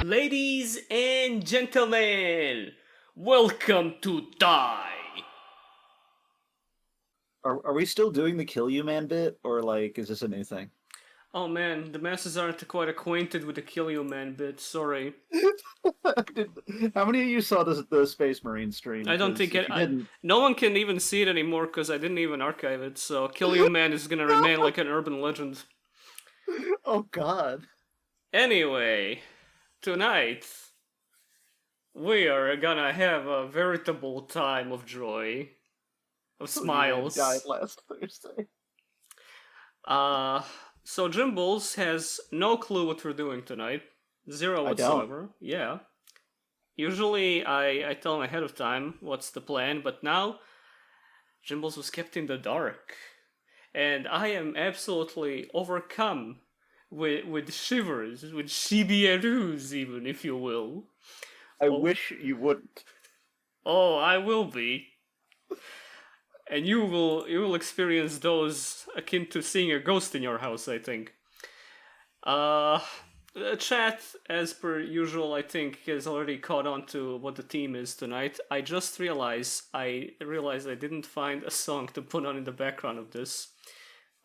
Ladies and gentlemen, welcome to Die. Are we still doing the Kill You Man bit, or like, is this a new thing? Oh man, the masses aren't quite acquainted with the Kill You Man bit, sorry. How many of you saw the Space Marine stream? I don't 'Cause think if you didn't, no one can even see it anymore because I didn't even archive it, so Kill You Man is gonna remain like an urban legend. oh god. Anyway, tonight we are gonna have a veritable time of joy, of smiles. Died last Thursday. So Jimbles has no clue what we're doing tonight. Zero whatsoever. Yeah. Usually I tell him ahead of time what's the plan, but now Jimbles was kept in the dark. And I am absolutely overcome with shivers, with shibiarus even, if you will. I wish you wouldn't. Oh, I will be. And you will experience those akin to seeing a ghost in your house, I think. Chat, as per usual, I think has already caught on to what the theme is tonight. I just realized I didn't find a song to put on in the background of this.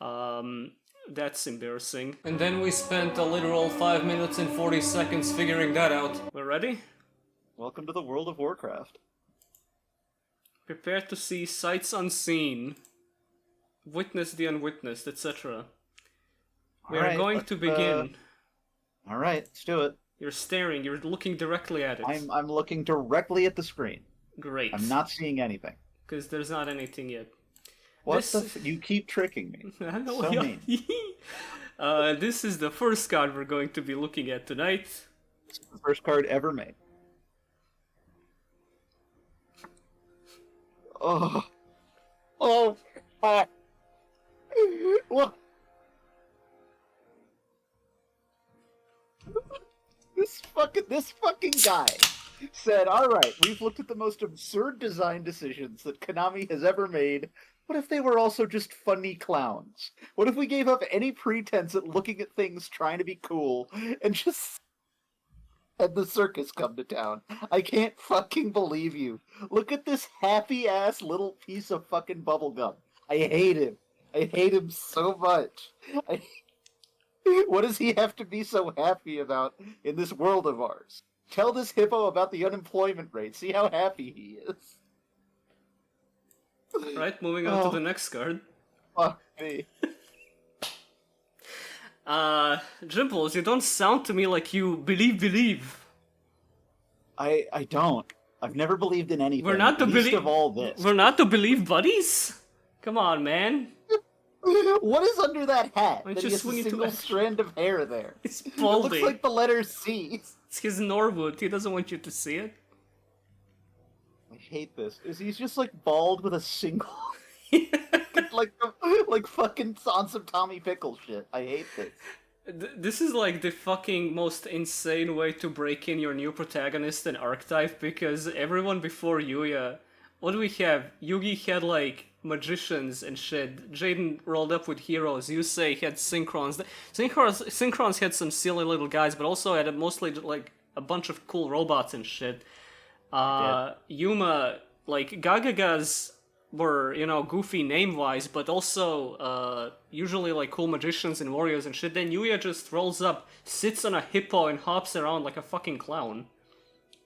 That's embarrassing. And then we spent a literal 5 minutes and 40 seconds figuring that out. We're ready? Welcome to the world of Warcraft. Prepare to see sights unseen, witness the unwitnessed, etc. We are going to begin. All right, let's do it. You're staring. You're looking directly at it. I'm looking directly at the screen. Great. I'm not seeing anything. Because there's not anything yet. You keep tricking me. So mean. This is the first card we're going to be looking at tonight. It's the first card ever made. Oh. Oh. What? This fucking guy said, all right, we've looked at the most absurd design decisions that Konami has ever made. What if they were also just funny clowns? What if we gave up any pretense at looking at things trying to be cool and just had the circus come to town? I can't fucking believe you. Look at this happy-ass little piece of fucking bubblegum. I hate him. I hate him so much. What does he have to be so happy about in this world of ours? Tell this hippo about the unemployment rate. See how happy he is. Right, moving on to the next card. Fuck me. Jimples, you don't sound to me like you believe. I don't. I've never believed in anything. We're not the least of all this. We're not the believe buddies? Come on, man. What is under that hat? Why don't That you he has swing a it to single us? strand of hair there. It's It balding. looks like the letter C. It's his Norwood. He doesn't want you to see it. I hate this. He's just like bald with a single, like fucking on some Tommy Pickle shit. I hate this. This is like the fucking most insane way to break in your new protagonist and archetype, because everyone before Yuya, what do we have? Yugi had like magicians and shit. Jaden rolled up with heroes. Yusei had synchrons. Synchrons had some silly little guys, but also had mostly like a bunch of cool robots and shit. Yuma, like Gagagas were, goofy name-wise, but also usually like cool magicians and warriors and shit. Then Yuya just rolls up, sits on a hippo, and hops around like a fucking clown.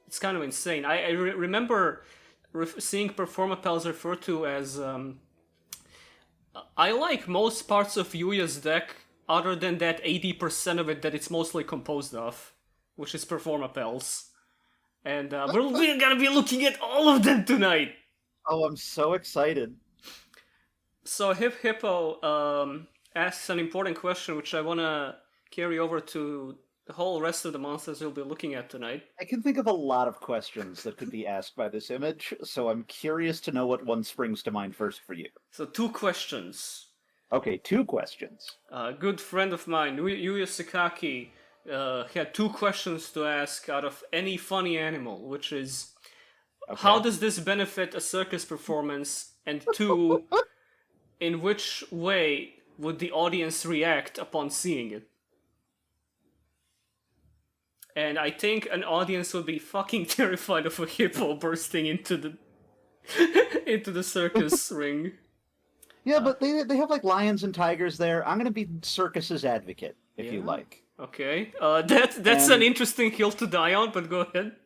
It's kind of insane. I remember seeing Performapals referred to as... I like most parts of Yuya's deck, other than that 80% of it that it's mostly composed of, which is Performapals. And we're gonna be looking at all of them tonight! Oh, I'm so excited. So Hippo asks an important question, which I want to carry over to the whole rest of the monsters we'll be looking at tonight. I can think of a lot of questions that could be asked by this image, so I'm curious to know what one springs to mind first for you. So 2 questions. Okay, 2 questions. A good friend of mine, Yuya Sakaki, had 2 questions to ask out of any funny animal, which is... how Okay. does this benefit a circus performance? And two, in which way would the audience react upon seeing it? And I think an audience would be fucking terrified of a hippo bursting into the into the circus ring. Yeah, but they have like lions and tigers there. I'm gonna be circus's advocate, if you Yeah. like. Okay. That's an And interesting hill to die on, but go ahead.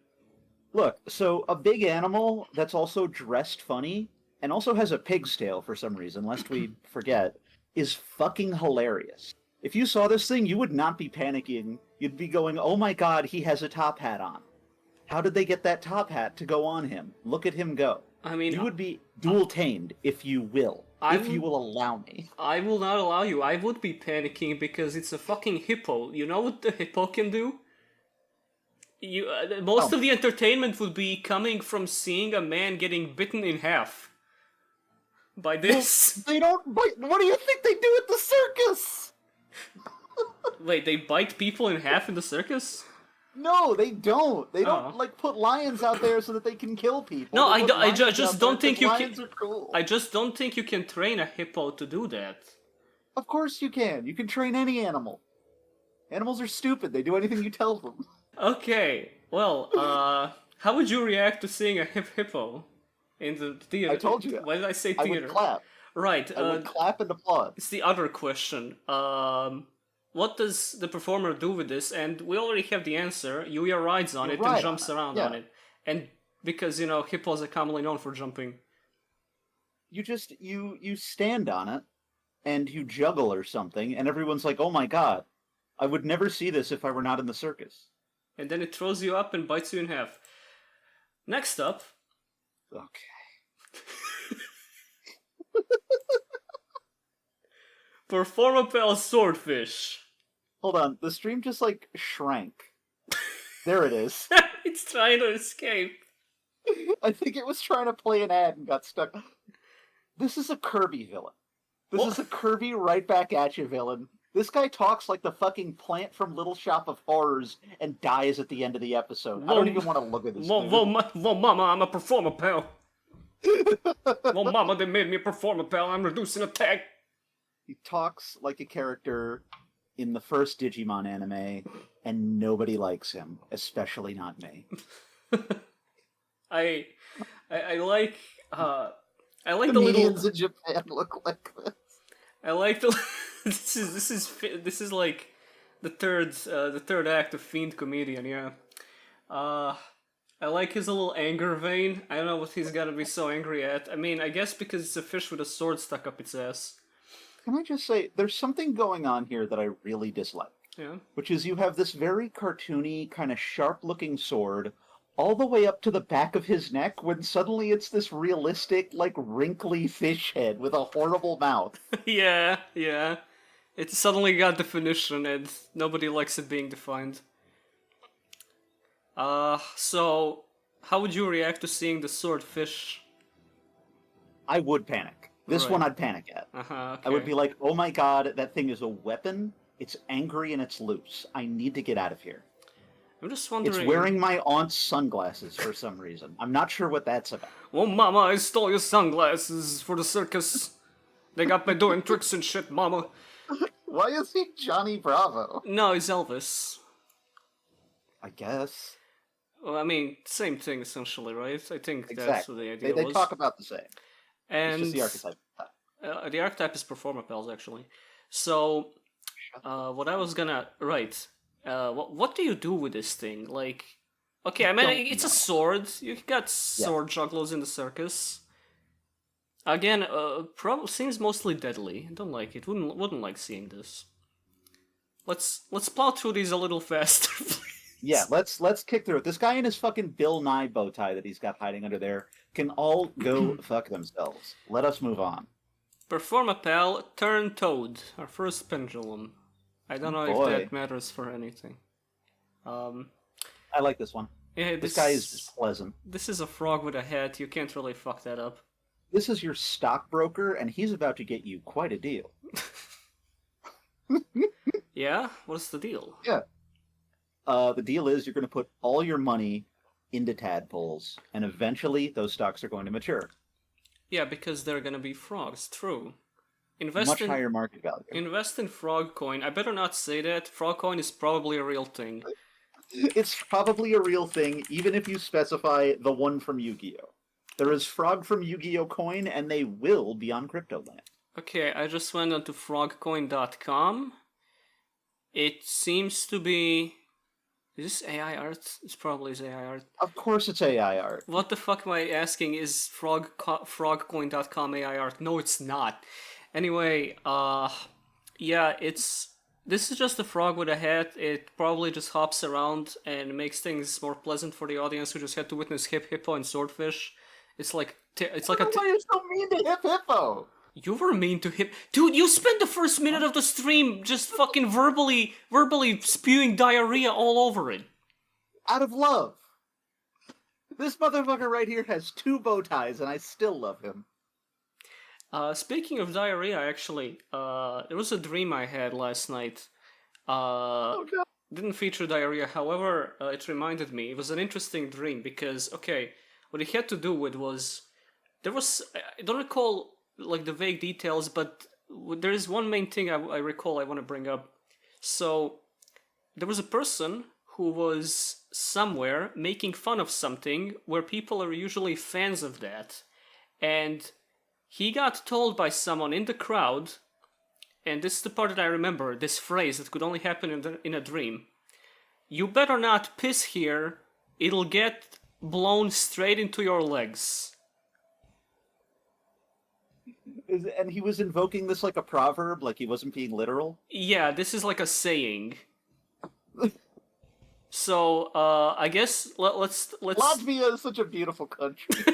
look, so a big animal that's also dressed funny and also has a pig's tail for some reason, lest we forget, is fucking hilarious. If you saw this thing, you would not be panicking. You'd be going, "Oh my god, he has a top hat on. How did they get that top hat to go on him? Look at him go." I mean, You would be dual-tamed, if you will. I If you would- will allow me. I will not allow you. I would be panicking because it's a fucking hippo. You know what the hippo can do? Most Oh, of the entertainment would be coming from seeing a man getting bitten in half by this. they don't bite. What do you think they do at the circus? Wait, they bite people in half in the circus? No, they don't. They Oh. don't like put lions out there so that they can kill people. No, They put lions just out don't there think 'cause you lions can. are cool. I just don't think you can train a hippo to do that. Of course you can. You can train any animal. Animals are stupid. They do anything you tell them. Okay, well, how would you react to seeing a hippo in the theater? I told you. Why did I say I theater? would clap. Right. I would clap and applaud. It's the other question. What does the performer do with this? And we already have the answer. Yuya rides on You it ride and on jumps it, around yeah. on it. And because, hippos are commonly known for jumping. You stand on it and you juggle or something, and everyone's like, "Oh my god, I would never see this if I were not in the circus." And then it throws you up and bites you in half. Next up, Okay. Performapal Swordfish. Hold on. The stream just like shrank. There it is. It's trying to escape. I think it was trying to play an ad and got stuck. This is a Kirby villain. This What? is a Kirby right back at you villain. This guy talks like the fucking plant from Little Shop of Horrors and dies at the end of the episode. I don't even want to look at this dude. Whoa, mama, I'm a Performapal. Whoa, mama, they made me a Performapal. I'm reducing attack. He talks like a character in the first Digimon anime, and nobody likes him, especially not me. I like I like the Comedians little in Japan look like this. I like the this is like the third act of Fiend Comedian, yeah. I like his little anger vein. I don't know what he's gotta be so angry at. I mean, I guess because it's a fish with a sword stuck up its ass. Can I just say, there's something going on here that I really dislike. Yeah. Which is you have this very cartoony, kind of sharp-looking sword all the way up to the back of his neck when suddenly it's this realistic, like, wrinkly fish head with a horrible mouth. Yeah. It suddenly got definition and nobody likes it being defined. So how would you react to seeing the swordfish? I would panic. This Right. one I'd panic at. Okay. I would be like, oh my god, that thing is a weapon. It's angry and it's loose. I need to get out of here. I'm just wondering. It's wearing my aunt's sunglasses for some reason. I'm not sure what that's about. Oh, mama, I stole your sunglasses for the circus. They got me doing tricks and shit, mama. Why is he Johnny Bravo? No, it's Elvis. I guess. Well, I mean, same thing essentially, right? I think that's Exactly. what the idea They was. talk about the same. And It's just the archetype. the archetype is Performapals, actually. So, what I was gonna write. What do you do with this thing? Like, okay, I mean, Don't it's a know. sword. You got sword jugglers in the circus. Again, seems mostly deadly. I don't like it. Wouldn't like seeing this. Let's plow through these a little faster, please. Yeah, let's kick through it. This guy in his fucking Bill Nye bow tie that he's got hiding under there can all go fuck themselves. Let us move on. Performapal, turn toad. Our first pendulum. I don't know Boy. if that matters for anything. I like this one. Yeah, This guy is just pleasant. This is a frog with a hat. You can't really fuck that up. This is your stockbroker, and he's about to get you quite a deal. Yeah? What's the deal? Yeah. The deal is you're going to put all your money into tadpoles, and eventually those stocks are going to mature. Yeah, because they're gonna be frogs. True. Invest Much in higher market value. invest in frog coin. I better not say that. Frog coin is probably a real thing. It's probably a real thing, even if you specify the one from Yu-Gi-Oh! There is Frog from Yu-Gi-Oh! Coin, and they will be on CryptoLand. Okay, I just went onto frogcoin.com. It seems to be. Is this AI art? It probably is AI art. Of course it's AI art. What the fuck am I asking? Is frogcoin.com AI art? No, it's not. Anyway, yeah, this is just a frog with a hat. It probably just hops around and makes things more pleasant for the audience who just had to witness Hip Hippo and Swordfish. It's like Why are you so mean to Hip Hippo? You were mean to him. Dude, you spent the first minute of the stream just fucking verbally spewing diarrhea all over it. Out of love. This motherfucker right here has 2 bow ties, and I still love him. Speaking of diarrhea, actually, there was a dream I had last night. Oh god. Didn't feature diarrhea, however, it reminded me. It was an interesting dream because, okay, what it had to do with was, I don't recall like the vague details, but there is one main thing I recall I want to bring up. So there was a person who was somewhere making fun of something where people are usually fans of that, and he got told by someone in the crowd, and this is the part that I remember, this phrase that could only happen in a dream: "You better not piss here, it'll get blown straight into your legs." And he was invoking this like a proverb, like he wasn't being literal? Yeah, this is like a saying. So, I guess let's. Latvia is such a beautiful country.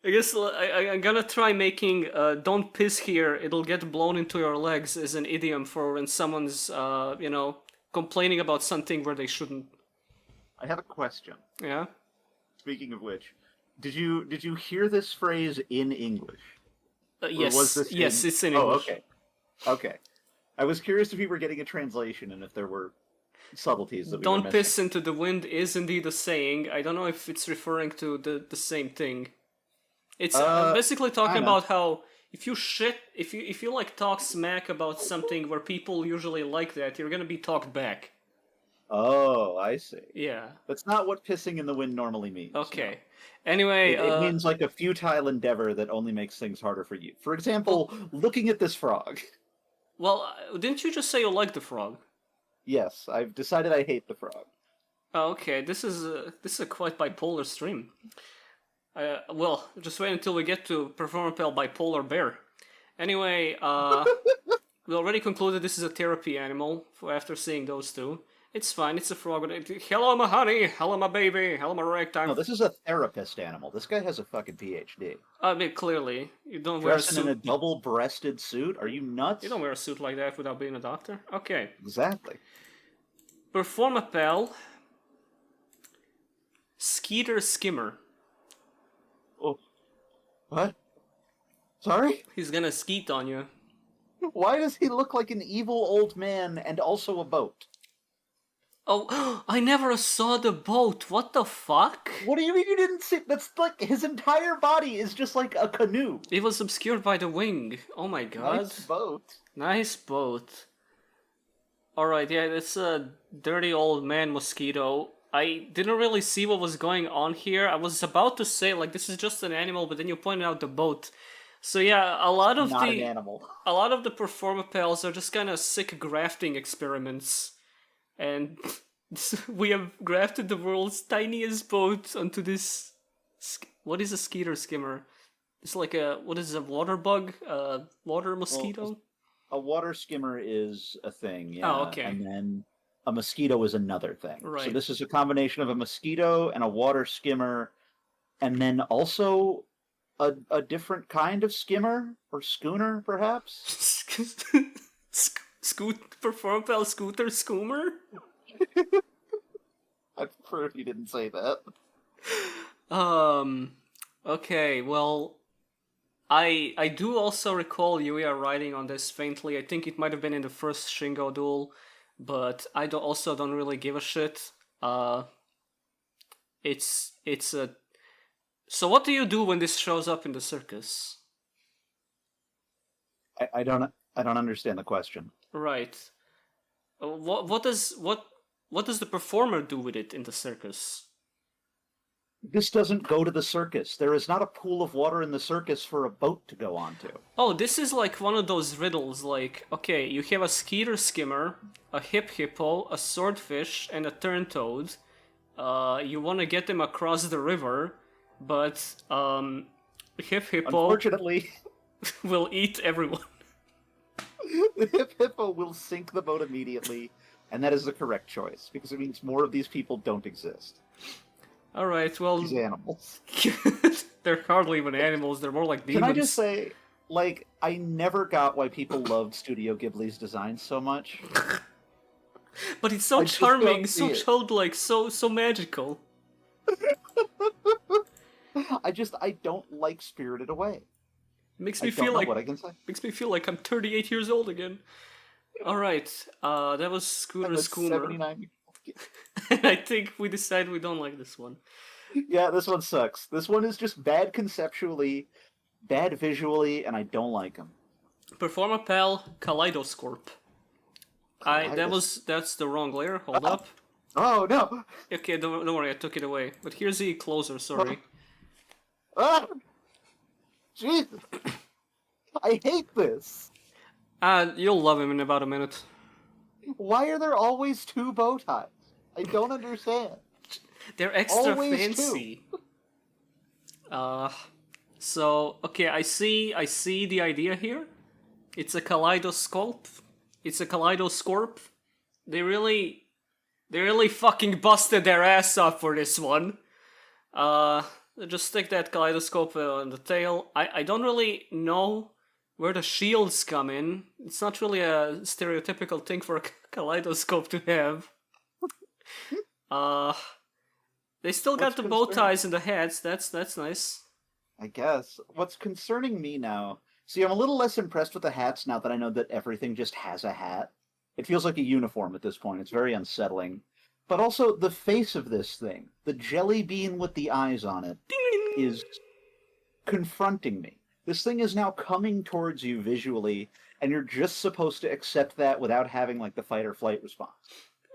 I guess I'm gonna try making "don't piss here, it'll get blown into your legs" as an idiom for when someone's, complaining about something where they shouldn't. I have a question. Yeah? Speaking of which, did you hear this phrase in English? Yes, was this yes, it's in Oh, English. okay. Okay. I was curious if you were getting a translation and if there were subtleties that we were "Don't missing. piss into the wind" is indeed a saying. I don't know if it's referring to the same thing. It's basically talking about how if you like talk smack about something where people usually like that, you're gonna be talked back. Oh, I see. Yeah. That's not what pissing in the wind normally means. Okay. Anyway, It means like a futile endeavor that only makes things harder for you. For example, looking at this frog. well, didn't you just say you like the frog? Yes, I've decided I hate the frog. Oh, okay. This is a quite bipolar stream. Well, just wait until we get to Performapal Bipolar Bear. Anyway, we already concluded this is a therapy animal after seeing those two. It's fine, it's a frog. Hello, my honey. Hello, my baby. Hello, my ragtime. No, this is a therapist animal. This guy has a fucking PhD. I mean, clearly. You don't wear a Dressing in a suit. double-breasted suit? Are you nuts? You don't wear a suit like that without being a doctor. Okay. Exactly. Performapal Skeeter Skimmer. Oh. What? Sorry? He's gonna skeet on you. Why does he look like an evil old man and also a boat? Oh, I never saw the boat. What the fuck? What do you mean you didn't see? That's like his entire body is just like a canoe. It was obscured by the wing. Oh my god. Nice boat. Nice boat. Alright, yeah, it's a dirty old man mosquito. I didn't really see what was going on here. I was about to say, like, this is just an animal, but then you pointed out the boat. So yeah, a lot of Not an animal. a lot of the Performapals are just kind of sick grafting experiments. And we have grafted the world's tiniest boat onto this. What is a skeeter skimmer? It's like what is a water bug? Water mosquito? Well, a water skimmer is a thing, yeah. Oh, okay. And then a mosquito is another thing. Right. So this is a combination of a mosquito and a water skimmer, and then also a different kind of skimmer or schooner, perhaps. Performapal scooter skoomer? I prefer if you didn't say that. Okay, well, I do also recall Yuya writing on this faintly. I think it might have been in the first Shingo duel, but I also don't really give a shit. Uh, it's a. So what do you do when this shows up in the circus? I don't understand the question. Right. What does the performer do with it in the circus? This doesn't go to the circus. There is not a pool of water in the circus for a boat to go onto. Oh, this is like one of those riddles. Like, okay, you have a skeeter skimmer, a hip hippo, a swordfish, and a turntoad. You want to get them across the river, but hip hippo Unfortunately, will eat everyone. the hip hippo will sink the boat immediately, and that is the correct choice because it means more of these people don't exist. All right, well, These animals. they're hardly even animals. They're more like demons. Can I just say, like, I never got why people loved Studio Ghibli's design so much. But it's so I just charming, don't so see it. childlike, so magical. I don't like Spirited Away. Makes I me don't feel know like what I can say. makes me feel like I'm 38 years old again. All right, that was Scooter I'm a Scooter. 79. And I think we decided we don't like this one. Yeah, this one sucks. This one is just bad conceptually, bad visually, and I don't like them. Performapal Kaleidoscope. That's the wrong layer. Hold up. Oh no! Okay, don't worry, I took it away. But here's the closer. Sorry. Ah! Jesus! I hate this. You'll love him in about a minute. Why are there always two bow ties? I don't understand. They're extra Always fancy. So okay, I see the idea here. It's a kaleidoscope. It's a kaleidoscope. They really fucking busted their ass up for this one. Just stick that kaleidoscope on the tail. I don't really know where the shields come in. It's not really a stereotypical thing for a kaleidoscope to have. They still got What's the bow concerning- ties and the hats. That's nice. I guess. What's concerning me now... See, I'm a little less impressed with the hats now that I know that everything just has a hat. It feels like a uniform at this point. It's very unsettling. But also, the face of this thing, the jelly bean with the eyes on it, is confronting me. This thing is now coming towards you visually, and you're just supposed to accept that without having, like, the fight or flight response.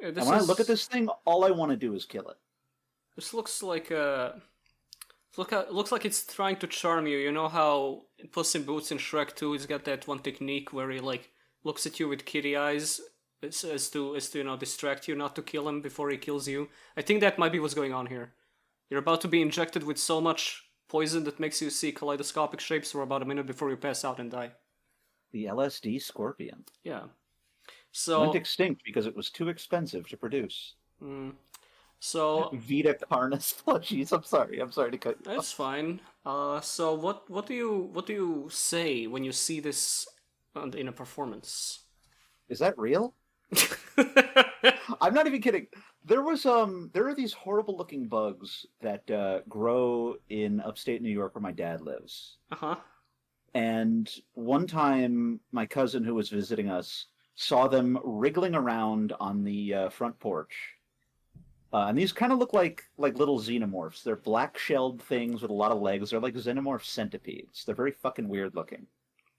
Yeah, And when I look at this thing, all I want to do is kill it. This looks like looks like it's trying to charm you. You know how in Puss in Boots in Shrek 2, he's got that one technique where he like looks at you with kitty eyes as to distract you, not to kill him before he kills you. I think that might be what's going on here. You're about to be injected with so much poison that makes you see kaleidoscopic shapes for about a minute before you pass out and die. The LSD scorpion. Yeah. So Went extinct because it was too expensive to produce. so Vita Carnus plushies. I'm sorry to cut you off. that's fine. So what do you say when you see this in a performance? Is that real? I'm not even kidding. There are these horrible looking bugs that grow in upstate New York where my dad lives. Uh-huh. And one time my cousin who was visiting us saw them wriggling around on the front porch. And these kind of look like little xenomorphs. They're black-shelled things with a lot of legs. They're like xenomorph centipedes. They're very fucking weird looking.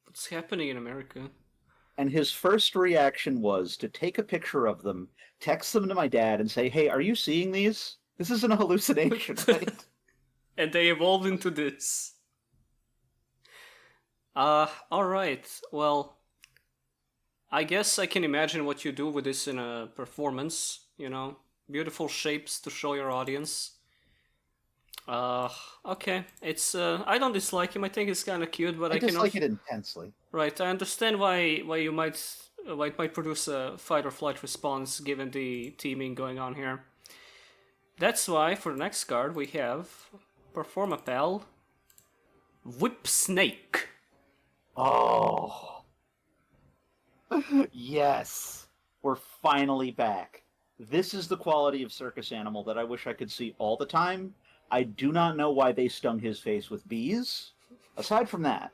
What's happening in America? And his first reaction was to take a picture of them, text them to my dad, and say, "Hey, are you seeing these? This isn't a hallucination, right?" And they evolved into this. Alright. Well, I guess I can imagine what you do with this in a performance, you know? Beautiful shapes to show your audience. Okay. It's, I don't dislike him. I think it's kind of cute, but I can dislike it intensely. Right, I understand why you might produce a fight or flight response given the teaming going on here. That's why for the next card we have Performapal Whip Snake. Oh. Yes. We're finally back. This is the quality of circus animal that I wish I could see all the time. I do not know why they stung his face with bees. Aside from that.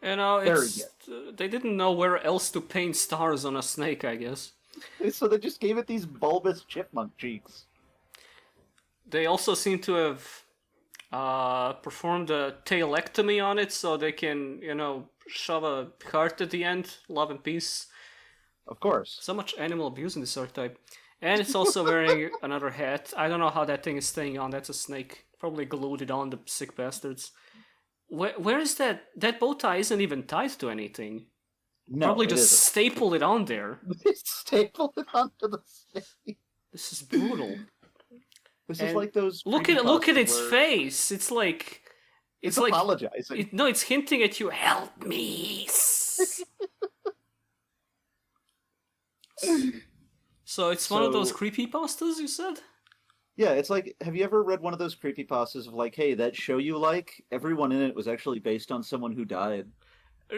You know, Very they didn't know where else to paint stars on a snake, I guess. So they just gave it these bulbous chipmunk cheeks. They also seem to have performed a tailectomy on it so they can, shove a heart at the end. Love and peace. Of course. So much animal abuse in this archetype. And it's also wearing another hat. I don't know how that thing is staying on. That's a snake. Probably glued it on, the sick bastards. Where is that? That bow tie isn't even tied to anything. No, Probably it just isn't. stapled it on there. They stapled it onto the snake. This is brutal. This And is like those. Look at its where face. It's like it's like apologizing. no, it's hinting at you. Help me. So it's one of those creepypastas you said? Yeah, it's like, have you ever read one of those creepypastas of like, hey, that show you like, everyone in it was actually based on someone who died?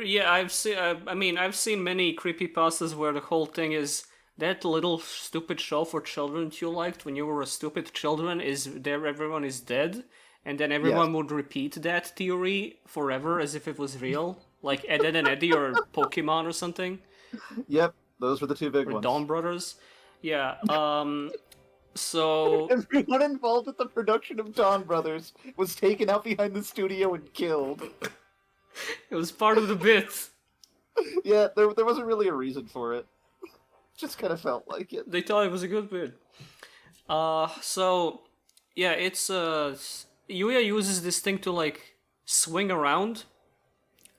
Yeah, I've seen. I've seen many creepypastas where the whole thing is that little stupid show for children you liked when you were a stupid children is there. Everyone is dead, and then everyone would repeat that theory forever as if it was real, like Ed, Ed and Eddie or Pokemon or something. Yep, those were the two big Or ones. Dawn Brothers. Yeah. So Everyone involved with the production of Dawn Brothers was taken out behind the studio and killed. it was part of the bit. Yeah, there wasn't really a reason for it. Just kind of felt like it. They thought it was a good bit. So yeah, it's Yuya uses this thing to like swing around.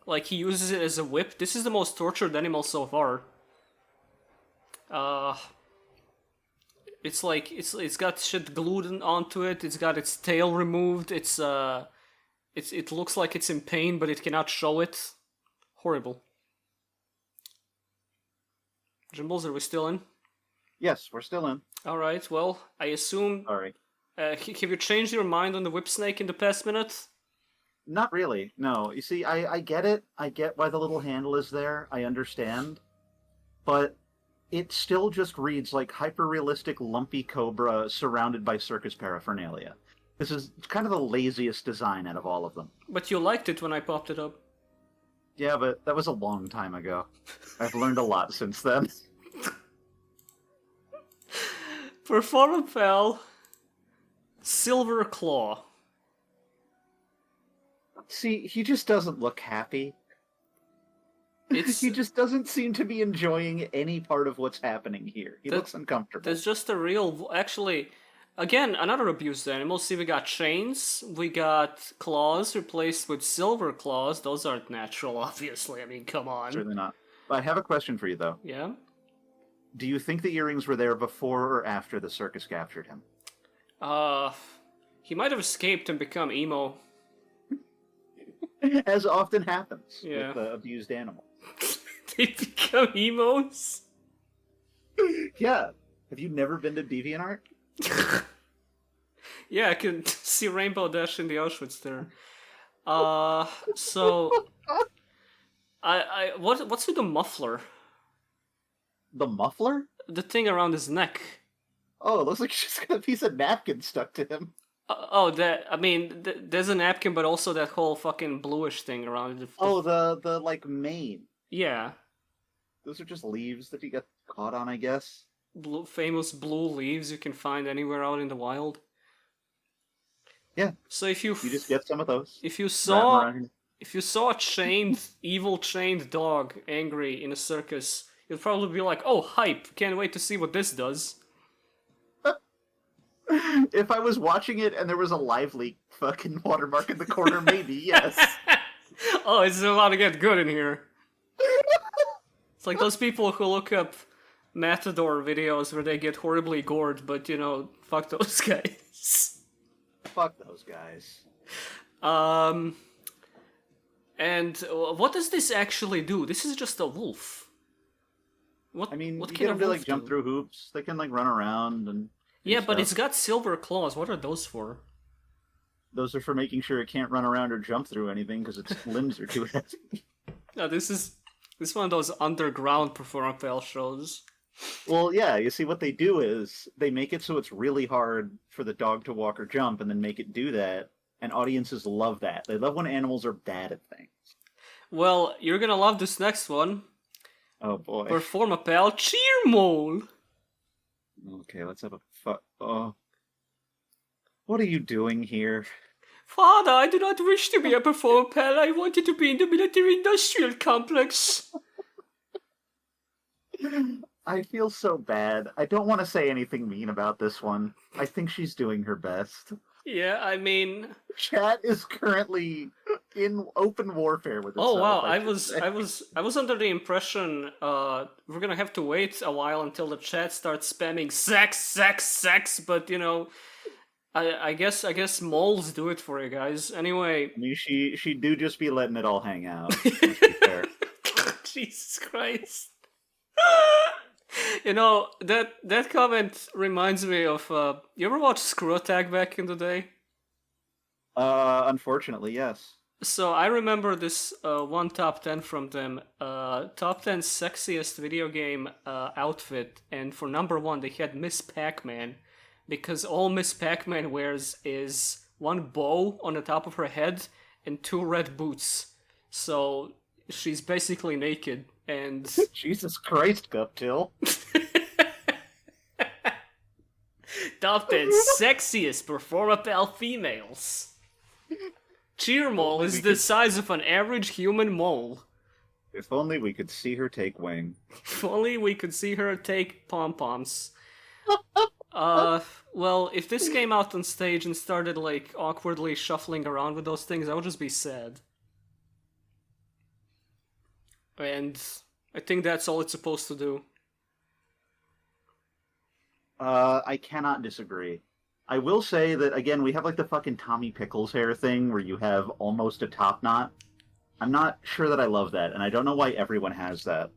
Like he uses it as a whip. This is the most tortured animal so far. It's like it's got shit glued onto it. It's got its tail removed. It looks like it's in pain, but it cannot show it. Horrible. Jimbles, are we still in? Yes, we're still in. All right. Well, I assume. Sorry. Have you changed your mind on the whip snake in the past minute? Not really. No. You see, I get it. I get why the little handle is there. I understand. But it still just reads like hyper-realistic lumpy cobra surrounded by circus paraphernalia. This is kind of the laziest design out of all of them. But you liked it when I popped it up. Yeah, but that was a long time ago. I've learned a lot since then. Performapal, Silver Claw. See, he just doesn't look happy. It's He just doesn't seem to be enjoying any part of what's happening here. He looks uncomfortable. there's just a real actually. Again, another abused animal. See, we got chains, we got claws replaced with silver claws. Those aren't natural, obviously. I mean, come on. Certainly not. But I have a question for you, though. Yeah? Do you think the earrings were there before or after the circus captured him? He might have escaped and become emo. As often happens Yeah. with abused animals. They become emos? Yeah. Have you never been to DeviantArt? Yeah, I can see Rainbow Dash in the Auschwitz there. So what's with the muffler? The muffler? The thing around his neck. Oh, it looks like she's got a piece of napkin stuck to him. There's a napkin, but also that whole fucking bluish thing around it. Oh, the like mane. Yeah. Those are just leaves that he got caught on, I guess. Famous blue leaves you can find anywhere out in the wild. Yeah. So if you You just get some of those. if you wrap 'em saw around your- if you saw a evil chained dog angry in a circus, you'd probably be like, "Oh, hype! Can't wait to see what this does." If I was watching it and there was a lively fucking watermark in the corner, maybe, yes. Oh, it's about to get good in here. It's like those people who look up Matador videos where they get horribly gored, but fuck those guys. Fuck those guys. And what does this actually do? This is just a wolf. What? I mean, what you can get a them to wolf like jump do? through hoops. They can like run around and do Yeah, but stuff. it's got silver claws. What are those for? Those are for making sure it can't run around or jump through anything because its limbs are too heavy. No, this is one of those underground Performapal shows. Well, yeah, you see what they do is they make it so it's really hard for the dog to walk or jump and then make it do that, and audiences love that. They love when animals are bad at things. Well, you're gonna love this next one. Oh boy. Performapal cheer mole. Okay, let's have a Oh, what are you doing here? Father, I do not wish to be a Performapal. I wanted to be in the military-industrial complex. I feel so bad. I don't want to say anything mean about this one. I think she's doing her best. Yeah, I mean, Chat is currently in open warfare with oh wow, itself, I should say. I was under the impression we're gonna have to wait a while until the chat starts spamming sex, sex, sex, but you know, I guess moles do it for you guys. Anyway. I mean, she do just be letting it all hang out. Let's be fair. Jesus Christ. You know, that comment reminds me of you ever watch Screw Attack back in the day? Unfortunately, yes. So I remember this one top 10 from them, top 10 sexiest video game outfit, and for number one they had Miss Pac-Man, because all Miss Pac-Man wears is one bow on the top of her head and two red boots. So she's basically naked, and Jesus Christ, Guptil. top 10 sexiest Performapal females. Cheer mole is the size of an average human mole. If only we could see her take wing. If only we could see her take pom-poms. Well, if this came out on stage and started, like, awkwardly shuffling around with those things, I would just be sad. And I think that's all it's supposed to do. I cannot disagree. I will say that, again, we have like the fucking Tommy Pickles hair thing where you have almost a top knot. I'm not sure that I love that, and I don't know why everyone has that.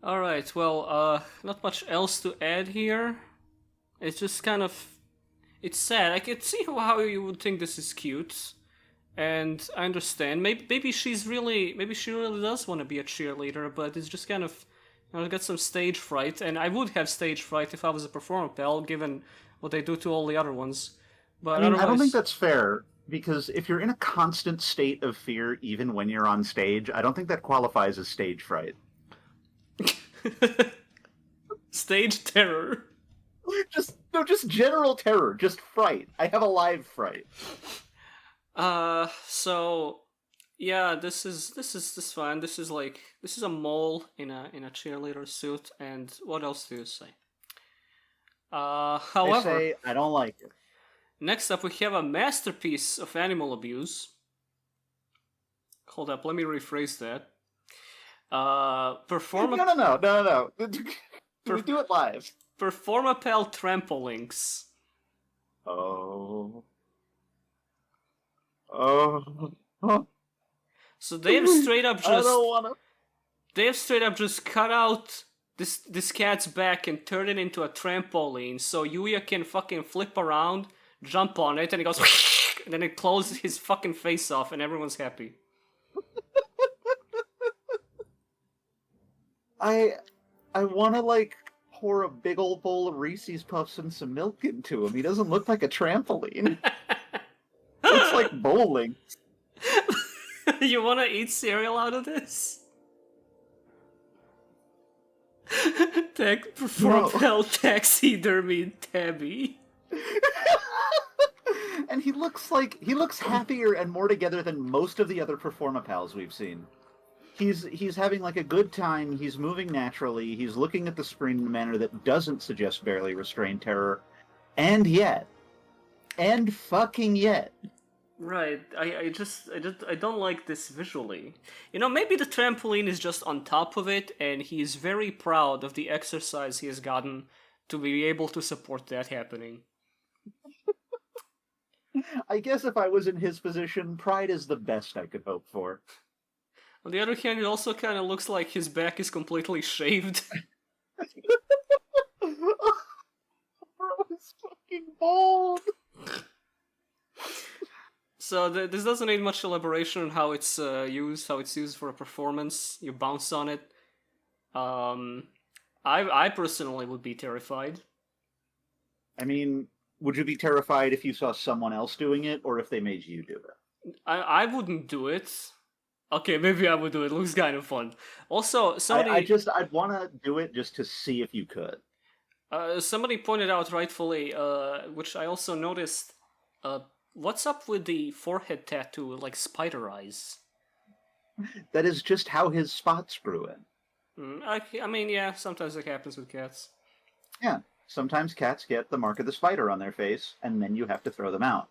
Alright, well, not much else to add here. It's just kind of... It's sad. I can see how you would think this is cute. And I understand. Maybe she really does want to be a cheerleader, but it's just kind of... You know, got some stage fright, and I would have stage fright if I was a Performapal, given what they do to all the other ones. But I mean, otherwise... I don't think that's fair, because if you're in a constant state of fear even when you're on stage, I don't think that qualifies as stage fright. Stage terror. Just general terror, just fright. I have a live fright. So yeah, this is fine. This is a mole in a cheerleader suit, and what else do you say? However, I say I don't like it. Next up we have a masterpiece of animal abuse. Hold up, let me rephrase that. No. Can we do it live? Performapal trampolinks. Oh. So they have straight up just... I don't wanna... They have straight up just cut out this cat's back and turn it into a trampoline, so Yuya can fucking flip around, jump on it, and it goes... and then it closes his fucking face off, and everyone's happy. I want to, like, pour a big old bowl of Reese's Puffs and some milk into him. He doesn't look like a trampoline. Looks like bowling. You want to eat cereal out of this? Performapal taxidermy Tabby. And he looks happier and more together than most of the other Performapals we've seen. He's having like a good time, he's moving naturally, he's looking at the screen in a manner that doesn't suggest barely restrained terror, and fucking yet. Right, I don't like this visually. You know, maybe the trampoline is just on top of it, and he is very proud of the exercise he has gotten to be able to support that happening. I guess if I was in his position, pride is the best I could hope for. On the other hand, it also kind of looks like his back is completely shaved. Bro is fucking bald. So this doesn't need much elaboration on how it's used for a performance. You bounce on it. I personally would be terrified. I mean, would you be terrified if you saw someone else doing it, or if they made you do it? I wouldn't do it. Okay, maybe I would do it. Looks kind of fun. Also, I'd want to do it just to see if you could. somebody pointed out rightfully, which I also noticed. Uh, what's up with the forehead tattoo, like spider eyes? That is just how his spots grew in. I mean, yeah, sometimes it happens with cats. Yeah. Sometimes cats get the mark of the spider on their face, and then you have to throw them out.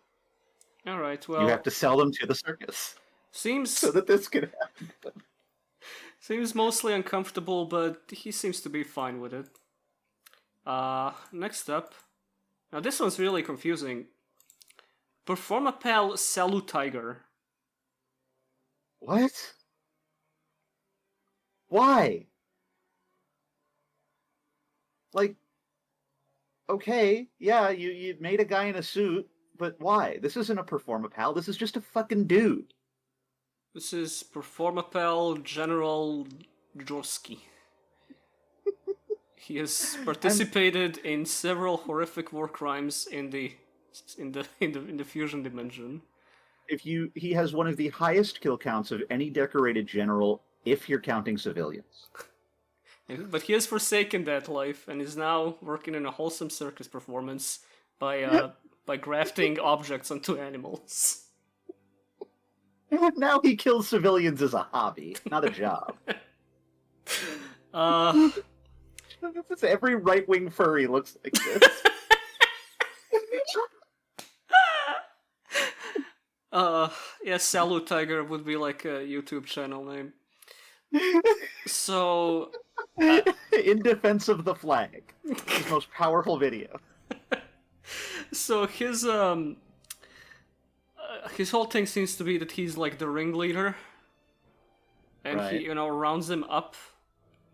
All right, You have well, to sell them to the circus seems so that this can happen. seems mostly uncomfortable, but he seems to be fine with it. Next up. Now this one's really confusing. Performapal Salu Tiger. What? Why? Like, okay, yeah, you made a guy in a suit, but why? This isn't a Performapal. This is just a fucking dude. This is Performapal General Drosky. He has participated in several horrific war crimes in the fusion dimension. He has one of the highest kill counts of any decorated general, if you're counting civilians. But he has forsaken that life and is now working in a wholesome circus performance by grafting objects onto animals. Now he kills civilians as a hobby, not a job. Every right-wing furry looks like this. Yeah, Salu Tiger would be like a YouTube channel name. So, In defense of the flag, his most powerful video. so his whole thing seems to be that he's like the ringleader, and Right. he rounds them up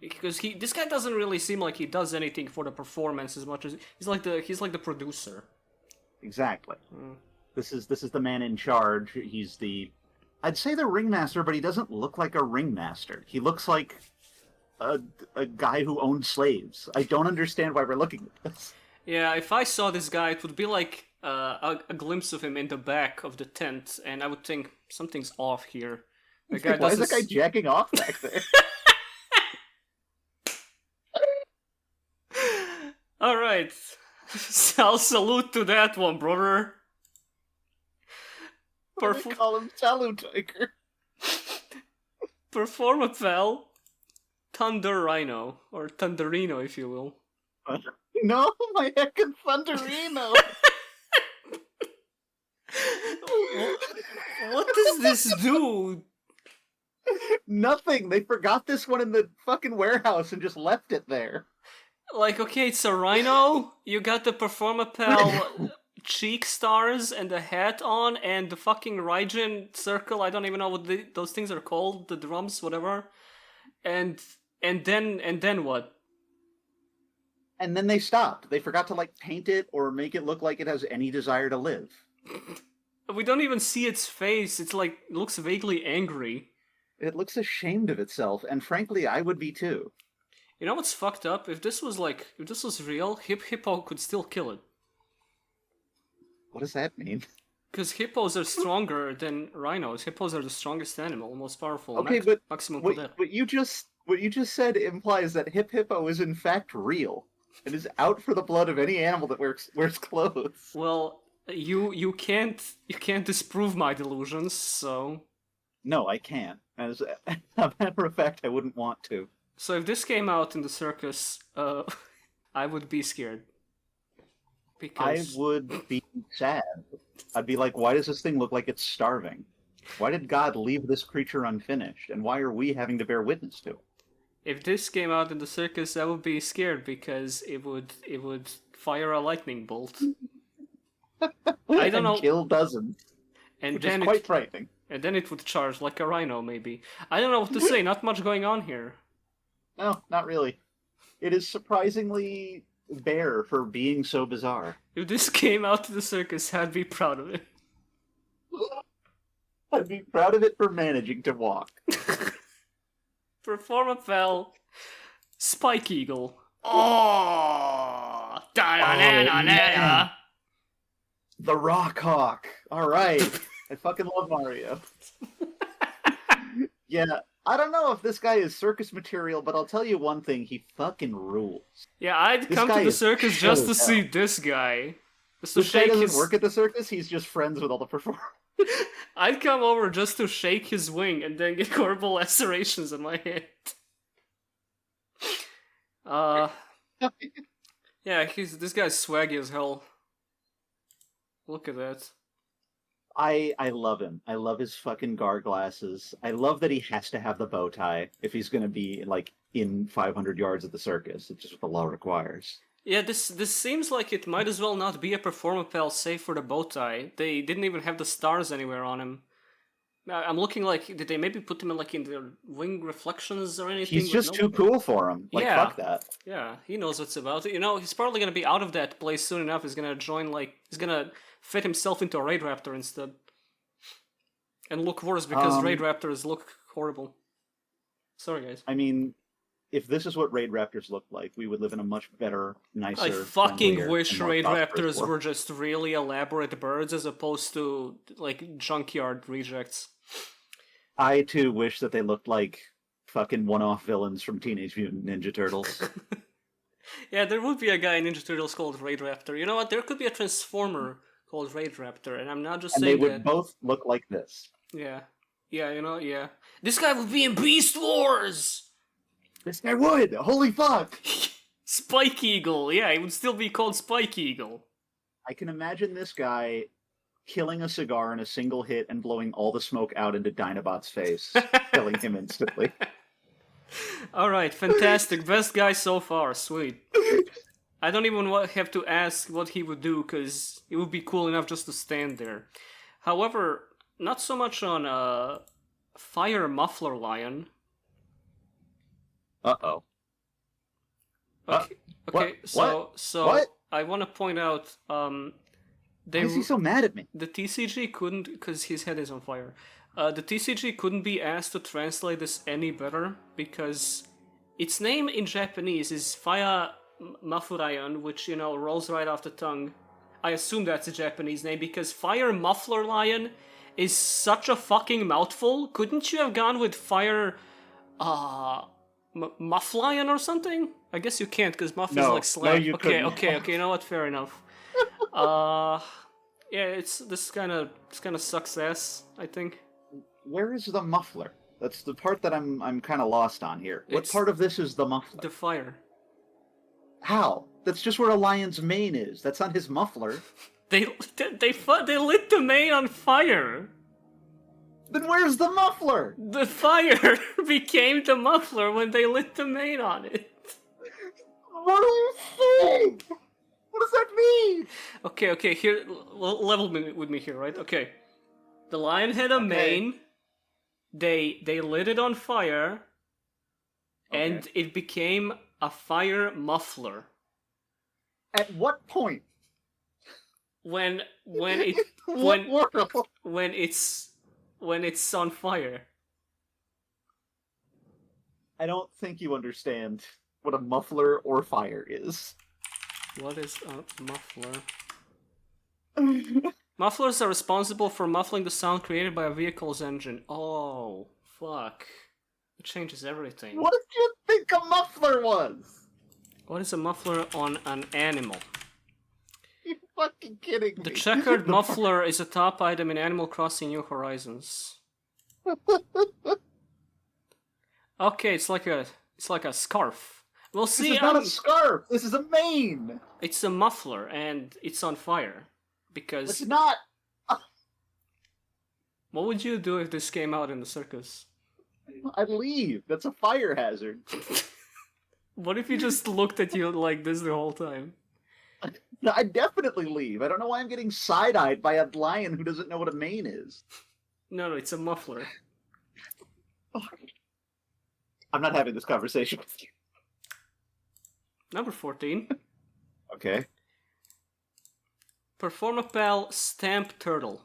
because this guy doesn't really seem like he does anything for the performance as much as he's like the producer. Exactly. This is the man in charge. I'd say the ringmaster, but he doesn't look like a ringmaster. He looks like a guy who owned slaves. I don't understand why we're looking at this. Yeah, if I saw this guy, it would be like a glimpse of him in the back of the tent, and I would think something's off here. The guy Why is doesn't that guy jacking off back there? All right, I'll salute to that one, brother. They call him Salu Tiger. Performapal Thunder Rhino, or Thunderino, if you will. No, my heckin' Thunderino. What does this do? Nothing. They forgot this one in the fucking warehouse and just left it there. Like, okay, it's a rhino. You got the Performapal cheek stars and the hat on, and the fucking Raijin circle. I don't even know what those things are called. The drums, whatever. And then what? And then they stopped. They forgot to paint it or make it look like it has any desire to live. We don't even see its face. It's like it looks vaguely angry. It looks ashamed of itself, and frankly, I would be too. You know what's fucked up? If this was real, Hippo could still kill it. What does that mean? Because hippos are stronger than rhinos. Hippos are the strongest animal, most powerful. Okay, but maximum what you just said implies that Hippo is in fact real. It is out for the blood of any animal that wears clothes. Well, you can't disprove my delusions, so. No, I can't. As a matter of fact, I wouldn't want to. So if this came out in the circus, I would be scared. Because I would be sad. I'd be like, why does this thing look like it's starving? Why did God leave this creature unfinished? And why are we having to bear witness to it? if this came out in the circus, I would be scared because it would fire a lightning bolt. I don't know. Kill dozens. And which then is quite frightening. And then it would charge like a rhino, maybe. I don't know what to say. Not much going on here. No, not really. It is surprisingly bare for being so bizarre. If this came out to the circus, I'd be proud of it. I'd be proud of it for managing to walk. Performapal Spike Eagle. Oh! Da-da-da-da-da-da. The Rock Hawk. All right. I fucking love Mario. Yeah, I don't know if this guy is circus material, but I'll tell you one thing: he fucking rules. Yeah, I'd This come to guy the is circus chill just as to see hell. this guy. Just to This guy shake doesn't his... work at the circus. He's just friends with all the performers. I'd come over just to shake his wing and then get horrible lacerations in my hand. Uh, yeah, this guy's swaggy as hell. Look at that. I love him. I love his fucking gar glasses. I love that he has to have the bow tie if he's gonna be like in 500 yards of the circus. It's just what the law requires. Yeah, this seems like it might as well not be a Performapal save for the bow tie. They didn't even have the stars anywhere on him. I'm looking like, did they maybe put him in like in the wing reflections or anything? He's But just no. too cool for him. Like Yeah, fuck that. yeah, he knows what's about. You know, he's probably gonna be out of that place soon enough. He's gonna join like he's gonna fit himself into a Raid Raptor instead, and look worse because Raid Um, Raptors look horrible. Sorry, guys. I mean, if this is what raid raptors look like, we would live in a much better, nicer, I fucking friendlier, wish and more Raid prosperous Raptors world. were just really elaborate birds as opposed to like junkyard rejects. I too wish that they looked like fucking one-off villains from Teenage Mutant Ninja Turtles. Yeah, there would be a guy in Ninja Turtles called Raid Raptor. You know what? There could be a Transformer called Raid Raptor, and I'm not just And they saying would that. both look like this. Yeah. Yeah, yeah. This guy would be in Beast Wars! This guy would! Holy fuck! Spike Eagle! Yeah, he would still be called Spike Eagle. I can imagine this guy killing a cigar in a single hit and blowing all the smoke out into Dinobot's face, killing him instantly. Alright, fantastic. Best guy so far. Sweet. I don't even have to ask what he would do, because it would be cool enough just to stand there. However, not so much on Fire Muffler Lion. Uh-oh. Okay, okay. What? So What? I want to point out, Why is he so mad at me? the TCG couldn't, because his head is on fire. The TCG couldn't be asked to translate this any better because its name in Japanese is Fire Mafurayan, which rolls right off the tongue. I assume that's a Japanese name because Fire Muffler Lion is such a fucking mouthful. Couldn't you have gone with Fire Mufflion or something? I guess you can't because Muff is No, like slap. no, you okay, couldn't. okay. You know what? Fair enough. Yeah, this kind of sucks ass. I think. Where is the muffler? That's the part that I'm kind of lost on here. What It's part of this is the muffler? the fire. How? That's just where a lion's mane is. That's not his muffler. They lit the main on fire. Then where's the muffler? The fire became the muffler when they lit the main on it. What are you saying? What does that mean? Okay. Here, level with me here, right? Okay. The lion had a mane. They lit it on fire, and it became a fire muffler. At what point? When it What world? when it's on fire. I don't think you understand what a muffler or fire is. What is a muffler? Mufflers are responsible for muffling the sound created by a vehicle's engine. Oh, fuck. It changes everything. What did you think a muffler was? What is a muffler on an animal? You fucking kidding me? The checkered muffler is a top item in Animal Crossing New Horizons. Okay, it's like a scarf. Well, This see, is not a scarf. This is a mane. it's a muffler and it's on fire because It's not. what would you do if this came out in the circus? I'd leave. That's a fire hazard. What if you just looked at you like this the whole time? I'd definitely leave. I don't know why I'm getting side-eyed by a lion who doesn't know what a mane is. No, it's a muffler. I'm not having this conversation with you. Number 14. Okay. Performapal Stamp Turtle.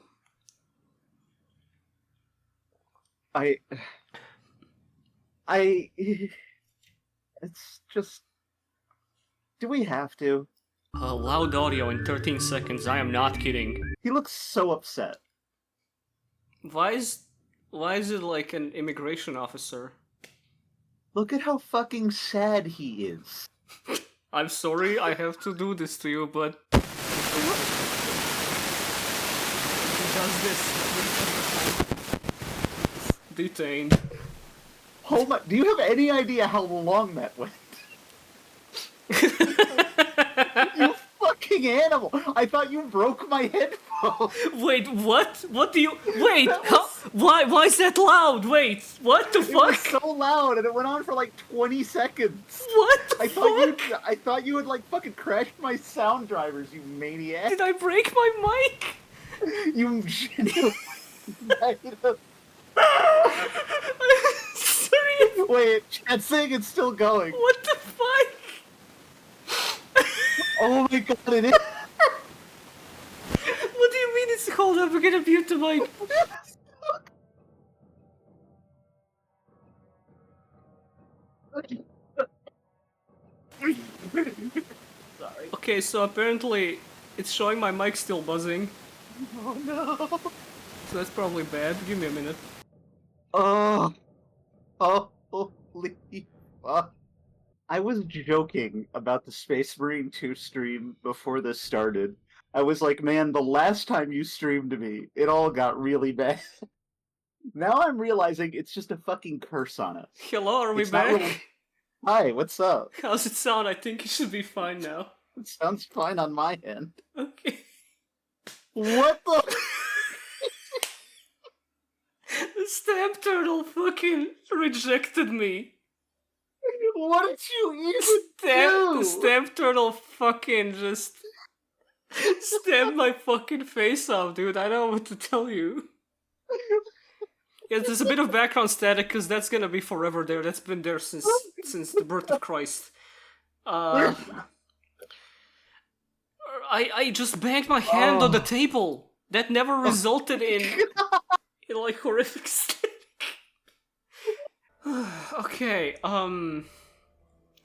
It's just... Do we have to? Loud audio in 13 seconds, I am not kidding. He looks so upset. Why is Why is it like an immigration officer? Look at how fucking sad he is. I'm sorry I have to do this to you, but he does this. Detained. Oh my! Do you have any idea how long that went? You fucking animal! I thought you broke my headphone. Wait, what? What do you? Wait, That how? was- Why? Why is that loud? Wait, what the It was fuck? so loud, and it went on for like 20 seconds. What the I fuck? thought you had like fucking crashed my sound drivers, you maniac. Did I break my mic? You genuinely might have. Sorry. Wait, chat's saying it's still going. What the fuck? Oh my god, it is. What do you mean it's cold? I'm gonna mute the mic. Sorry. Okay, so apparently it's showing my mic still buzzing, Oh no. so that's probably bad. Give me a minute. Oh. Oh, holy fuck. I was joking about the Space Marine 2 stream before this started. I was like, man, the last time you streamed to me, it all got really bad. Now I'm realizing it's just a fucking curse on us. Hello, are we It's not back? really- Hi, what's up? How's it sound? I think it should be fine now. It sounds fine on my end. Okay. What the? The stamp turtle fucking rejected me. What did you even The do? stamp turtle fucking just stamped my fucking face off, dude. I don't know what to tell you. Yeah, there's a bit of background static because that's gonna be forever there. That's been there since the birth of Christ. I just banged my hand on the table. That never resulted in like horrific static. Okay,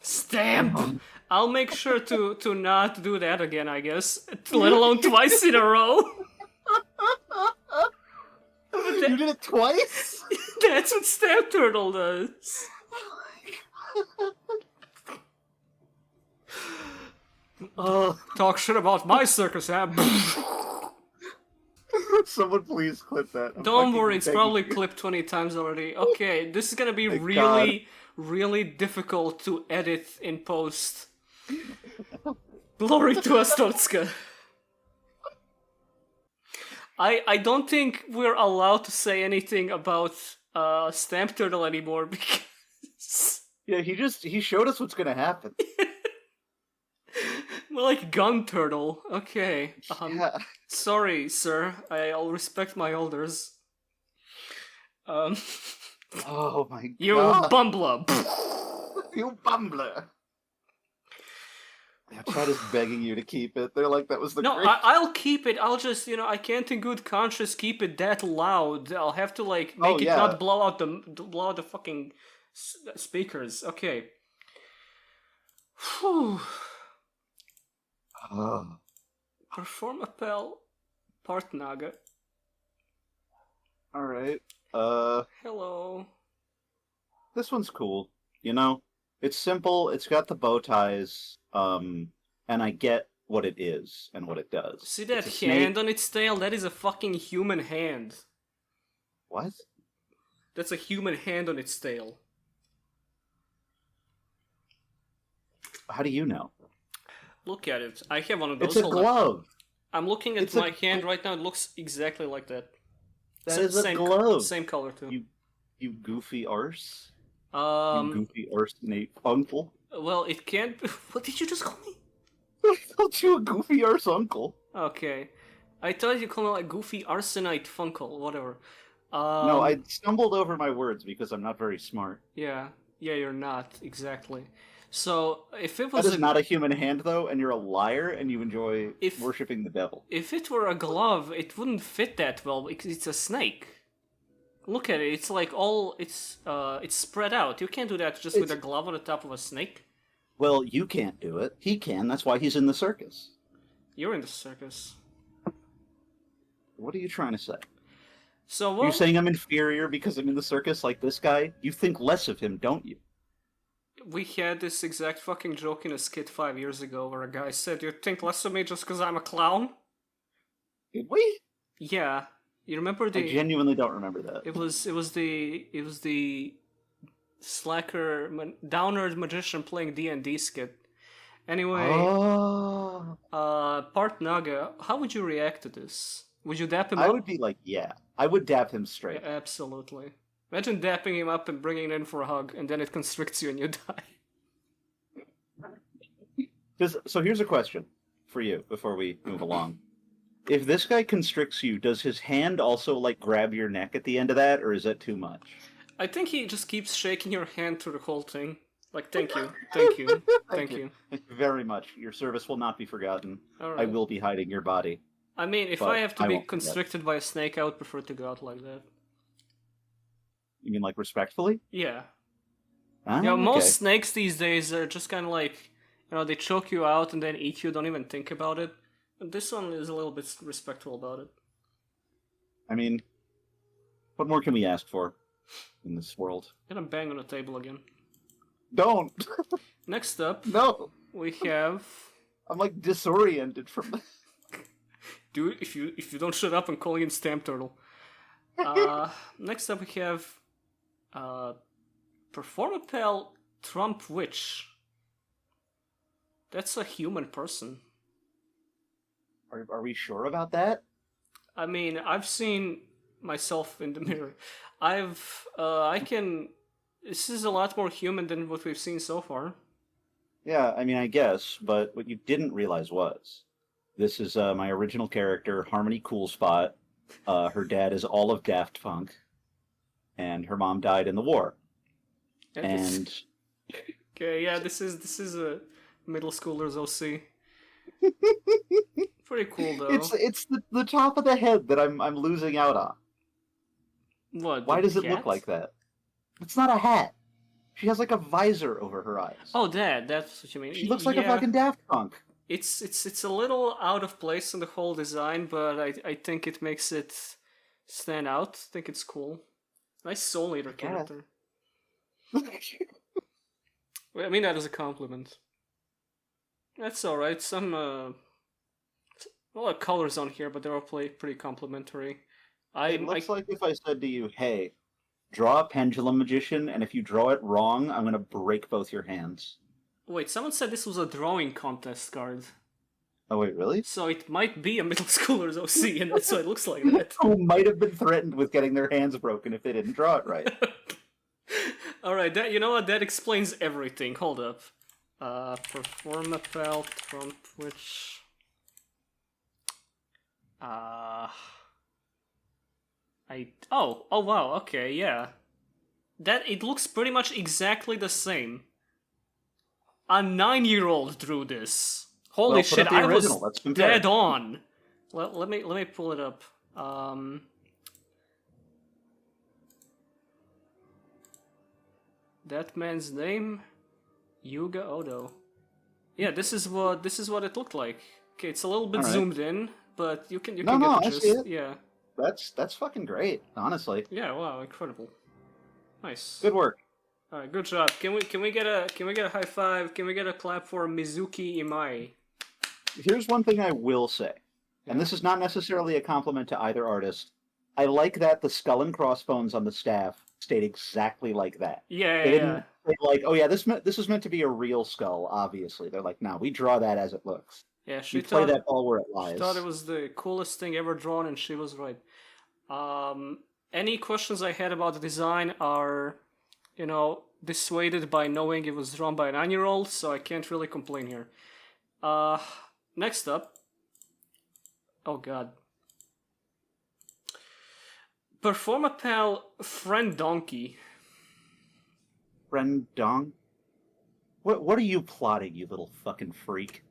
stamp. I'll make sure to not do that again, I guess. Let alone twice in a row. You did it twice? That's what Stamp Turtle does. Oh, Talk shit about my circus, huh? someone please clip that. I'm Don't fucking worry, it's begging probably you. clipped 20 times already. Okay, this is gonna be Thank really difficult to edit in post. Glory to Astotska. I don't think we're allowed to say anything about Stamp Turtle anymore because Yeah, he showed us what's gonna happen. we're like Gun Turtle. Okay. Yeah. Sorry, sir. I'll respect my elders. Oh my You god. bumbler. You bumbler. Yeah, chat is begging you to keep it. They're like, that was the No, great... I'll keep it. I'll just, I can't in good conscience keep it that loud. I'll have to make Oh, it yeah. not blow out the fucking speakers. Okay. Whew. Oh. Performapal Partnaga. Alright. Hello. This one's cool. You know? It's simple, it's got the bow ties, and I get what it is and what it does. See that It's a snake. hand on its tail? That is a fucking human hand. What? That's a human hand on its tail. How do you know? Look at it. I have one of those. It's a Hold on. glove. I'm looking at It's a- my hand right now. It looks exactly like that. That is a same, glove. Same color too. You goofy arse. You goofy arse Nate uncle. Well, it can't. What did you just call me? I called you a goofy arse uncle. Okay, I thought you called me like Goofy Arsenite Funkle, whatever. No, I stumbled over my words because I'm not very smart. Yeah, you're not exactly. So if it That was is not a human hand, though, and you're a liar, and you enjoy worshipping the devil. if it were a glove, it wouldn't fit that well because it's a snake. Look at it. It's like it's spread out. You can't do that just with a glove on the top of a snake. Well, you can't do it. He can. That's why he's in the circus. You're in the circus. What are you trying to say? So You're what? saying I'm inferior because I'm in the circus like this guy? You think less of him, don't you? We had this exact fucking joke in a skit 5 years ago where a guy said, "You think less of me just because I'm a clown?" Did we? Yeah, you remember I the? genuinely don't remember that. It was the slacker downer magician playing D&D skit. Anyway, Oh. Part Naga, how would you react to this? Would you dap him I would up? be like, yeah. I would dap him Yeah, straight. absolutely. Imagine dapping him up and bringing him in for a hug, and then it constricts you and you die. So here's a question for you before we move along. If this guy constricts you, does his hand also like grab your neck at the end of that, or is that too much? I think he just keeps shaking your hand through the whole thing. Like, thank you, thank you, Thank thank you. you. Thank you very much. Your service will not be forgotten. I Alright. will be hiding your body, I mean, if I but have to I be won't forget. constricted by a snake, I would prefer to go out like that. You mean like respectfully? Yeah. Ah, You know, okay. most snakes these days are just kind of like, they choke you out and then eat you, don't even think about it. And this one is a little bit respectful about it. I mean, what more can we ask for in this world? Gonna bang on the table again. Don't! Next up, No! we have. I'm like disoriented from this. Dude, if you don't shut up, I'm calling in Stamp Turtle. Next up we have Performapal Trump Witch. That's a human person. Are we sure about that? I mean, I've seen myself in the mirror. I can. This is a lot more human than what we've seen so far. Yeah, I mean, I guess, but what you didn't realize was this is my original character, Harmony Coolspot. Her dad is all of Daft Punk, and her mom died in the war. And Okay, yeah, this is a middle schooler's OC. Pretty cool though. it's the top of the head that I'm losing out on. What? Why the does it look cat? like that? It's not a hat. She has like a visor over her eyes. Oh, that's what you mean. She looks like a Yeah, fucking Daft Punk. it's a little out of place in the whole design, but I think it makes it stand out. I think it's cool. Nice Soul Eater character. Well, I mean that as a compliment. That's alright. Some a lot of colors on here, but they're all pretty complimentary. It looks like if I said to you, "Hey, draw a pendulum magician, and if you draw it wrong, I'm gonna break both your hands." Wait, someone said this was a drawing contest card. Oh wait, really? So it might be a middle schooler's OC, and that's why it looks like that. Who might have been threatened with getting their hands broken if they didn't draw it right. Alright, you know what? That explains everything. Hold up. Performapal Trump Witch. Oh wow, okay, yeah. That it looks pretty much exactly the same. A 9-year-old drew this. Holy Well, put shit, up the I original, let's was compare. dead on. Let me pull it up. That man's name, Yuga Odo. Yeah, this is what it looked like. Okay, it's a little bit All right. zoomed in, but you can No, get no, the I gist. see it. Yeah. That's fucking great, honestly. Yeah, wow, incredible. Nice. Good work. All right, good job. Can we get a high five? Can we get a clap for Mizuki Imai? Here's one thing I will say, and this is not necessarily a compliment to either artist. I like that the skull and crossbones on the staff stayed exactly like that. Yeah, They yeah, didn't say like, "Oh yeah, this is meant to be a real skull." Obviously, they're like, "No, we draw that as it looks. yeah. She You play thought that ball where it she lies." thought it was the coolest thing ever drawn, and she was right. Any questions I had about the design are, dissuaded by knowing it was drawn by a 9-year-old, so I can't really complain here. Next up. Oh god. Performapal Friend Donkey. Friend Dong. What are you plotting, you little fucking freak?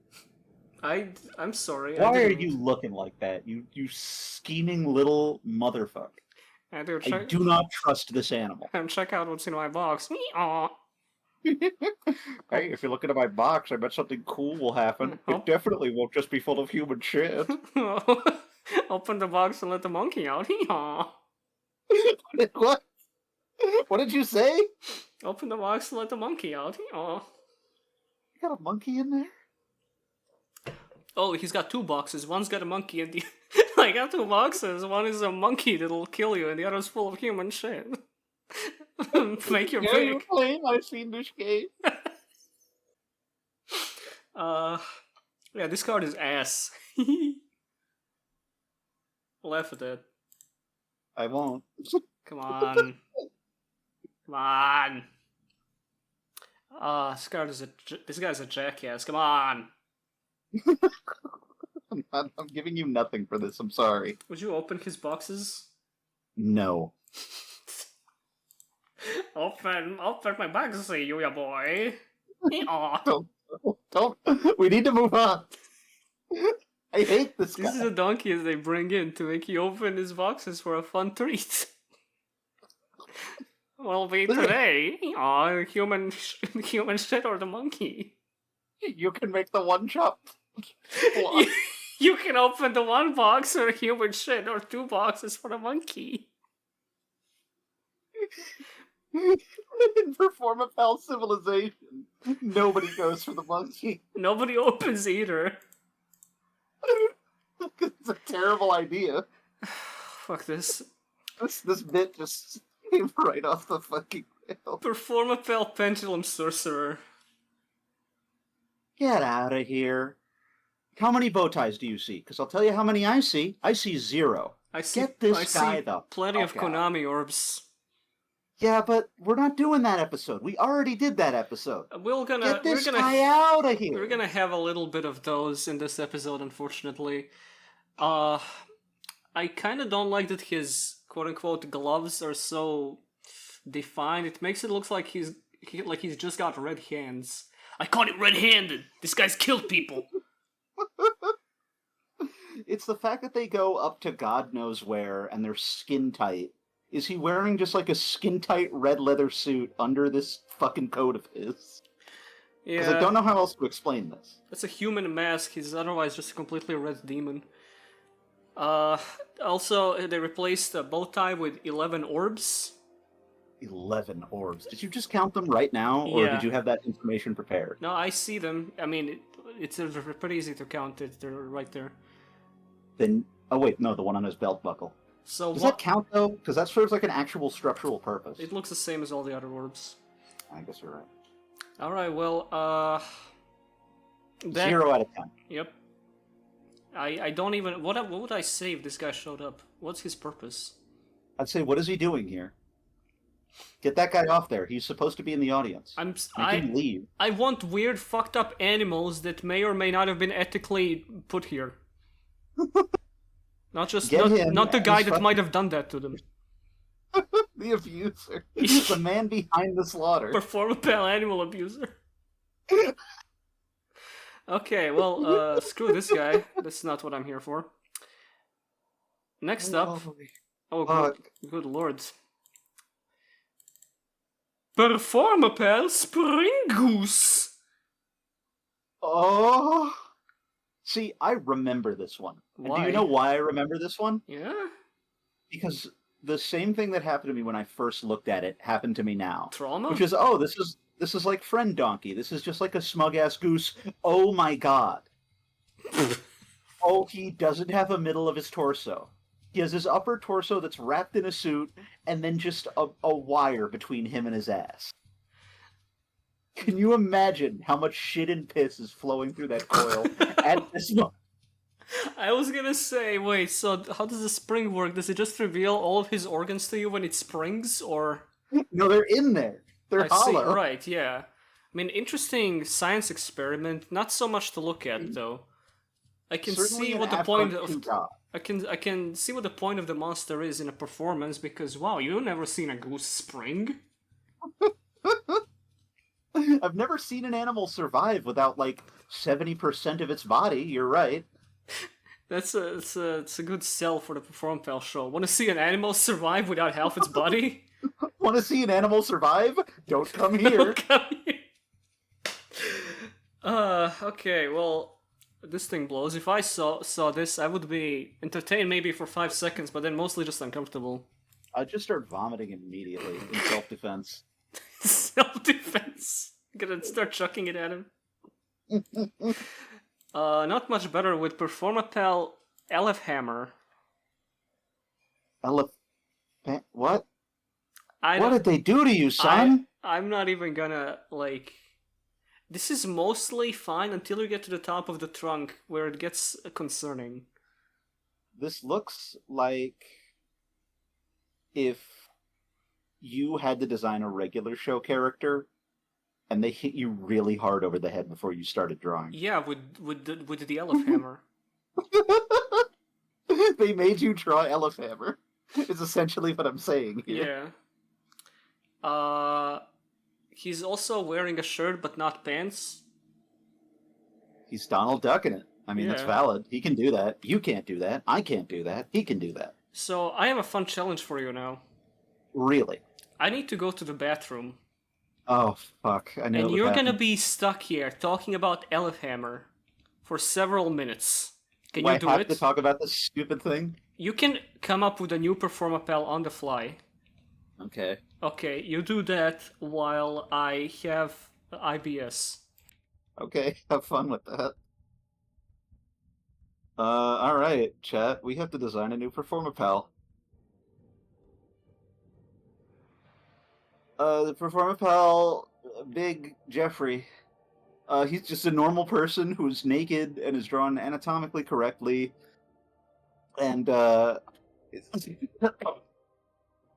I'm sorry. Why are you looking like that, you scheming little motherfucker? I do not trust this animal. And check out what's in my box. Aw. Hey, if you're looking at my box, I bet something cool will happen. Oh. It definitely won't just be full of human shit. Open the box and let the monkey out. Aw. What? What did you say? You Open the box and let the monkey out. Oh. got a monkey in there? Oh, he's got two boxes. One's got a monkey and the I got two boxes. One is a monkey that'll kill you and the other's full of human shit. Make your Yeah, you pick. claim I've seen this game. Yeah, this card is ass. Laugh at that. I won't. Come on. Come on. This guy's a jackass. Come on. I'm giving you nothing for this. I'm sorry. Would you open his boxes? No. Open my boxes, you ya boy. Aw. Don't. We need to move on. I hate this guy. This is a donkey as they bring in to make you open his boxes for a fun treat. Well, be today. Aw, human shit or the monkey. You can make the one chop. You can open the one box for human shit or two boxes for the monkey. In Performapal Civilization, nobody goes for the monkey. Nobody opens either. It's a terrible idea. Fuck this. This bit just came right off the fucking rail. Performapal Pendulum Sorcerer. Get out of here. How many bow ties do you see? Because I'll tell you how many I see. I see 0. Get this guy the plenty of fuck out. Konami orbs. Yeah, but we're not doing that episode. We already did that episode. Get this guy out of here. We're gonna have a little bit of those in this episode, unfortunately. I kind of don't like that his quote-unquote gloves are so defined. It makes it look like he's just got red hands. I caught it red-handed. This guy's killed people. It's the fact that they go up to God knows where and they're skin tight. Is he wearing just like a skin tight red leather suit under this fucking coat of his? Yeah. Because I don't know how else to explain this. That's a human mask. He's otherwise just a completely red demon. Also, they replaced the bow tie with 11 orbs. 11 orbs. Did you just count them right now, or Yeah. did you have that information prepared? No, I see them. I mean, it's pretty easy to count it. They're right there. Then, oh wait, no, the one on his belt buckle. So Does that count though? Because that serves like an actual structural purpose. It looks the same as all the other orbs. I guess you're right. All right. Well, 0 out of 10. Yep. I don't even. What would I say if this guy showed up? What's his purpose? I'd say, what is he doing here? Get that guy off there. He's supposed to be in the audience. Make him leave. I want weird, fucked up animals that may or may not have been ethically put here. Not the guy that might have done that to them. The abuser. The man behind the slaughter. Performapal animal abuser. Okay, well, screw this guy. That's not what I'm here for. Next up... Oh, good lord. Performapal Spring Goose! Oh... See, I remember this one. And do you know why I remember this one? Yeah? Because the same thing that happened to me when I first looked at it happened to me now. Trauma? Which is, this is like Friend Donkey. This is just like a smug-ass goose. Oh my god. Oh, he doesn't have a middle of his torso. He has his upper torso that's wrapped in a suit, and then just a wire between him and his ass. Can you imagine how much shit and piss is flowing through that coil at this moment? I was gonna say, wait, so how does the spring work? Does it just reveal all of his organs to you when it springs, or...? No, they're in there. They're hollow. See, right, yeah. I mean, interesting science experiment. Not so much to look at, though. I can see what the point of... I can see what the point of the monster is in a performance, because, wow, you've never seen a goose spring. I've never seen an animal survive without, like, 70% of its body, you're right. It's a good sell for the Performapal show. Want to see an animal survive without half its body? Want to see an animal survive? Don't come here. Don't come here. Okay, well, this thing blows. If I saw this, I would be entertained maybe for 5 seconds, but then mostly just uncomfortable. I'd just start vomiting immediately in self-defense. Self-defense. Gonna start chucking it at him. Not much better with Performapal Elf Hammer. Elephant? What? I What don't. did they do to you, son? I'm not even gonna like. This is mostly fine until you get to the top of the trunk, where it gets concerning. This looks like if you had to design a regular show character and they hit you really hard over the head before you started drawing. Yeah, with the Elf Hammer. They made you draw Elefhammer. Is essentially what I'm saying here. Yeah. He's also wearing a shirt but not pants. He's Donald Duck in it. I mean, that's Yeah. valid. He can do that. You can't do that. I can't do that. He can do that. So I have a fun challenge for you now. Really? I need to go to the bathroom. Oh, fuck. I know. And you're gonna be stuck here talking about Elfhammer for several minutes. Can you do I have it? to talk about this stupid thing? You can come up with a new Performapal on the fly. Okay. Okay, you do that while I have IBS. Okay, have fun with that. Alright, chat. We have to design a new Performapal. The Performapal, Big Jeffrey. He's just a normal person who's naked and is drawn anatomically correctly. And,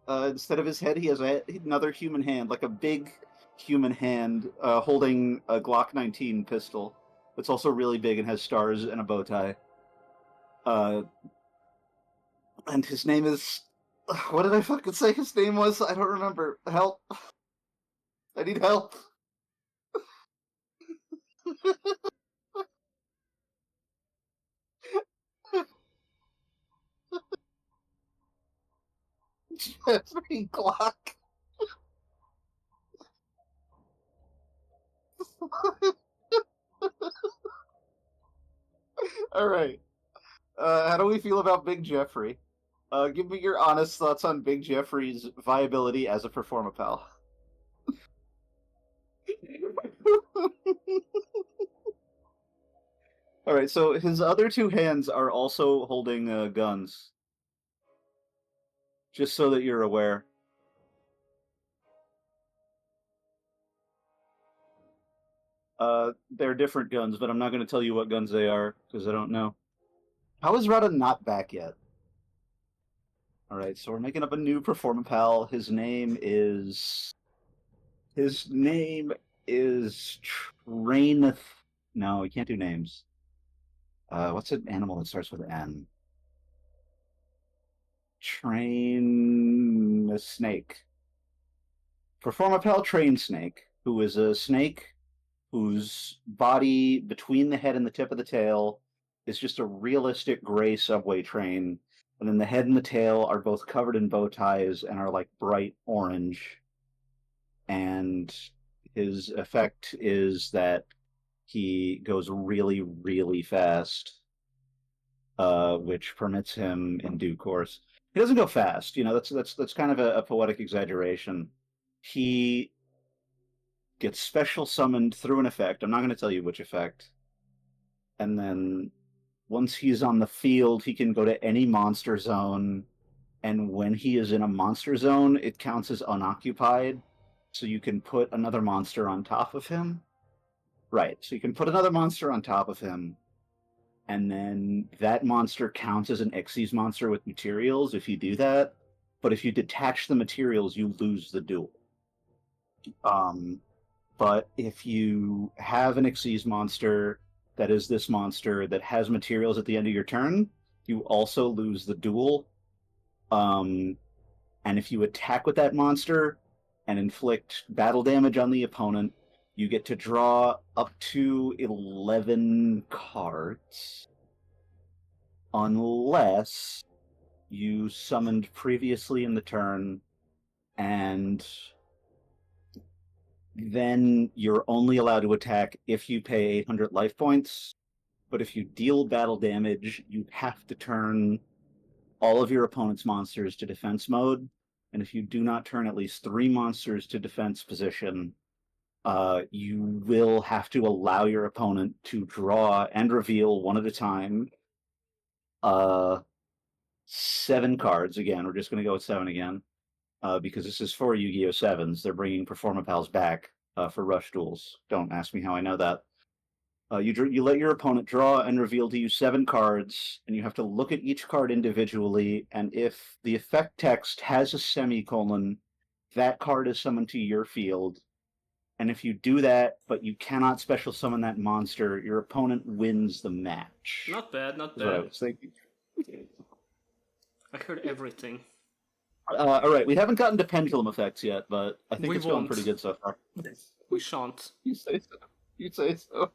instead of his head, he has another human hand, like a big human hand, holding a Glock 19 pistol. It's also really big and has stars and a bow tie. And his name is... What did I fucking say his name was? I don't remember. Help. I need help. Jeffrey Glock. Alright. How do we feel about Big Jeffrey? Give me your honest thoughts on Big Jeffrey's viability as a Performapal. Alright, so his other two hands are also holding guns. Just so that you're aware. They're different guns, but I'm not going to tell you what guns they are, because I don't know. How is Rata not back yet? Alright, so we're making up a new Performapal. His name is... Train... No, we can't do names. What's an animal that starts with N? Train... a snake. Performapal Train Snake, who is a snake whose body between the head and the tip of the tail is just a realistic gray subway train, and then the head and the tail are both covered in bow ties and are like bright orange. And his effect is that he goes really, really fast, which permits him in due course. He doesn't go fast, you know. That's kind of a poetic exaggeration. He gets special summoned through an effect. I'm not going to tell you which effect. And then once he's on the field, he can go to any monster zone. And when he is in a monster zone, it counts as unoccupied. So you can put another monster on top of him. Right, so you can put another monster on top of him. And then that monster counts as an Xyz monster with materials if you do that. But if you detach the materials, you lose the duel. But if you have an Xyz monster that is this monster that has materials at the end of your turn, you also lose the duel. And if you attack with that monster and inflict battle damage on the opponent, you get to draw up to 11 cards. Unless you summoned previously in the turn, and then you're only allowed to attack if you pay 800 life points. But if you deal battle damage, you have to turn all of your opponent's monsters to defense mode, and if you do not turn at least 3 monsters to defense position, you will have to allow your opponent to draw and reveal one at a time 7 cards. Again, we're just going to go with 7 again, because this is for Yu-Gi-Oh! 7s. They're bringing Performapals back for Rush Duels. Don't ask me how I know that. You let your opponent draw and reveal to you 7 cards, and you have to look at each card individually, and if the effect text has a semicolon, that card is summoned to your field. And if you do that, but you cannot special summon that monster, your opponent wins the match. Not bad, not That's what I bad. was thinking. I heard everything. All right, we haven't gotten to pendulum effects yet, but I think it's going pretty good so far. We shan't. You say so. You say so.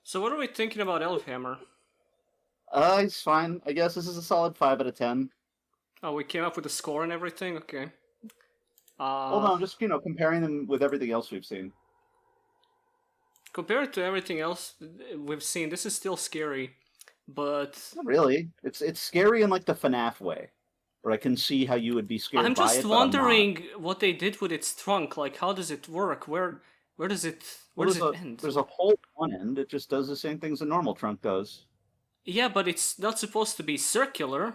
So what are we thinking about Elfhammer? It's fine. I guess this is a solid 5 out of 10. Oh, we came up with a score and everything? Okay. Well, no, just, comparing them with everything else we've seen. Compared to everything else we've seen, this is still scary, but... Not really. It's scary in, like, the FNAF way, where I can see how you would be scared by it, I'm just but wondering what they did with its trunk. Like, how does it work? Where does it end? There's a hole at one end. It just does the same things a normal trunk does. Yeah, but it's not supposed to be circular.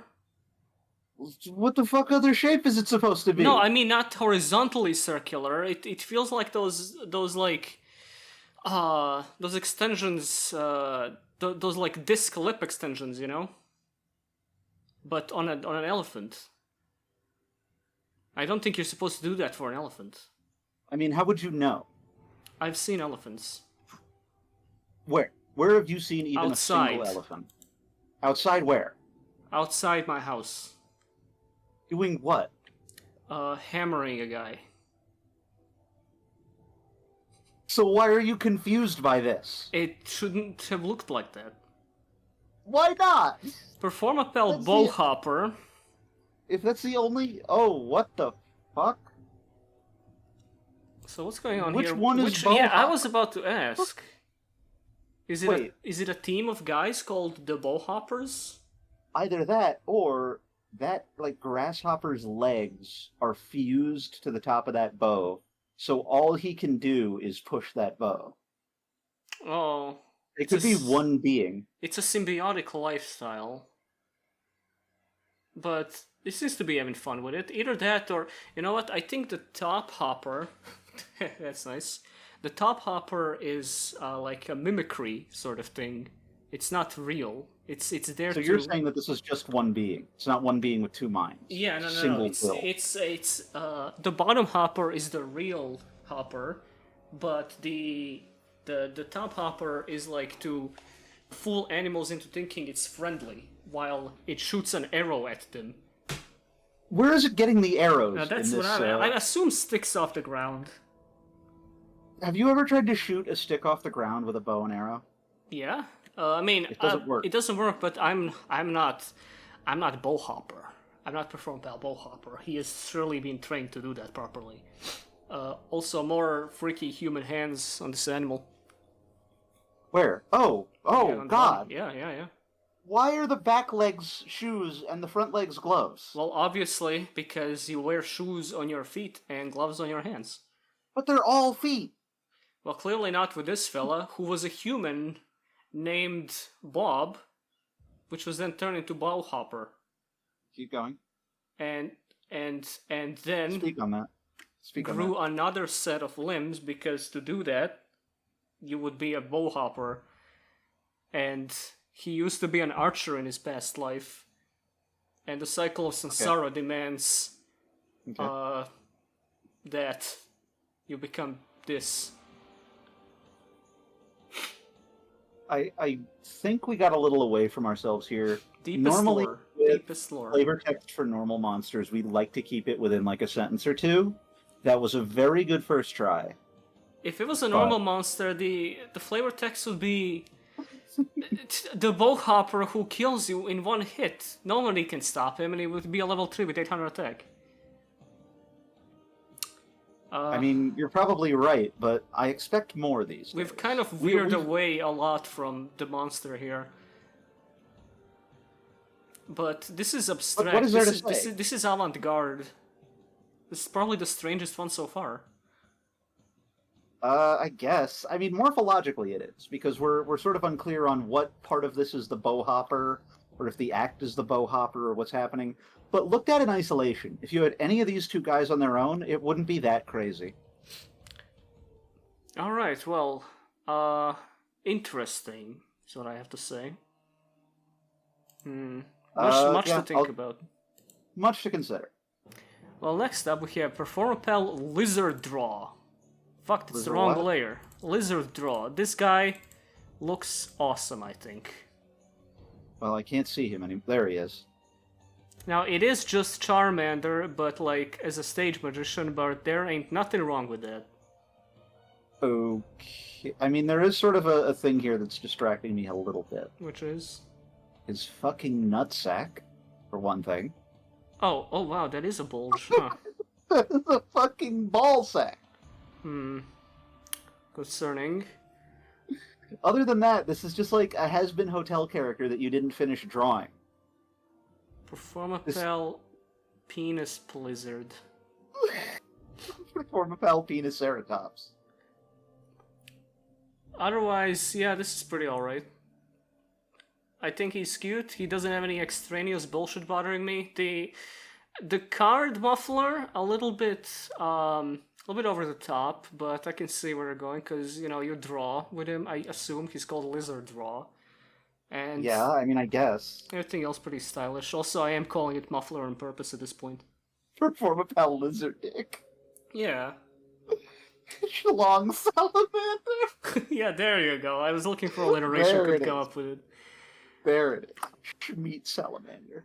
What the fuck other shape is it supposed to be? No, I mean not horizontally circular. It feels like those extensions, those like disc lip extensions, But on an elephant. I don't think you're supposed to do that for an elephant. I mean, how would you know? I've seen elephants. Where? Where have you seen even Outside. A single elephant? Outside where? Outside my house. Doing what? Hammering a guy. So why are you confused by this? It shouldn't have looked like that. Why not? Performapal Bowhopper. If that's the only... Oh, what the fuck? So what's going on Which here? One is Bowhopper? Yeah, I was about to ask. Is Wait. it a team of guys called the Bowhoppers? Either that, or that, like, grasshopper's legs are fused to the top of that bow, so all he can do is push that bow. Oh. It could be one being. It's a symbiotic lifestyle. But it seems to be having fun with it. Either that or, you know what, I think the top hopper, that's nice. The top hopper is like a mimicry sort of thing. It's not real. It's there. So you're saying that this is just one being. It's not one being with 2 minds. Yeah, no. Single will. It's the bottom hopper is the real hopper, but the top hopper is like to fool animals into thinking it's friendly while it shoots an arrow at them. Where is it getting the arrows? Now that's in this, what I assume sticks off the ground. Have you ever tried to shoot a stick off the ground with a bow and arrow? Yeah. I mean, it doesn't work. It doesn't work, but I'm not Bowhopper. I'm not Performapal Bowhopper. He has surely been trained to do that properly. Also, more freaky human hands on this animal. Where? Oh, Yeah, God! Yeah. Why are the back legs shoes and the front legs gloves? Well, obviously, because you wear shoes on your feet and gloves on your hands. But they're all feet. Well, clearly not with this fella, who was a human named Bob, which was then turned into Bowhopper. Keep going. And then Speak on that. Grew another set of limbs, because to do that, you would be a Bowhopper. And he used to be an archer in his past life. And the cycle of Samsara demands that you become this. I think we got a little away from ourselves here. Deepest lore. Flavor text for normal monsters, we like to keep it within like a sentence or two. That was a very good first try. If it was a normal monster, the flavor text would be the Bowhopper who kills you in one hit. Nobody can stop him, and it would be a level 3 with 800 attack. I mean, you're probably right, but I expect more these days. We've kind of veered away a lot from the monster here. But this is abstract. But what is there to say? This is avant-garde. This is probably the strangest one so far. I guess. I mean, morphologically it is, because we're sort of unclear on what part of this is the bow hopper, or if the act is the bow hopper, or what's happening. But looked at in isolation, if you had any of these two guys on their own, it wouldn't be that crazy. Alright, well, interesting is what I have to say. Much to think about. Much to consider. Well, next up we have Performapal Lizard Draw. Fuck, it's the Lizard wrong what? layer. Lizard Draw. This guy looks awesome, I think. Well, I can't see him anymore. There he is. Now, it is just Charmander, but like, as a stage magician, but there ain't nothing wrong with that. Okay. I mean, there is sort of a thing here that's distracting me a little bit. Which is? His fucking nutsack, for one thing. Oh wow, that is a bulge, huh? It's a fucking ball sack. Concerning. Other than that, this is just like a has-been hotel character that you didn't finish drawing. Performapal Penis Blizzard. Performapal Peniceratops. Otherwise, yeah, this is pretty alright. I think he's cute. He doesn't have any extraneous bullshit bothering me. The card muffler, a little bit over the top, but I can see where they're going, because, you know, you draw with him. I assume he's called Lizard Draw. And Yeah, I mean, I guess. everything else pretty stylish. Also, I am calling it muffler on purpose at this point. Performapal lizard dick. Yeah. Long salamander. Yeah, there you go. I was looking for alliteration, There couldn't it come is. up with it. There it is. Schmeat salamander.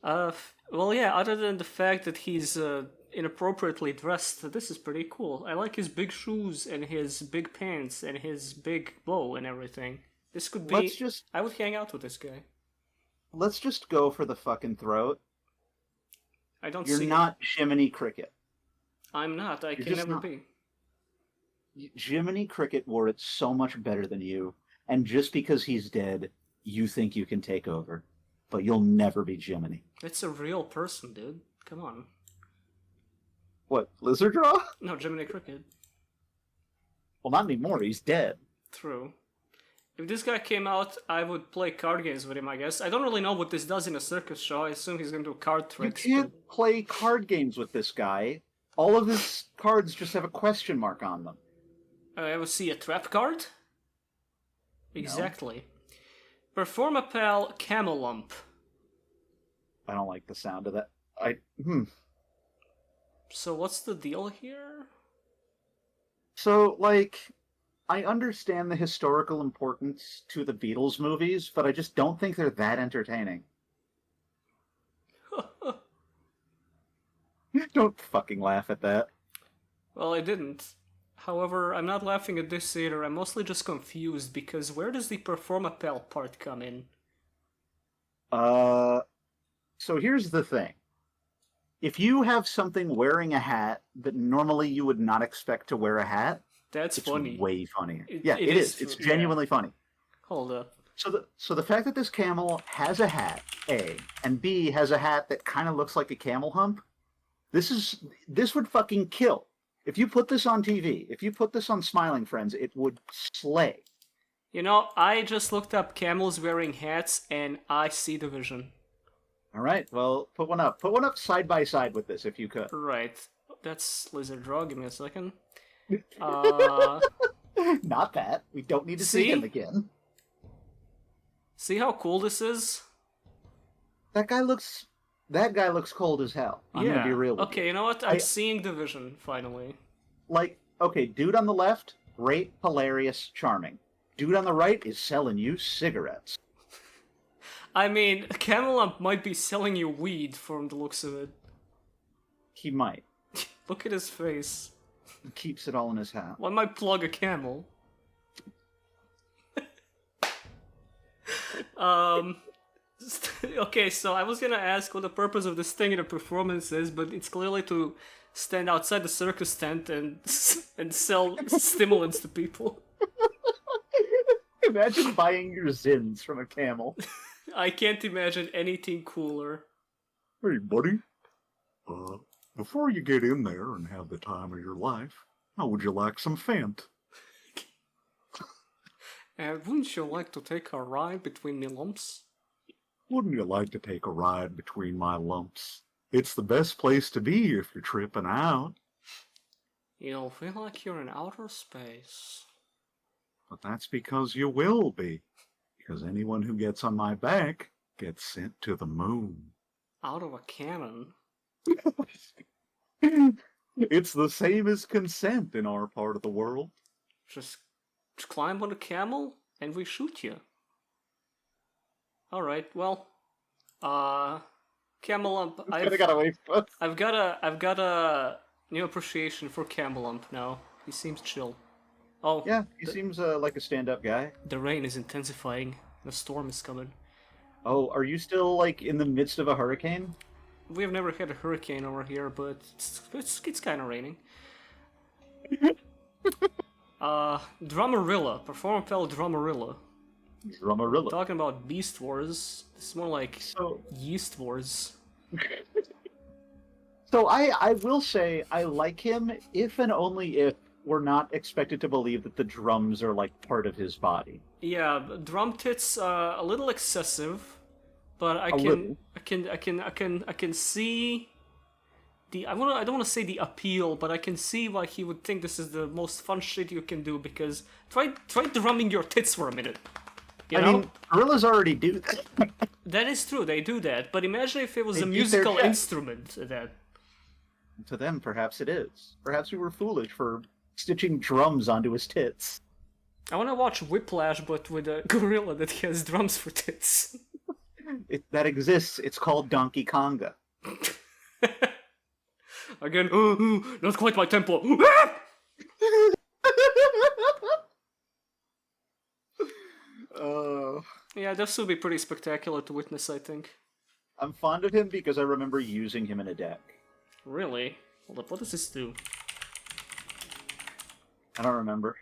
Well, yeah, other than the fact that he's inappropriately dressed, this is pretty cool. I like his big shoes and his big pants and his big bow and everything. This could be... I would hang out with this guy. Let's just go for the fucking throat. I don't You're see... not Jiminy Cricket. I'm not. I You're can just never not. be. Jiminy Cricket wore it so much better than you, and just because he's dead, you think you can take over. But you'll never be Jiminy. It's a real person, dude. Come on. What, Lizard Draw? No, Jiminy Cricket. Well, not anymore. He's dead. True. If this guy came out, I would play card games with him, I guess. I don't really know what this does in a circus show. I assume he's gonna do card tricks. You can't play card games with this guy. All of his cards just have a question mark on them. I ever see a trap card? Exactly. Performapal Camelump. I don't like the sound of that. So what's the deal here? So, like, I understand the historical importance to the Beatles movies, but I just don't think they're that entertaining. Don't fucking laugh at that. Well, I didn't. However, I'm not laughing at this either. I'm mostly just confused because where does the Performapal part come in? So here's the thing. If you have something wearing a hat that normally you would not expect to wear a hat, That's it's funny. way funnier. It it is. It's genuinely funny. Hold up. So the fact that this camel has a hat, A, and B has a hat that kind of looks like a camel hump, this would fucking kill. If you put this on TV, if you put this on Smiling Friends, it would slay. You know, I just looked up camels wearing hats and I see the vision. All right, well, put one up. Put one up side by side with this if you could. Right. That's Lizard Draw. Give me a second. Not that. We don't need to see him again. See how cool this is? That guy looks cold as hell. I'm gonna be real with Okay, you know what? I'm seeing the vision, finally. Like, okay, dude on the left, great, hilarious, charming. Dude on the right is selling you cigarettes. I mean, Camelump might be selling you weed from the looks of it. He might. Look at his face. He keeps it all in his hat. One might plug a camel. Okay, so I was gonna ask what the purpose of this thing in a performance is, but it's clearly to stand outside the circus tent and sell stimulants to people. Imagine buying your Zins from a camel. I can't imagine anything cooler. Hey, buddy. Before you get in there and have the time of your life, how would you like some Fant? Wouldn't you like to take a ride between me lumps? Wouldn't you like to take a ride between my lumps? It's the best place to be if you're tripping out. You'll feel like you're in outer space. But that's because you will be. Because anyone who gets on my back gets sent to the moon. Out of a cannon? It's the same as consent in our part of the world. Just climb on a camel and we shoot you. Alright, well, Camelump, I've got a new appreciation for Camelump now. He seems chill. Oh, yeah, he seems like a stand-up guy. The rain is intensifying. The storm is coming. Oh, are you still like in the midst of a hurricane? We have never had a hurricane over here, but it's kind of raining. Drummerilla, Performapal Drummerilla. Drummerilla. Talking about Beast Wars, it's more like Yeast Wars. So I will say I like him if and only if we're not expected to believe that the drums are like part of his body. Yeah, drum tits a little excessive, but I can see the I don't want to say the appeal, but I can see why he would think this is the most fun shit you can do, because try drumming your tits for a minute. You know? I mean, gorillas already do that. That is true, they do that, but imagine if it was a musical instrument that... To them, perhaps it is. Perhaps we were foolish for stitching drums onto his tits. I want to watch Whiplash, but with a gorilla that has drums for tits. That exists. It's called Donkey Konga. Again, not quite my tempo. Yeah, this would be pretty spectacular to witness, I think. I'm fond of him because I remember using him in a deck. Really? Hold up, what does this do? I don't remember.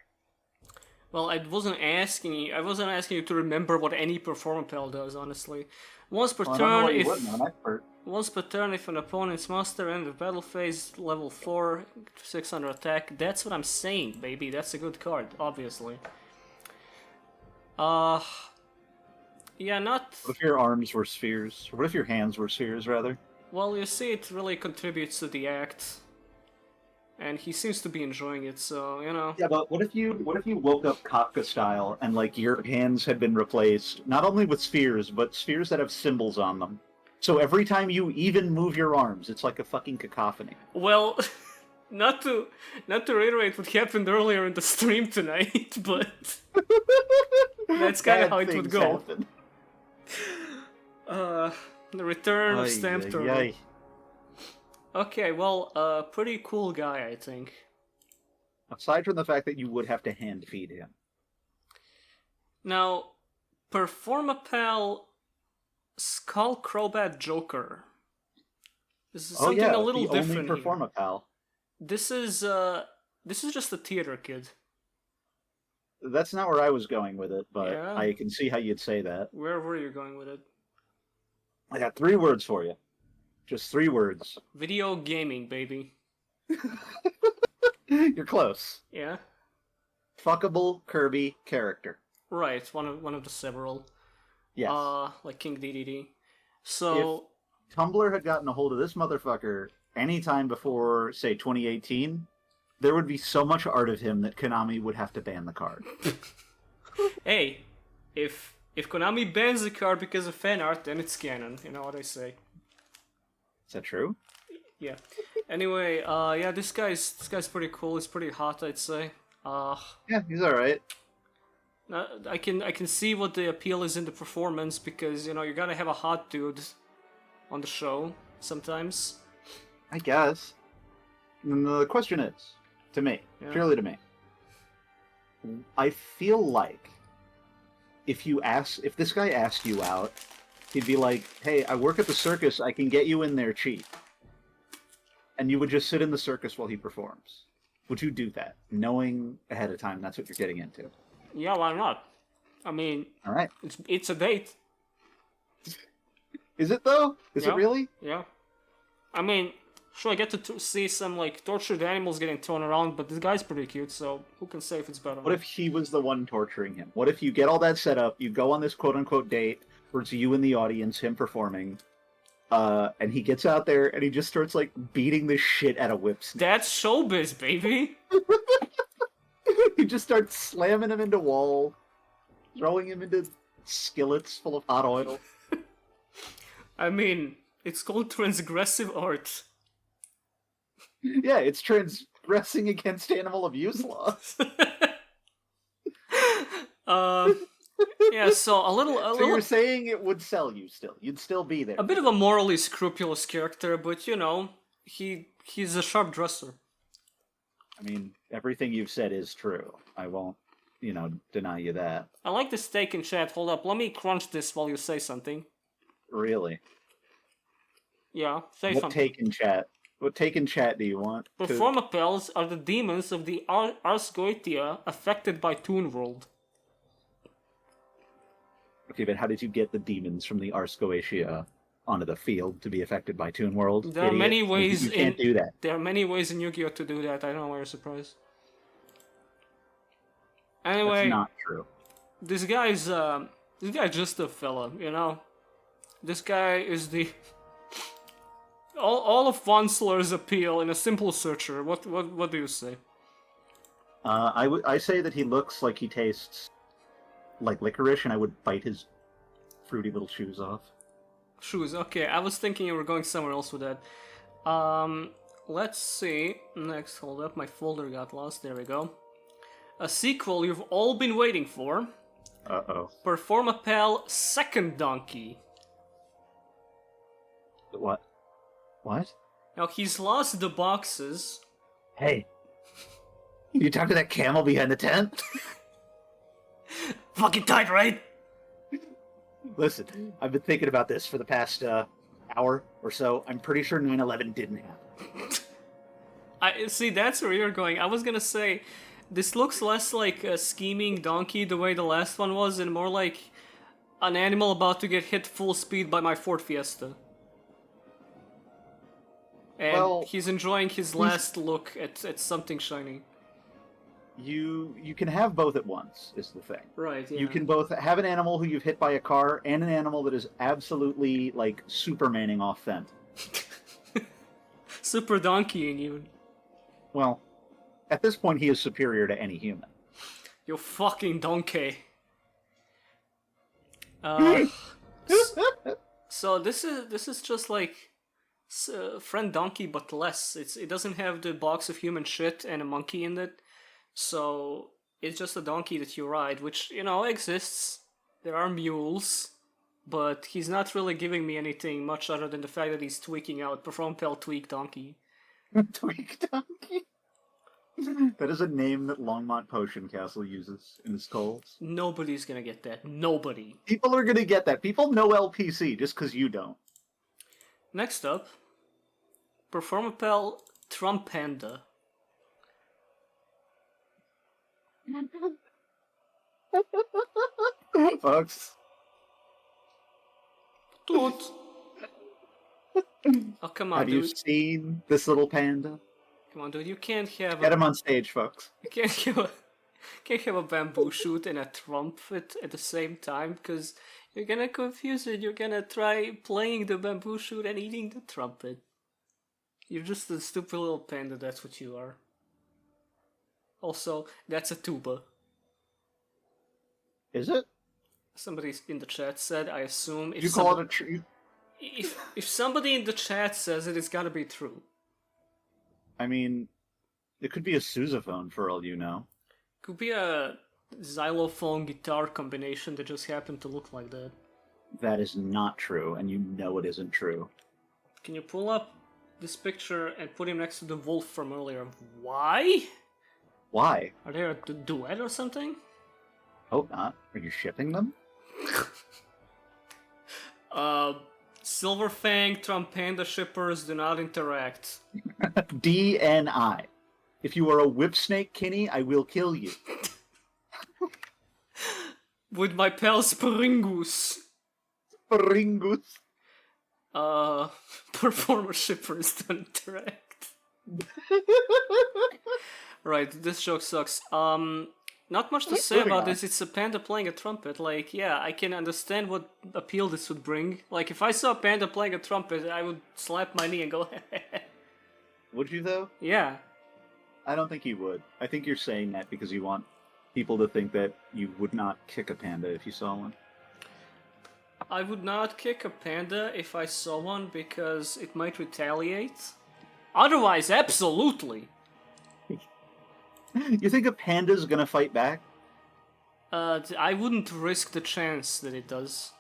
Well, I wasn't asking you to remember what any Performapal does, honestly. Once per turn, if an opponent's monster in the battle phase, level 4, 600 attack. That's what I'm saying, baby. That's a good card, obviously. Yeah, not... What if your arms were spheres? What if your hands were spheres, rather? Well, you see, it really contributes to the act. And he seems to be enjoying it, so, you know. Yeah, but what if you woke up Kafka style and, like, your hands had been replaced, not only with spheres, but spheres that have symbols on them. So every time you even move your arms, it's like a fucking cacophony. Well, not to reiterate what happened earlier in the stream tonight, but that's kind of how it would go. The return of Stamp Turtle. Okay, well, pretty cool guy, I think. Aside from the fact that you would have to hand feed him. Now, Performapal Skull Crobat Joker. This is something a little different. Only Performapal. This is just a theater kid. That's not where I was going with it, but yeah. I can see how you'd say that. Where were you going with it? I got 3 words for you. Just 3 words. Video gaming, baby. You're close. Yeah. Fuckable Kirby character. Right, one of the several. Yes. Like King DDD. So if Tumblr had gotten a hold of this motherfucker anytime before, say, 2018, there would be so much art of him that Konami would have to ban the card. Hey, if Konami bans the card because of fan art, then it's canon. You know what I say. Is that true? Yeah. Anyway, yeah, this guy's pretty cool. He's pretty hot, I'd say. Yeah, he's all right. I can see what the appeal is in the performance, because you know you gotta have a hot dude on the show sometimes. I guess. And the question is, to me, purely to me, I feel like if this guy asked you out, he'd be like, "Hey, I work at the circus. I can get you in there cheap," and you would just sit in the circus while he performs. Would you do that, knowing ahead of time that's what you're getting into? Yeah, why not? I mean, all right, it's a date. Is it though? Is it really? Yeah. I mean, Sure, I get to see some like tortured animals getting thrown around, but this guy's pretty cute, so who can say if it's better? What if he was the one torturing him? What if you get all that set up, you go on this quote-unquote date, where it's you and the audience, him performing, and he gets out there and he just starts, like, beating the shit out of whips. That's showbiz, baby! He just starts slamming him into walls, throwing him into skillets full of hot oil. I mean, it's called transgressive art. Yeah, it's transgressing against animal abuse laws. Yeah, so So you're saying it would sell you still? You'd still be there? A bit of a morally scrupulous character, but you know, he's a sharp dresser. I mean, everything you've said is true. I won't, deny you that. I like the steak in chat. Hold up, let me crunch this while you say something. Really? Yeah, say What something. take in chat? What take in chat do you want? Performapals are the demons of the Ars Goetia affected by Toon World. Okay, but how did you get the demons from the Ars Goetia onto the field to be affected by Toon World? There are many ways you can't do that. There are many ways in Yu-Gi-Oh to do that. I don't know why you're surprised. Anyway, That's not true. this guy's just a fella, you know. This guy is the all of Von Slur's appeal in a simple searcher. What do you say? I say that he looks like he tastes like licorice, and I would bite his fruity little shoes off. Shoes. Okay, I was thinking you were going somewhere else with that. Let's see. Next, hold up, my folder got lost. There we go. A sequel you've all been waiting for. Uh-oh. Performapal Second Donkey. What? What? Now he's lost the boxes. Hey. You talk to that camel behind the tent? Fucking tight, right? Listen, I've been thinking about this for the past hour or so. I'm pretty sure 9/11 didn't happen. I see. That's where you're going. I was gonna say, this looks less like a scheming donkey the way the last one was, and more like an animal about to get hit full speed by my Ford Fiesta. And he's enjoying his last look at something shiny. You can have both at once, is the thing. Right, yeah. You can both have an animal who you've hit by a car and an animal that is absolutely, like, Supermaning off Fent. Super donkeying you. Well, at this point he is superior to any human. You fucking donkey. So this is just like friend donkey but less. It doesn't have the box of human shit and a monkey in it. So it's just a donkey that you ride, which, you know, exists. There are mules, but he's not really giving me anything much other than the fact that he's tweaking out. Performapal Tweak Donkey. Tweak Donkey? That is a name that Longmont Potion Castle uses in its calls. Nobody's gonna get that. Nobody. People are gonna get that. People know LPC just because you don't. Next up, Performapal Trump Panda. Folks. Toot. Oh, come on, Have dude. you seen this little panda? Come on, dude. You can't have Get him on stage, folks. You can't have a bamboo shoot and a trumpet at the same time, because you're gonna confuse it. You're gonna try playing the bamboo shoot and eating the trumpet. You're just a stupid little panda, that's what you are. Also, that's a tuba. Is it? Somebody in the chat said, I assume if You call it a tree? if somebody in the chat says it, it's gotta be true. I mean, it could be a sousaphone for all you know. Could be a xylophone guitar combination that just happened to look like that. That is not true, and you know it isn't true. Can you pull up this picture and put him next to the wolf from earlier? Why? Why? Are they a duet or something? Hope not. Are you shipping them? Silver Fang Trump Panda shippers do not interact. DNI. If you are a whip snake, Kinney, I will kill you. With my pal Springus. Springus. performer shippers don't interact. Right, this joke sucks. Not much to say Moving about on. this. It's a panda playing a trumpet. Like, yeah, I can understand what appeal this would bring. Like, if I saw a panda playing a trumpet, I would slap my knee and go, Would you, though? yeah. I don't think you would. I think you're saying that because you want people to think that you would not kick a panda if you saw one. I would not kick a panda if I saw one because it might retaliate. Otherwise, absolutely. You think a panda's gonna fight back? I wouldn't risk the chance that it does.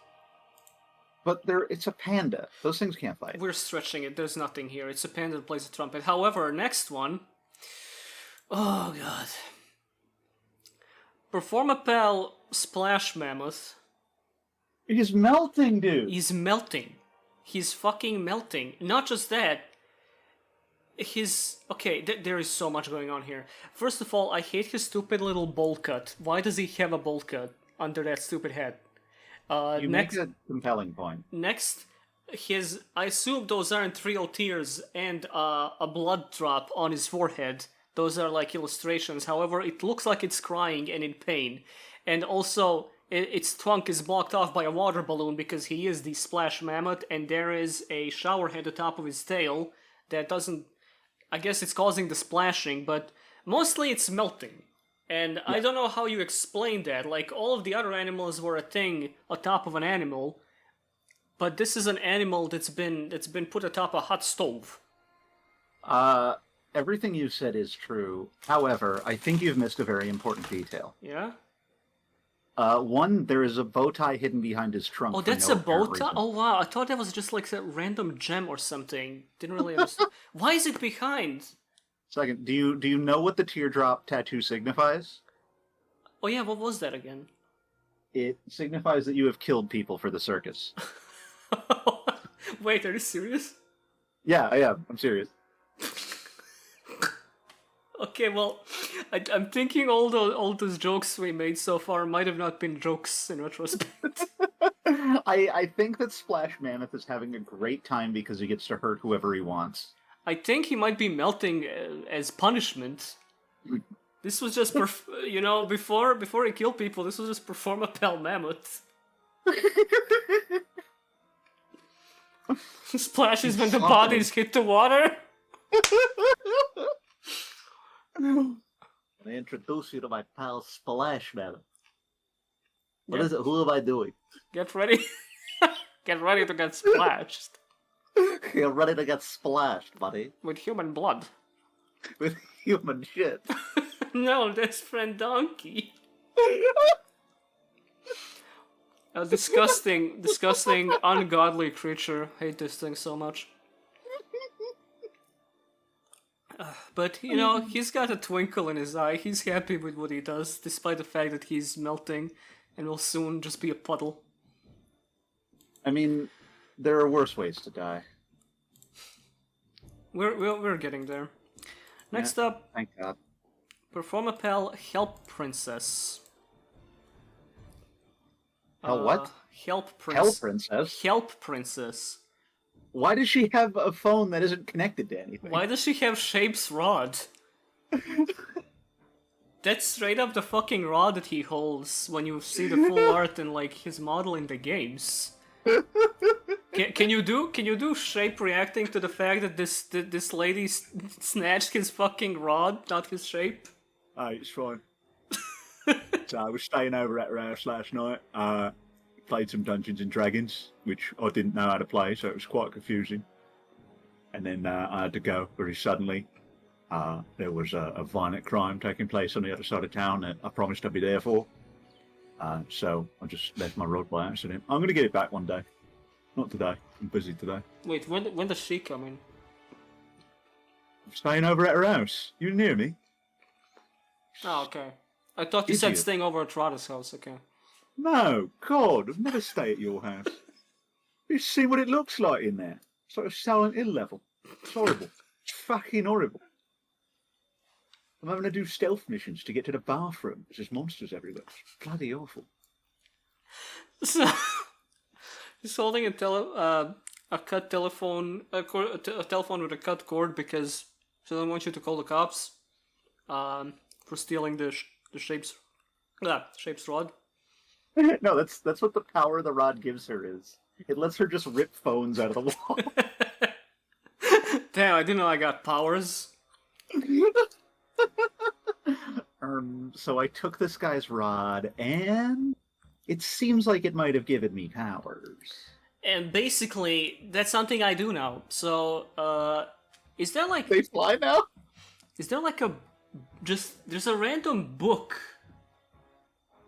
But it's a panda. Those things can't fight. We're stretching it. There's nothing here. It's a panda that plays a trumpet. However, next one. Oh god. Performapal Splash Mammoth. He's melting, dude. He's melting. He's fucking melting. Not just that. There is so much going on here. First of all, I hate his stupid little bowl cut. Why does he have a bowl cut under that stupid head? You make a compelling point. Next, I assume those aren't real tears and a blood drop on his forehead. Those are like illustrations. However, it looks like it's crying and in pain. And also, its trunk is blocked off by a water balloon because he is the Splash Mammoth, and there is a shower head atop of his tail that doesn't... I guess it's causing the splashing, but mostly it's melting. And I don't know how you explain that. Like, all of the other animals were a thing atop of an animal, but this is an animal that's been put atop a hot stove. Everything you said is true. However, I think you've missed a very important detail. Yeah? One, there is a bow tie hidden behind his trunk. Oh, that's a bow tie? Oh, wow. I thought that was just like a random gem or something. Didn't really understand. Why is it behind? Second, do you know what the teardrop tattoo signifies? Oh, yeah, what was that again? It signifies that you have killed people for the circus. Wait, are you serious? Yeah, I am. I'm serious. Okay, well, I'm thinking all those jokes we made so far might have not been jokes in retrospect. I think that Splash Mammoth is having a great time because he gets to hurt whoever he wants. I think he might be melting as punishment. This was just, before he killed people, this was just Performapal Mammoth. Splashes when the bodies hit the water. I introduce you to my pal Splash Mammoth. What is it? Who am I doing? Get ready. Get ready to get splashed. You're ready to get splashed, buddy. With human blood. With human shit. No, that's friend Donkey. A disgusting, ungodly creature. Hate this thing so much. But, he's got a twinkle in his eye. He's happy with what he does, despite the fact that he's melting and will soon just be a puddle. I mean, there are worse ways to die. We're getting there. Next up, thank God. Performapal Help Princess. What? Help Princess? Help Princess. Why does she have a phone that isn't connected to anything? Why does she have Shape's rod? That's straight up the fucking rod that he holds when you see the full art and like his model in the games. Can you do Shape reacting to the fact that this lady snatched his fucking rod, not his Shape? It's fine. So I was staying over at her house last night. Played some Dungeons and Dragons, which I didn't know how to play, so it was quite confusing. And then I had to go very suddenly. There was a violent crime taking place on the other side of town that I promised I'd be there for. So I just left my rod by accident. I'm going to get it back one day. Not today. I'm busy today. Wait, when does she come in? I'm staying over at her house. You didn't hear me? Oh, okay. I thought you said staying over at Rata's house, okay. No, God, I've never stayed at your house. You see what it looks like in there? It's like a Silent Hill level. It's horrible. It's fucking horrible. I'm having to do stealth missions to get to the bathroom. There's just monsters everywhere. It's bloody awful. So, he's holding a a cut telephone, a telephone with a cut cord because she doesn't want you to call the cops for stealing the shape's rod. No, that's what the power the rod gives her is. It lets her just rip phones out of the wall. Damn, I didn't know I got powers. So I took this guy's rod, and it seems like it might have given me powers. And basically, that's something I do now. So, is there like They fly now? is there like a just there's a random book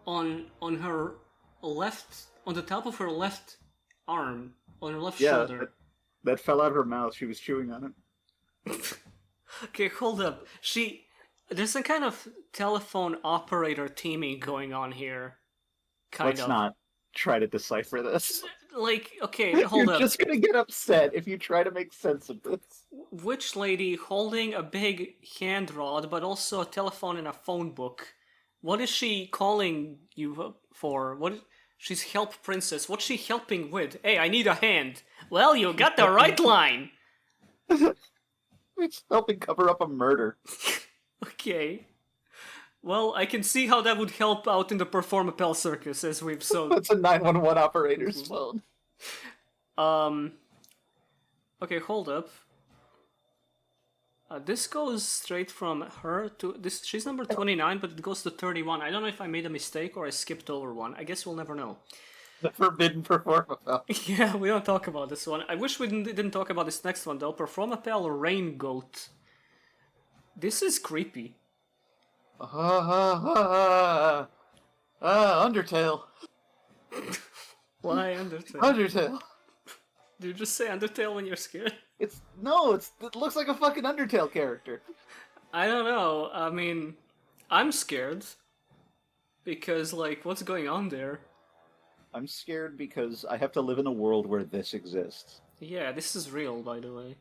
on her left on the top of her left arm on her left shoulder. That fell out of her mouth. She was chewing on it. Okay, hold up. There's some kind of telephone operator teaming going on here. Let's not try to decipher this. Like, okay, hold You're up. just gonna get upset if you try to make sense of this. Which lady holding a big hand rod, but also a telephone and a phone book? What is she calling you for? She's help princess. What's she helping with? Hey, I need a hand. Well, you got the right line. It's helping cover up a murder. Okay. Well, I can see how that would help out in the Performapal circus, as we've so. That's a 911 operator's phone. Okay, hold up. This goes straight from her to this. She's number 29, but it goes to 31. I don't know if I made a mistake or I skipped over one. I guess we'll never know. The forbidden Performapal. Yeah, we don't talk about this one. I wish we didn't talk about this next one though. Performapal Rain Goat. This is creepy. Undertale. Why Undertale? Undertale. Do you just say Undertale when you're scared? It looks like a fucking Undertale character. I don't know. I mean, I'm scared. Because, like, what's going on there? I'm scared because I have to live in a world where this exists. Yeah, this is real, by the way.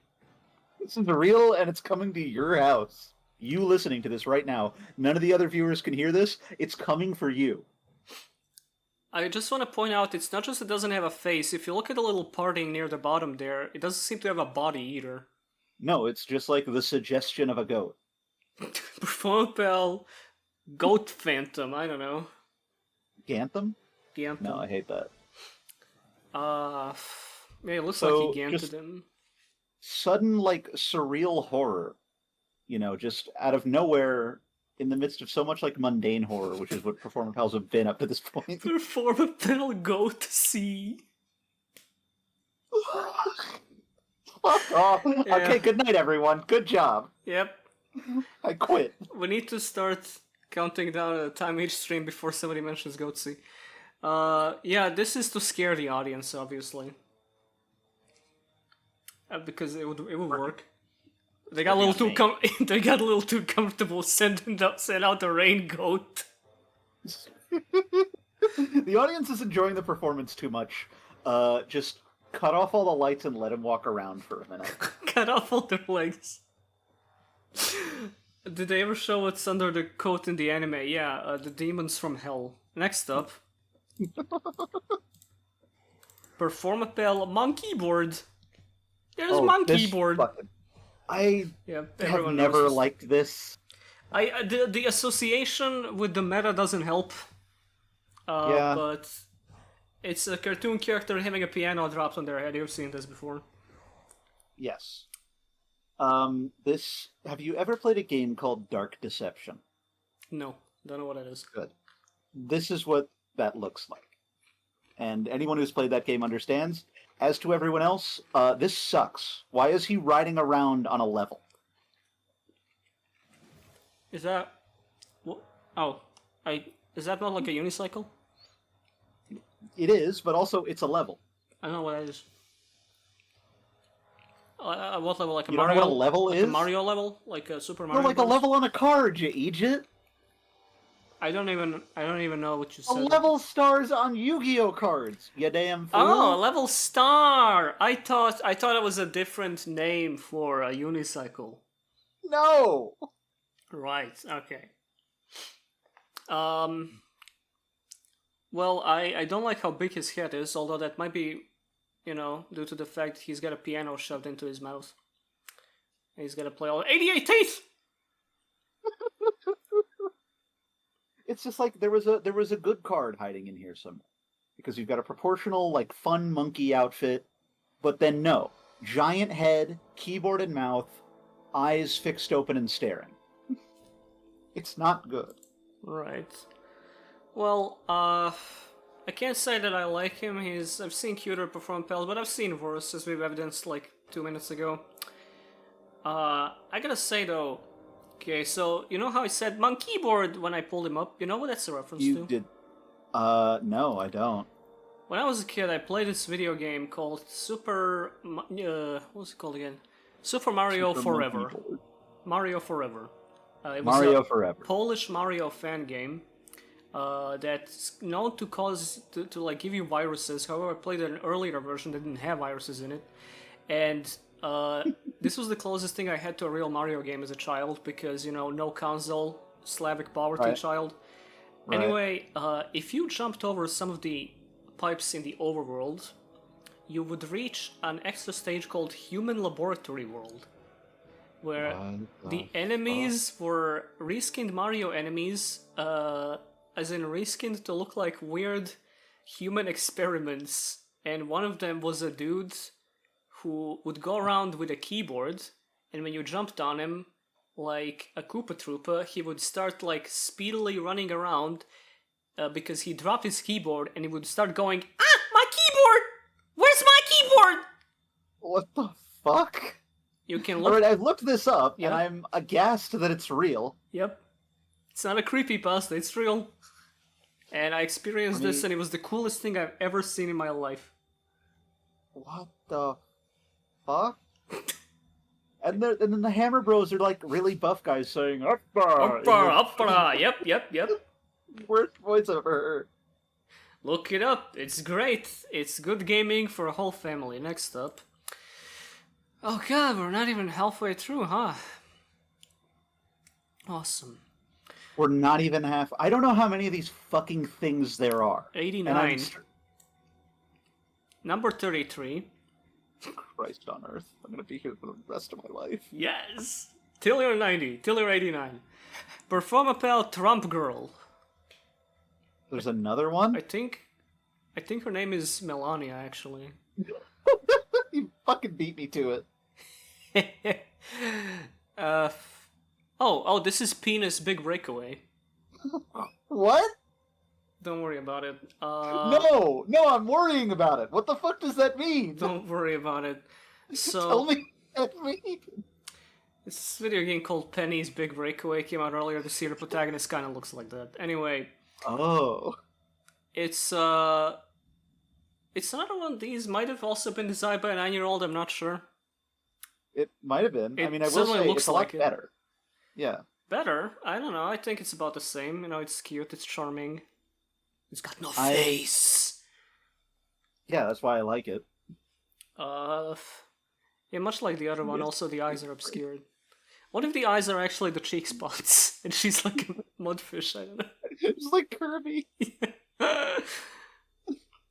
This is real, and it's coming to your house. You listening to this right now. None of the other viewers can hear this. It's coming for you. I just want to point out, it's not just it doesn't have a face. If you look at the little parting near the bottom there, it doesn't seem to have a body either. No, it's just like the suggestion of a goat. Performapal Goat Phantom, I don't know. Gantham? Gantham. No, I hate that. Yeah, it looks So, like he ganted just him. Sudden, like, surreal horror. You know, just out of nowhere, in the midst of so much, like, mundane horror, which is what Performapals have been up to this point. Performapal Goat C. Oh, Yeah. Okay, good night, everyone. Good job. Yep. I quit. We need to start counting down the time each stream before somebody mentions Goatsy. Yeah, this is to scare the audience, obviously. Because it would work. They got a little they got a little too comfortable send out the rain goat. The audience is enjoying the performance too much. Just cut off all the lights and let him walk around for a minute. Cut off all their legs. Did they ever show what's under the coat in the anime? Yeah, the demons from hell. Next up. Performapal monkey board. There's monkey board. I have never liked this. The association with the meta doesn't help. Yeah. But it's a cartoon character having a piano dropped on their head. You've seen this before. Yes. Have you ever played a game called Dark Deception? No, don't know what it is. Good. This is what that looks like. And anyone who's played that game understands. As to everyone else, this sucks. Why is he riding around on a level? Is that... What? Oh, is that not like a unicycle? It is, but also it's a level. I don't know what that is. What level? Like a You Mario? don't know what a level like is? A Mario level? Like a Super Mario? No, like Bros? a level on a card, you idiot. I don't even know what you A said. level stars on Yu-Gi-Oh cards, you damn fool. Oh, a level star! I thought it was a different name for a unicycle. No! Right, okay. Well, I don't like how big his head is, although that might be you know, due to the fact he's got a piano shoved into his mouth. And he's got to play all 88 teeth! It's just like there was a good card hiding in here somewhere. Because you've got a proportional, like, fun monkey outfit, but then no. Giant head, keyboard and mouth, eyes fixed open and staring. It's not good. Right. Well, I can't say that I like him. I've seen cuter Performapal, but I've seen worse, as we've evidenced like 2 minutes ago. I gotta say though, okay, so you know how I said mon keyboard when I pulled him up? You know what that's a reference to? You did. No, I don't. When I was a kid, I played this video game called what was it called again? Super Mario Forever. Mario Forever. It was Mario a Forever. Polish Mario fan game that's known to to like give you viruses. However, I played an earlier version that didn't have viruses in it, and this was the closest thing I had to a real Mario game as a child because, you know, no console, Slavic poverty Right. child. Right. Anyway, if you jumped over some of the pipes in the overworld, you would reach an extra stage called Human Laboratory World, where the enemies were reskinned Mario enemies, as in reskinned to look like weird human experiments, and one of them was a dude who would go around with a keyboard, and when you jumped on him, like a Koopa Troopa, he would start like speedily running around because he dropped his keyboard and he would start going, "Ah, my keyboard! Where's my keyboard?" What the fuck? You can look. Alright, I've looked this up, Yeah. and I'm aghast that it's real. Yep. It's not a creepypasta, it's real. And I experienced this, and it was the coolest thing I've ever seen in my life. What the fuck? And then the Hammer Bros are like really buff guys saying "Uppa!" Uppa, yep. Worst voice I've ever heard. Look it up, it's great. It's good gaming for a whole family. Next up. Oh god, we're not even halfway through, huh? Awesome. We're not even half. I don't know how many of these fucking things there are. 89. Number 33. Christ on earth. I'm gonna be here for the rest of my life. Yes! Till you're 90. Till you're 89. Performapal Trump Girl. There's another one? I think her name is Melania, actually. You fucking beat me to it. Oh, this is Penis Big Breakaway. What? Don't worry about it. No, I'm worrying about it. What the fuck does that mean? Don't worry about it. So, Tell me what that means. this video game called Penny's Big Breakaway came out earlier this year. The protagonist kind of looks like that. Anyway, Oh. it's another one. These might have also been designed by a 9-year-old. I'm not sure. It might have been. I It mean, I will certainly say looks it's a lot like it. better. Yeah. Better? I don't know. I think it's about the same. You know, it's cute. It's charming. It's got no I- face. Yeah, that's why I like it. Yeah, much like the other one. Yes. Also, the eyes are obscured. What if the eyes are actually the cheek spots and she's like a mudfish? I don't know. It's like Kirby.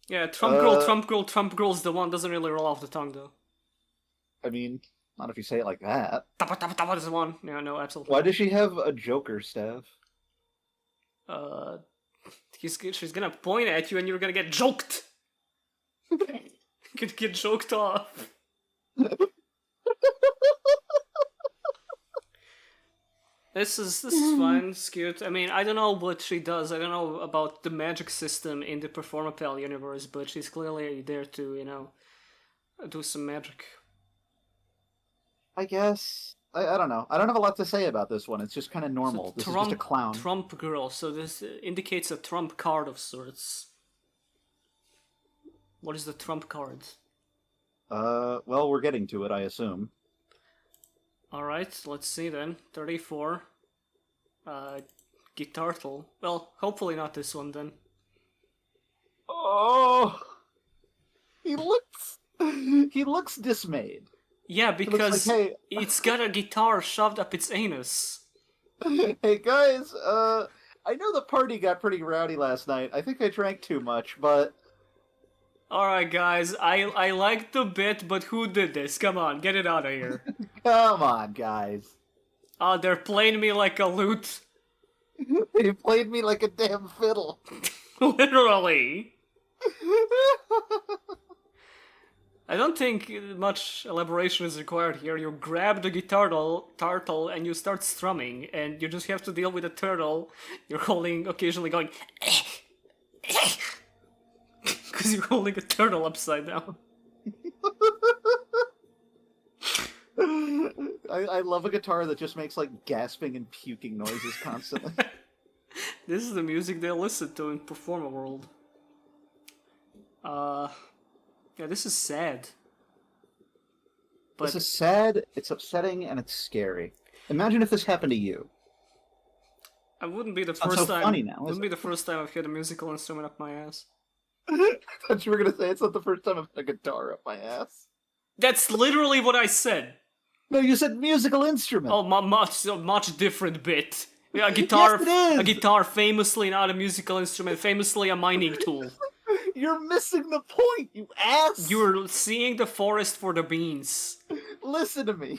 Yeah, Trump girl's the one. Doesn't really roll off the tongue though. I mean, not if you say it like that. Tapa is the one. Yeah, no, absolutely. Why does she have a Joker staff? She's gonna point at you and you're gonna get joked. Get joked off. This is fine, it's cute. I mean, I don't know what she does. I don't know about the magic system in the Performapal universe, but she's clearly there to, you know, do some magic. I guess. I don't know. I don't have a lot to say about this one. It's just kind of normal. So This is just a clown. Trump girl. So this indicates a trump card of sorts. What is the trump card? Well, we're getting to it, I assume. Alright, let's see then. 34. Guitartle. Well, hopefully not this one then. Oh! He looks dismayed. Yeah, because like, hey- it's got a guitar shoved up its anus. Hey guys, I know the party got pretty rowdy last night. I think I drank too much, but Alright, guys, I like the bit, but who did this? Come on, get it out of here. Come on, guys. Oh, they're playing me like a lute. They played me like a damn fiddle. Literally. I don't think much elaboration is required here. You grab the guitar turtle and you start strumming, and you just have to deal with the turtle. You're holding, occasionally going, because you're holding a turtle upside down. I love a guitar that just makes like gasping and puking noises constantly. This is the music they listen to in Performapal. Yeah, this is sad. But This is sad, it's upsetting, and it's scary. Imagine if this happened to you. it wouldn't be the It's not first so time. funny now, is Wouldn't it? be the first time I've had a musical instrument up my ass. I thought you were gonna say it's not the first time I've had a guitar up my ass. That's literally what I said. No, you said musical instrument. Oh, much different bit. Yeah, a guitar, Yes, it is! a guitar, famously not a musical instrument, famously a mining tool. You're missing the point, you ass! You're seeing the forest for the beans. Listen to me.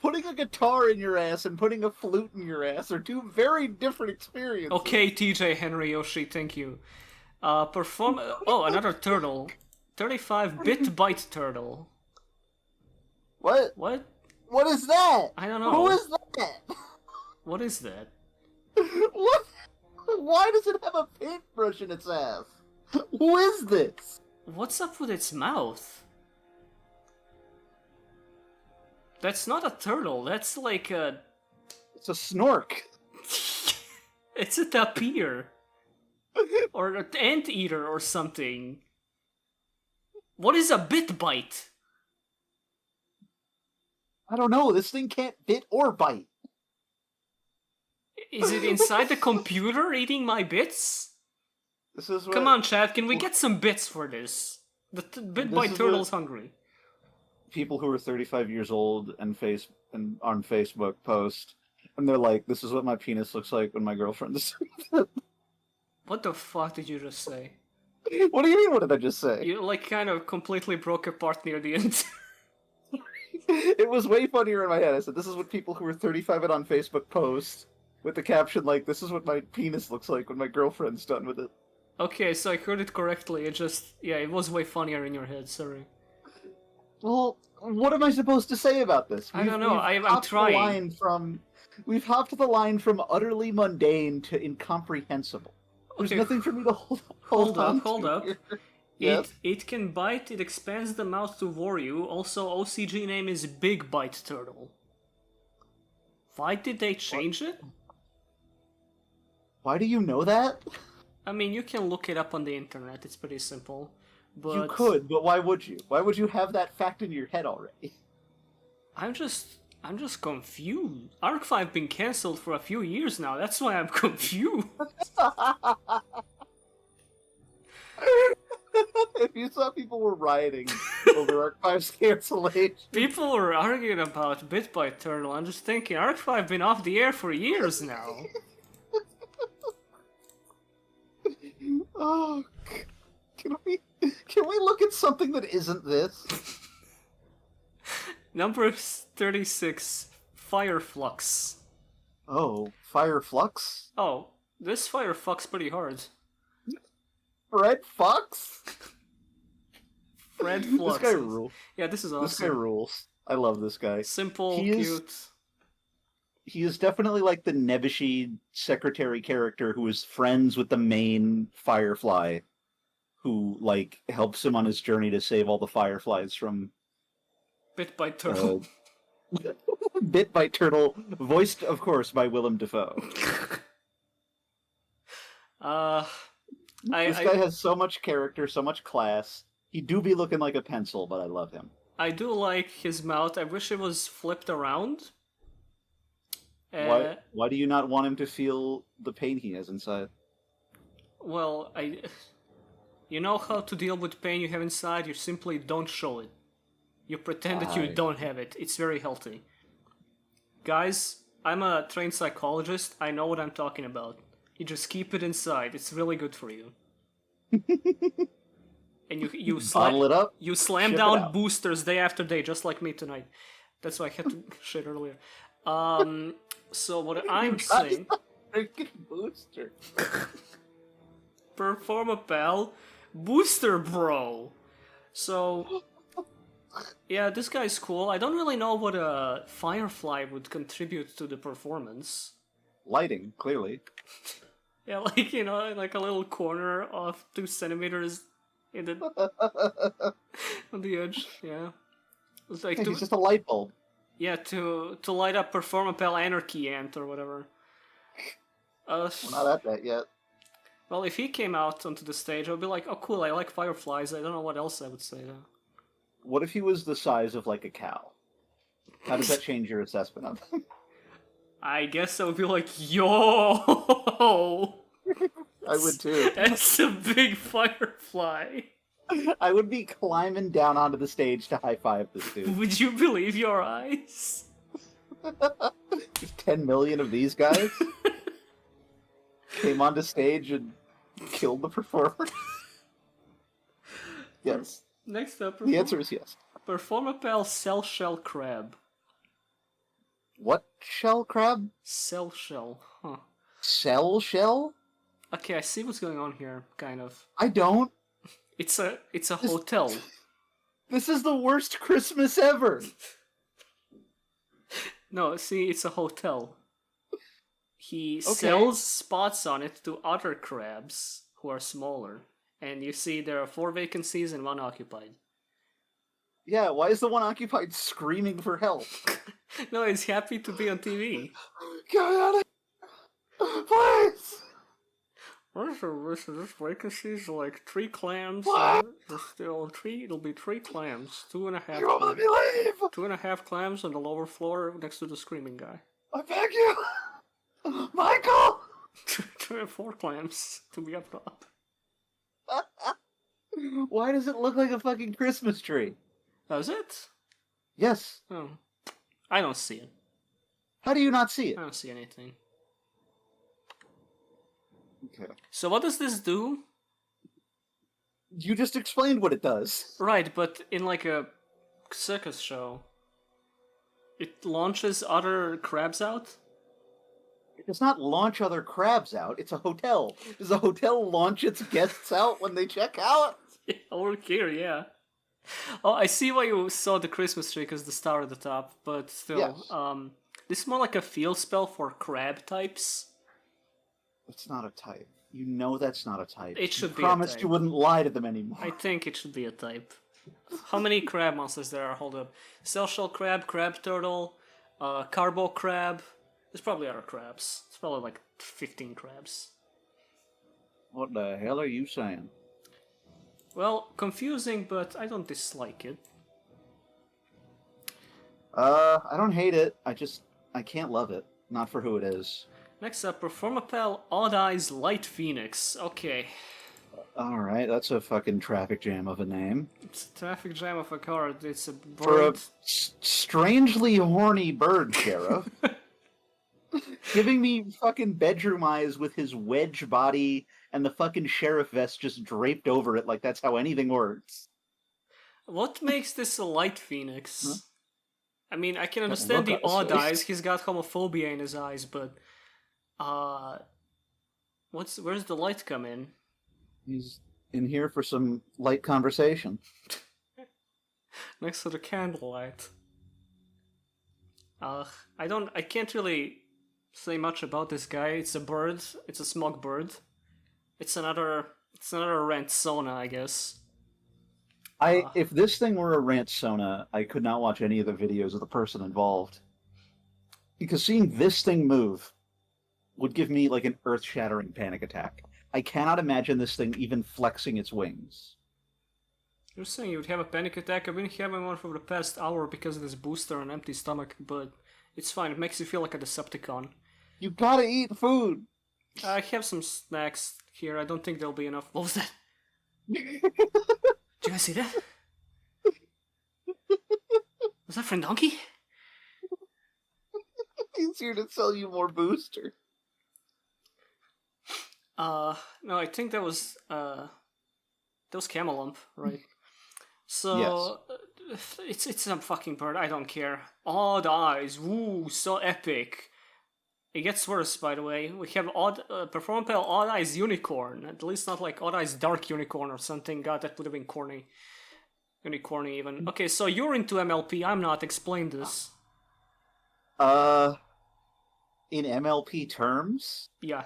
Putting a guitar in your ass and putting a flute in your ass are two very different experiences. Okay, TJ Henry Yoshi, thank you. Oh, another turtle. 35-bit byte turtle. What? What? What is that? I don't know. Who is that? What is that? What? Why does it have a paintbrush in its ass? Who is this? What's up with its mouth? That's not a turtle, that's like a... It's a snork. It's a tapir. Or an anteater or something. What is a bit bite? I don't know. This thing can't bit or bite. Is it inside the computer eating my bits? This is what... Come on, chat, can we get some bits for this? The bit This bite is turtle's hungry. People who are 35 years old and on Facebook post, and they're like, "This is what my penis looks like when my girlfriend is." What the fuck did you just say? What do you mean? What did I just say? You like kind of completely broke apart near the end. It was way funnier in my head. I said, "This is what people who are 35 and on Facebook post," with the caption like, "This is what my penis looks like when my girlfriend's done with it." Okay, so I heard it correctly. It just, yeah, it was way funnier in your head. Sorry. Well, what am I supposed to say about this? I don't know, I'm hopped trying. We've hopped the line from utterly mundane to incomprehensible. There's Okay, nothing for me to Hold on up. to here. Yes? It can bite. It expands the mouth to war you. Also, OCG name is Big Bite Turtle. Why did they change it? Why do you know that? I mean, you can look it up on the internet. It's pretty simple. But You could, but why would you? Why would you have that fact in your head already? I'm just confused. Arc 5 been cancelled for a few years now. That's why I'm confused. If you saw people were rioting over Arc 5's cancellation. People were arguing about Bit by Turtle. I'm just thinking, Arc 5 been off the air for years now. Oh, can we look at something that isn't this? Number 36, Fireflux. Oh, Fire Flux? Oh, this fire fucks pretty hard. Fred Fox? Fred Flux. This guy rules. Yeah, this is awesome. This guy rules. I love this guy. Simple, He is- cute. He is definitely like the nebbishy secretary character who is friends with the main Firefly, who like helps him on his journey to save all the Fireflies from Bit by Turtle. Bit by Turtle, voiced of course by Willem Dafoe. This guy has so much character, so much class. He do be looking like a pencil, but I love him. I do like his mouth. I wish it was flipped around. Why do you not want him to feel the pain he has inside? Well, you know how to deal with pain you have inside? You simply don't show it. You pretend that you don't have it. It's very healthy. Guys, I'm a trained psychologist. I know what I'm talking about. You just keep it inside. It's really good for you. and you Bottle it up, you slam ship it down out. boosters day after day, just like me tonight. That's why I had to shit earlier. So what I'm saying, Freaking booster. Performapal booster bro. So yeah, this guy's cool. I don't really know what a Firefly would contribute to the performance. Lighting, clearly. Yeah, like, like a little corner of 2 centimeters in the on the edge. Yeah, it's like He's just a light bulb. to light up Performapal Anarchy Ant or whatever. We're not at that yet. Well, if he came out onto the stage, I'd be like, oh cool, I like fireflies. I don't know what else I would say though. What if he was the size of like a cow? How does that change your assessment of him? I guess I would be like, yo, I would too. that's a big firefly. I would be climbing down onto the stage to high five this dude. Would you believe your eyes? There's 10 million of these guys came onto stage and killed the performer. Yes. Next up, The answer is yes. Performapal Cell Shell Crab. What shell crab? Cell Shell, huh. Cell shell? Okay, I see what's going on here, kind of. I don't. It's a hotel. This is the worst Christmas ever. No, see, it's a hotel. He sells spots on it to other crabs who are smaller. And you see there are 4 vacancies and 1 occupied. Yeah, why is the one occupied screaming for help? No, he's happy to be on TV. Get me out of here! Please! What is this vacancies? Like 3 clams. What? It'll be 3 clams. 2.5. You won't let me leave! 2.5 clams on the lower floor next to the screaming guy. I beg you! Michael! 4 clams to be up top. Why does it look like a fucking Christmas tree? That it? Yes. Oh. I don't see it. How do you not see it? I don't see anything. Okay. So what does this do? You just explained what it does. Right, but in like a circus show, it launches other crabs out? It does not launch other crabs out. It's a hotel. Does a hotel launch its guests out when they check out? Yeah, over here, yeah. Oh, I see why you saw the Christmas tree because the star at the top, but still, Yes. this is more like a field spell for crab types. It's not a type. You know that's not a type. It should you be a promised type. you wouldn't lie to them anymore. I think it should be a type. How many crab monsters there are? Hold up. Cell shell crab, crab turtle, carbo crab. There's probably other crabs. It's probably like 15 crabs. What the hell are you saying? Well, confusing, but I don't dislike it. I don't hate it. I can't love it. Not for who it is. Next up, Performapal Odd Eyes Light Phoenix. Okay. Alright, that's a fucking traffic jam of a name. It's a traffic jam of a card. It's a For a bird. strangely horny bird, Sheriff. Giving me fucking bedroom eyes with his wedge body and the fucking sheriff vest just draped over it like that's how anything works. What makes this a light phoenix? Huh? I mean, I can understand the look on his odd face. eyes. He's got homophobia in his eyes, but where's the light come in? He's in here for some light conversation. Next to the candlelight. I can't really say much about this guy. It's a bird. It's a smog bird. It's another rent Sona, I guess. If this thing were a rant Sona, I could not watch any of the videos of the person involved. Because seeing this thing move would give me like an earth-shattering panic attack. I cannot imagine this thing even flexing its wings. You're saying you would have a panic attack? I've been having one for the past hour because of this booster and empty stomach, but it's fine. It makes you feel like a Decepticon. You gotta eat food! I have some snacks here. I don't think there'll be enough. What was that? Did you guys see that? Was that Friend Donkey? He's here to sell you more booster. No, I think that was, That was Camelump, right? Yes. So it's some fucking bird. I don't care. Odd eyes. Woo, so epic. It gets worse, by the way. We have Performapal Odd Eyes Unicorn. At least not like Odd Eyes Dark Unicorn or something. God, that would have been corny. Unicorny even. Okay, so you're into MLP. I'm not. Explain this. Uh, in MLP terms, Yeah.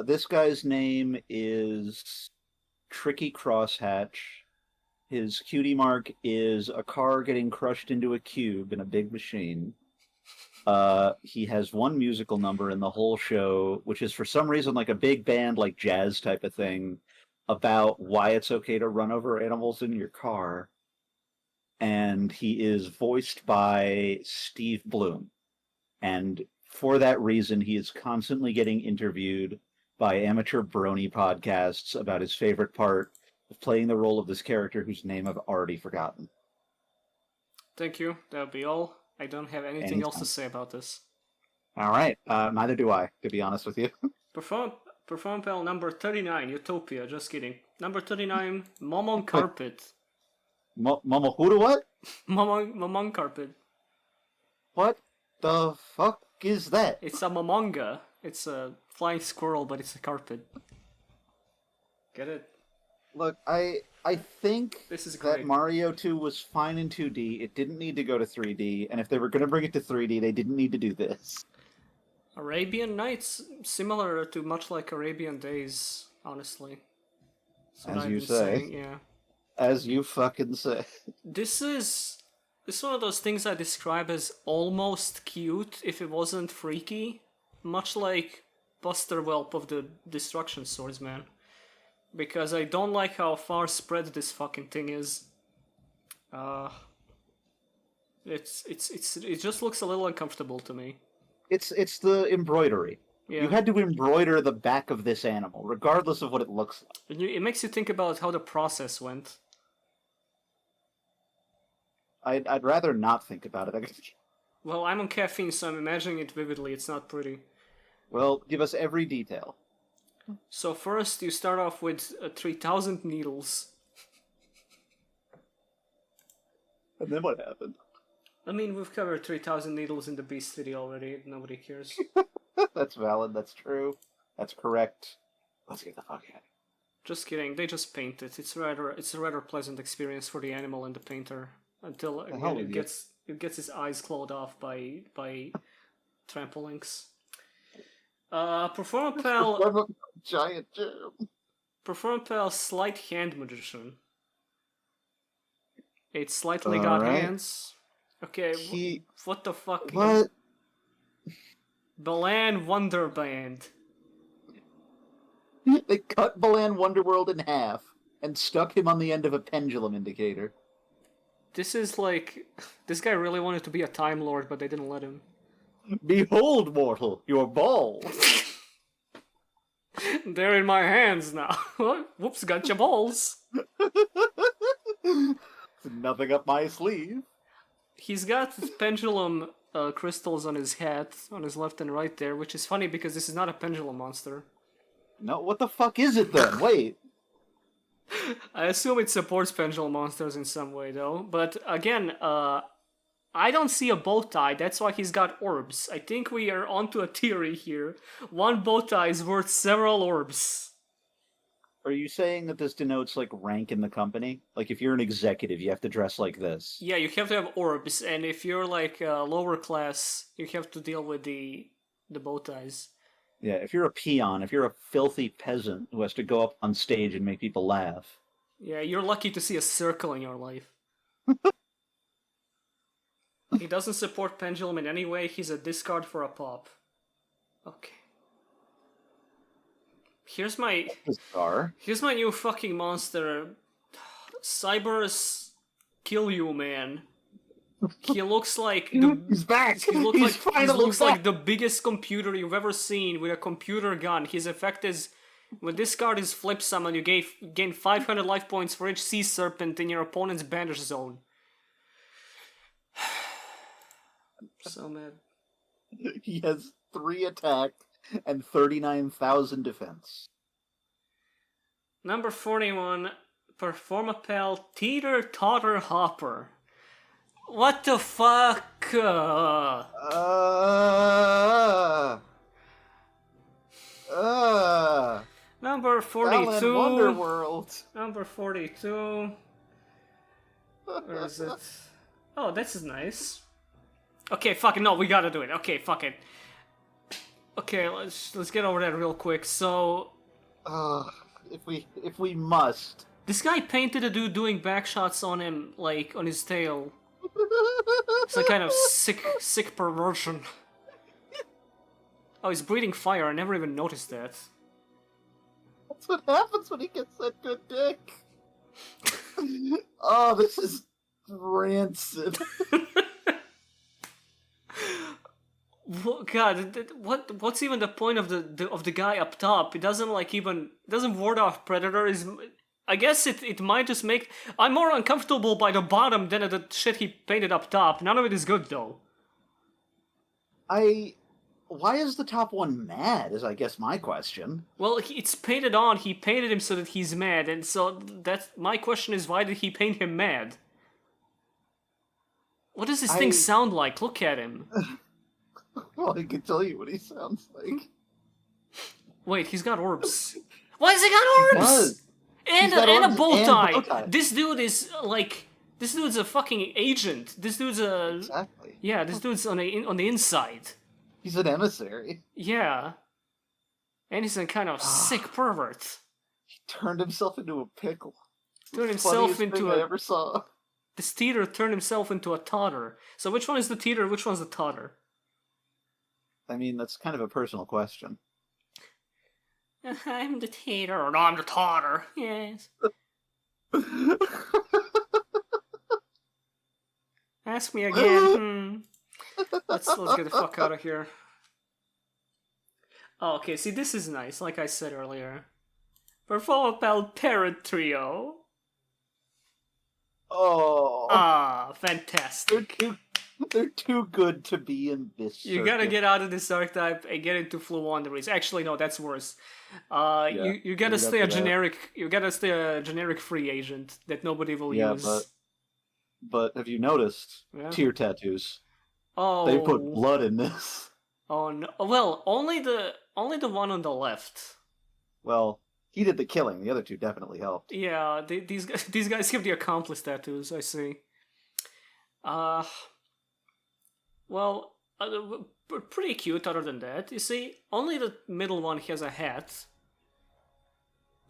this guy's name is Tricky Crosshatch. His cutie mark is a car getting crushed into a cube in a big machine. He has one musical number in the whole show, which is for some reason like a big band, like jazz type of thing, about why it's okay to run over animals in your car. And he is voiced by Steve Bloom. And for that reason, he is constantly getting interviewed by amateur brony podcasts about his favorite part of playing the role of this character whose name I've already forgotten. Thank you. That'll be all. I don't have anything else to say about this. All right. Neither do I, to be honest with you. Performapal number 39, Utopia. Just kidding. Number 39, Momon Carpet. Momo who to what? Momon Carpet. What the fuck is that? It's a Momonga. It's a flying squirrel, but it's a carpet. Get it? Look, I think This is that great. Mario 2 was fine in 2D. It didn't need to go to 3D, and if they were going to bring it to 3D, they didn't need to do this. Arabian Nights, similar to much like Arabian Days, honestly. That's what As I've you been say. saying, yeah. As you fucking say. This is one of those things I describe as almost cute if it wasn't freaky. Much like Buster Whelp of the Destruction Swordsman. Because I don't like how far spread this fucking thing is. It just looks a little uncomfortable to me. It's the embroidery. Yeah. You had to embroider the back of this animal, regardless of what it looks like. It makes you think about how the process went. I'd rather not think about it. Well, I'm on caffeine, so I'm imagining it vividly. It's not pretty. Well, give us every detail. So first, you start off with 3,000 needles. And then what happened? I mean, we've covered 3,000 needles in the Beast City already. Nobody cares. That's valid. That's true. That's correct. Let's get the fuck out of here. Just kidding. They just paint it. It's a rather pleasant experience for the animal and the painter until again it gets his eyes clawed off by trampolinks. Performapal Giant germ. Performapal Sleight Hand Magician. It's slightly got hands. Okay, what the fuck? What? Balan Wonderband. They cut Balan Wonderworld in half and stuck him on the end of a pendulum indicator. This is like... This guy really wanted to be a Time Lord, but they didn't let him. Behold, mortal, your balls. They're in my hands now. Whoops, got your balls. Nothing up my sleeve. He's got pendulum crystals on his hat, on his left and right there, which is funny because this is not a pendulum monster. No, what the fuck is it then? Wait. I assume it supports pendulum monsters in some way, though. But again, I don't see a bow tie. That's why he's got orbs. I think we are onto a theory here. One bow tie is worth several orbs. Are you saying that this denotes, like, rank in the company? Like, if you're an executive, you have to dress like this? Yeah, you have to have orbs, and if you're, like, lower class, you have to deal with the bow ties. Yeah, if you're a peon, if you're a filthy peasant who has to go up on stage and make people laugh. Yeah, you're lucky to see a circle in your life. He doesn't support pendulum in any way. He's a discard for a pop. Okay. Here's my new fucking monster. Cyber's Kill You Man. He looks like He's back. He looks like the biggest computer you've ever seen with a computer gun. His effect is when this card is flip summon, you gain 500 life points for each sea serpent in your opponent's banish zone. So mad. He has 3 attack and 39,000 defense. Number 41, Performapal Teeter Totter Hopper. What the fuck? Number Alan 42. Wonderworld. Number 42. Where is it? Oh, this is nice. Okay, fuck it. No, we gotta do it. Okay, fuck it. Okay, let's get over that real quick. So, If we must. this guy painted a dude doing backshots on him, like on his tail. It's a kind of sick perversion. Oh, he's breathing fire. I never even noticed that. That's what happens when he gets that good dick. Oh, this is rancid. God, what's even the point of the guy up top? It doesn't doesn't ward off predators. I guess it might just make. I'm more uncomfortable by the bottom than the shit he painted up top. None of it is good though. Why is the top one mad? Is I guess my question. Well, it's painted on. He painted him so that he's mad, and so that's my question is why did he paint him mad? What does this thing sound like? Look at him. Well, I can tell you what he sounds like. Wait, he's got orbs. Why has he got orbs? And a bow tie. This dude is this dude's a fucking agent. This dude's a exactly. Yeah, this dude's on the inside. He's an emissary. Yeah, and he's a kind of sick pervert. He turned himself into a pickle. Turned himself into I ever saw. This teeter turned himself into a totter. So which one is the teeter? Which one's the totter? I mean, that's kind of a personal question. I'm the teeter. No, I'm the totter. Yes. Ask me again. Let's get the fuck out of here. Oh, okay, see, this is nice, like I said earlier. Performapal Parrot Trio. Oh. Ah, fantastic. They're too good to be in this circuit. You gotta get out of this archetype and get into Flu Wanderers. Actually, no, that's worse. You gotta stay a generic. You gotta stay a generic free agent that nobody will use. But have you noticed tear tattoos? Oh, they put blood in this. Oh no! Well, only the one on the left. Well, he did the killing. The other two definitely helped. Yeah, these guys have the accomplice tattoos. I see. Well, pretty cute. Other than that, you see, only the middle one has a hat.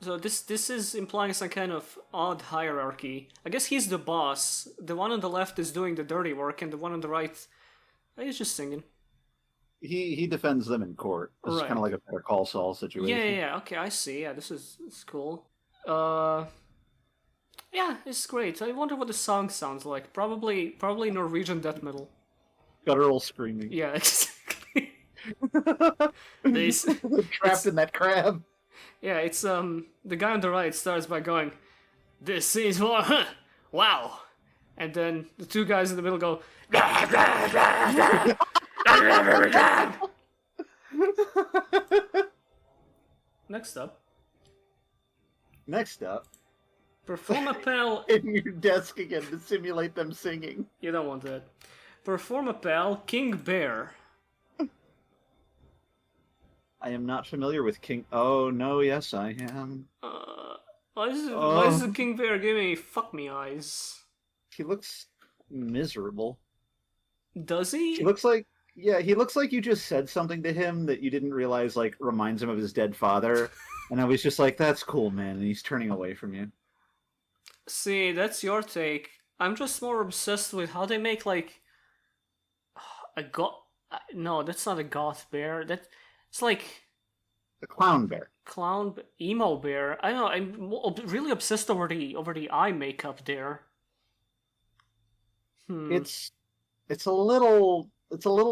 So this is implying some kind of odd hierarchy. I guess he's the boss. The one on the left is doing the dirty work, and the one on the right, he's just singing. He defends them in court. This is kind of like a Better Call Saul situation. Yeah. Okay, I see. Yeah, this is cool. Yeah, it's great. I wonder what the song sounds like. Probably Norwegian death metal. Guttural screaming. Yeah, exactly. Trapped in that crab. Yeah, it's the guy on the right starts by going, "This is what, wow," and then the two guys in the middle go, Next up, Performapal. In your desk again to simulate them singing. You don't want that. Performapal King Bear. I am not familiar with King. Oh no, yes I am. Why is the King Bear giving me fuck me eyes? He looks miserable. Does he? He looks like he looks like you just said something to him that you didn't realize reminds him of his dead father, and I was just like, "That's cool, man," and he's turning away from you. See, that's your take. I'm just more obsessed with how they make a goth. No, that's not a goth bear. It's like a clown bear. Emo bear. I don't know. I'm really obsessed over the eye makeup there. It's a little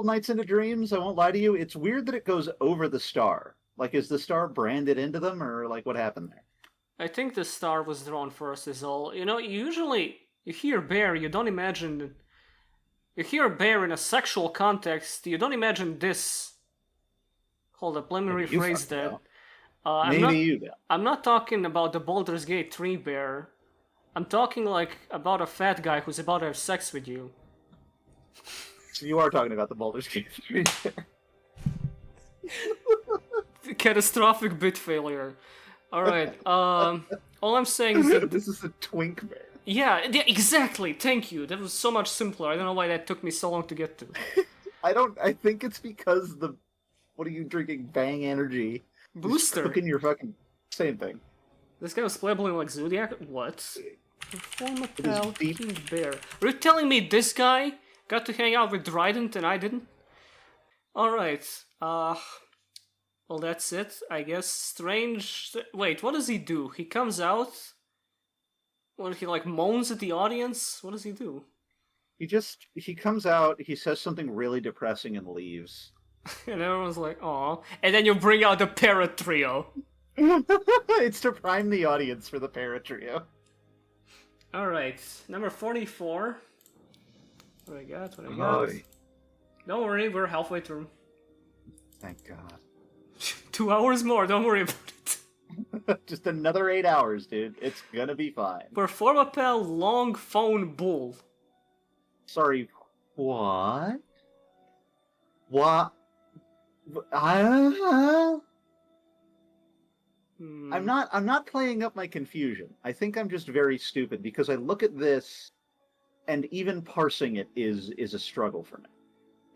Nights into Dreams. I won't lie to you. It's weird that it goes over the star. Is the star branded into them, or what happened there? I think the star was drawn first. Is all. Usually you hear bear, you don't imagine. You hear bear in a sexual context. You don't imagine this. Hold up, let me rephrase that. I'm Maybe not. you do. I'm not talking about the Baldur's Gate 3 bear. I'm talking like about a fat guy who's about to have sex with you. So you are talking about the Baldur's Gate 3. Catastrophic bit failure. All right. All I'm saying is that This is a twink bear. yeah, exactly. Thank you. That was so much simpler. I don't know why that took me so long to get to. I think it's because the. What are you drinking? Bang Energy. Is Booster. cooking your fucking. Same thing. This guy was playable in like Zodiac. What? Performapal deep. King Bear. Are you telling me this guy got to hang out with Dryden and I didn't? All right. Well, that's it. I guess. Strange. Wait, what does he do? He comes out. What, he like moans at the audience? What does he do? He comes out, he says something really depressing and leaves. And everyone's like, "Aw!" And then you bring out the Parrot Trio. It's to prime the audience for the Parrot Trio. All right, number 44. What do I got? What do I got? Don't worry, we're halfway through. Thank God. 2 hours more. Don't worry about it. Just another 8 hours, dude. It's gonna be fine. Performapal Long Phone Bull. Sorry, what? What? I'm not playing up my confusion. I think I'm just very stupid because I look at this and even parsing it is a struggle for me.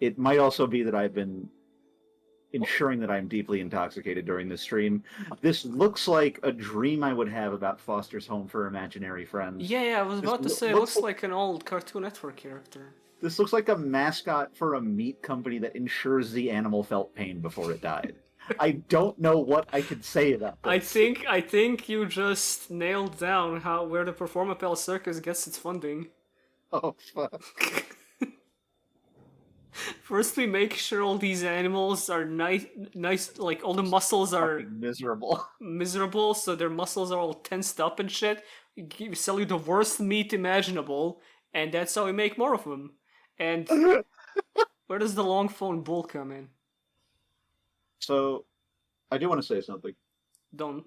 It might also be that I've been ensuring that I'm deeply intoxicated during this stream. This looks like a dream I would have about Foster's Home for Imaginary Friends. Yeah, I was about to say, it looks like an old Cartoon Network character. This looks like a mascot for a meat company that ensures the animal felt pain before it died. I don't know what I could say about this. I think you just nailed down where the Performapal Circus gets its funding. Oh, fuck. First, we make sure all these animals are nice, like all the muscles are miserable, so their muscles are all tensed up and shit. We sell you the worst meat imaginable, and that's how we make more of them. And where does the long phone bull come in? So, I do want to say something. Don't.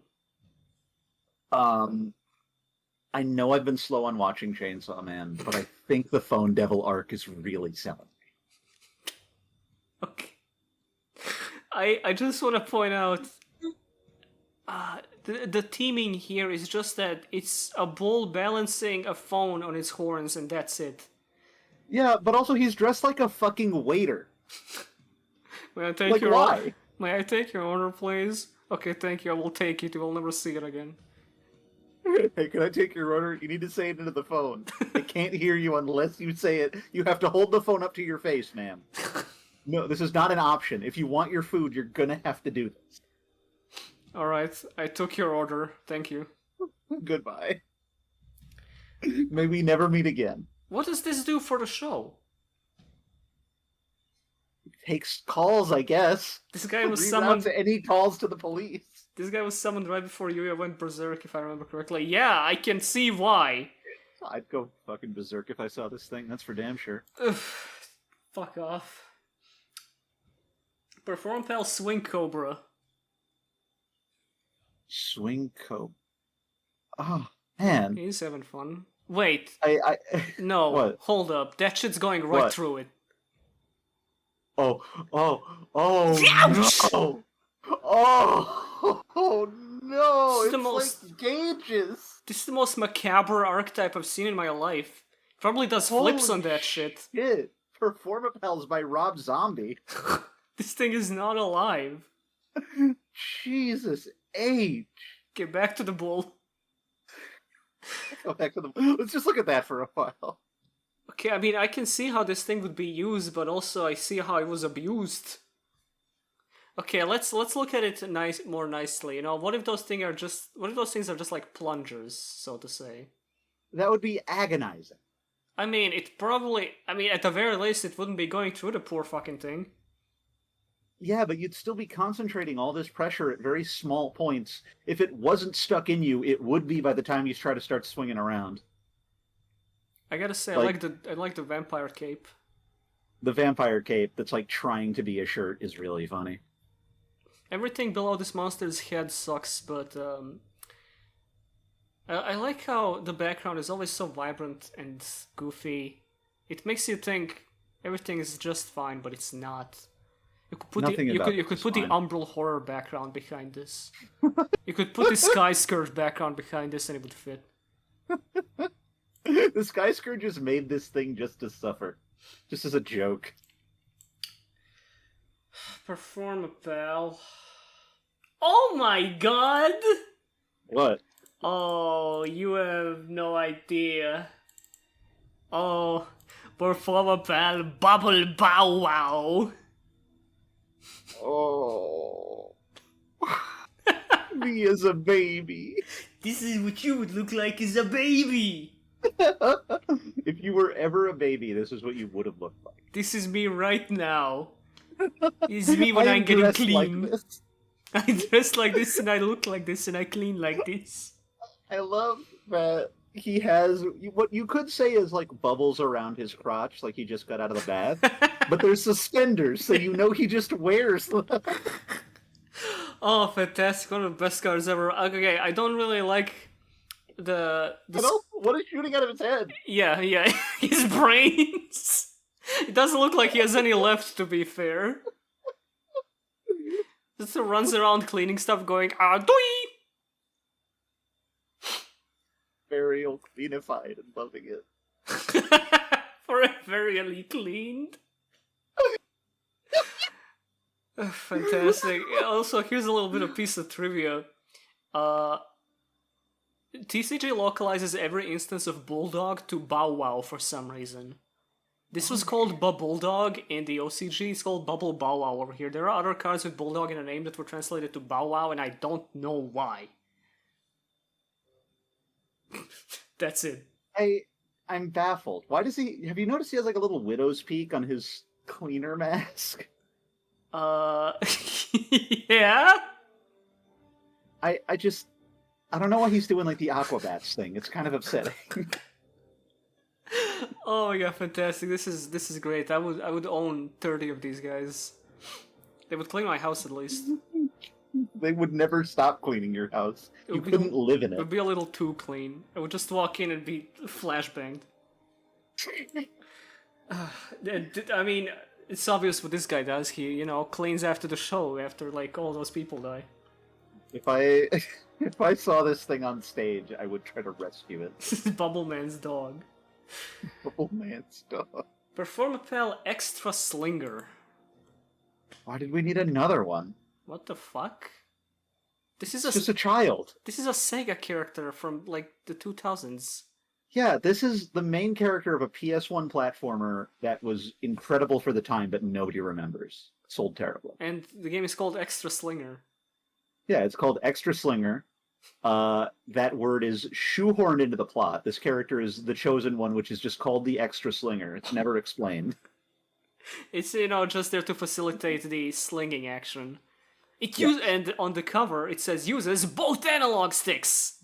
I know I've been slow on watching Chainsaw Man, but I think the Phone Devil arc is really selling. Okay. I just want to point out, the theming here is just that it's a bull balancing a phone on his horns, and that's it. Yeah, but also he's dressed like a fucking waiter. May I take your order? May I take your order, please? Okay, thank you. I will take it. You will never see it again. Hey, can I take your order? You need to say it into the phone. I can't hear you unless you say it. You have to hold the phone up to your face, ma'am. No, this is not an option. If you want your food, you're gonna have to do this. Alright, I took your order. Thank you. Goodbye. May we never meet again. What does this do for the show? Takes calls, I guess. This guy was summoned. To any calls to the police. This guy was summoned right before Yuya went berserk, if I remember correctly. Yeah, I can see why. I'd go fucking berserk if I saw this thing. That's for damn sure. Fuck off. Performapal Swing Cobra. Swing Cobra. Oh, man. He's having fun. Wait. No, what? Hold up. That shit's going right through it. Oh, Ouch! no! Oh, no! It's the most, like gauges! This is the most macabre archetype I've seen in my life. Probably does flips on that shit. Performapals by Rob Zombie. This thing is not alive. Jesus H. Get back to the bull. Go back to the. Let's just look at that for a while. Okay, I mean, I can see how this thing would be used, but also I see how it was abused. Okay, let's look at it more nicely. You know, what if those things are just like plungers, so to say? That would be agonizing. I mean, at the very least, it wouldn't be going through the poor fucking thing. Yeah, but you'd still be concentrating all this pressure at very small points. If it wasn't stuck in you, it would be by the time you try to start swinging around. I gotta say, I like the vampire cape. The vampire cape that's like trying to be a shirt is really funny. everything below this monster's head sucks, but I like how the background is always so vibrant and goofy. It makes you think everything is just fine, but it's not. You could put Nothing about you could this put fine. the umbral horror background behind this. You could put the sky skirt background behind this, and it would fit. The Sky Scourges made this thing just to suffer. Just as a joke. Performapal. Oh my god! What? Oh, you have no idea. Oh, Performapal Bubble Bow Wow. Oh. Me as a baby. This is what you would look like as a baby. If you were ever a baby, this is what you would have looked like. This is me right now. This is me when I I'm am getting dressed clean. like this. I dress like this and I look like this and I clean like this. I love that he has what you could say is like bubbles around his crotch, like he just got out of the bath. But there's suspenders, so you know he just wears them. Oh, fantastic. One of the best cars ever. Okay, I don't really like the What is shooting out of his head? yeah, his brains. It doesn't look like he has any left, to be fair. Just runs around cleaning stuff going, doi! Very cleanified and loving it. Very cleaned. Fantastic. Also, here's a little bit of piece of trivia. TCG localizes every instance of Bulldog to Bow Wow for some reason. This was called Bulldog in the OCG, it's called Bubble Bow Wow over here. There are other cards with Bulldog in a name that were translated to Bow Wow, and I don't know why. That's it. I'm baffled. Why does he... Have you noticed he has like a little widow's peak on his cleaner mask? Yeah? I don't know why he's doing like the Aquabats thing. It's kind of upsetting. Oh my god, fantastic. This is great. I would own 30 of these guys. They would clean my house at least. They would never stop cleaning your house. You would be- couldn't live in It it. would be a little too clean. I would just walk in and be flashbanged. I mean, it's obvious what this guy does. He, cleans after the show, after like all those people die. If I saw this thing on stage, I would try to rescue it. This is Bubble Man's dog. Oh man, stop. Performapal Extra Slinger. Why did we need another one? What the fuck? This is It's just a child. This is a Sega character from like the 2000s. Yeah, this is the main character of a PS1 platformer that was incredible for the time, but nobody remembers. Sold terribly. And the game is called Extra Slinger. Yeah, it's called Extra Slinger. That word is shoehorned into the plot. This character is the chosen one, which is just called the Extra Slinger. It's never explained. It's, just there to facilitate the slinging action. And on the cover, it says uses both analog sticks.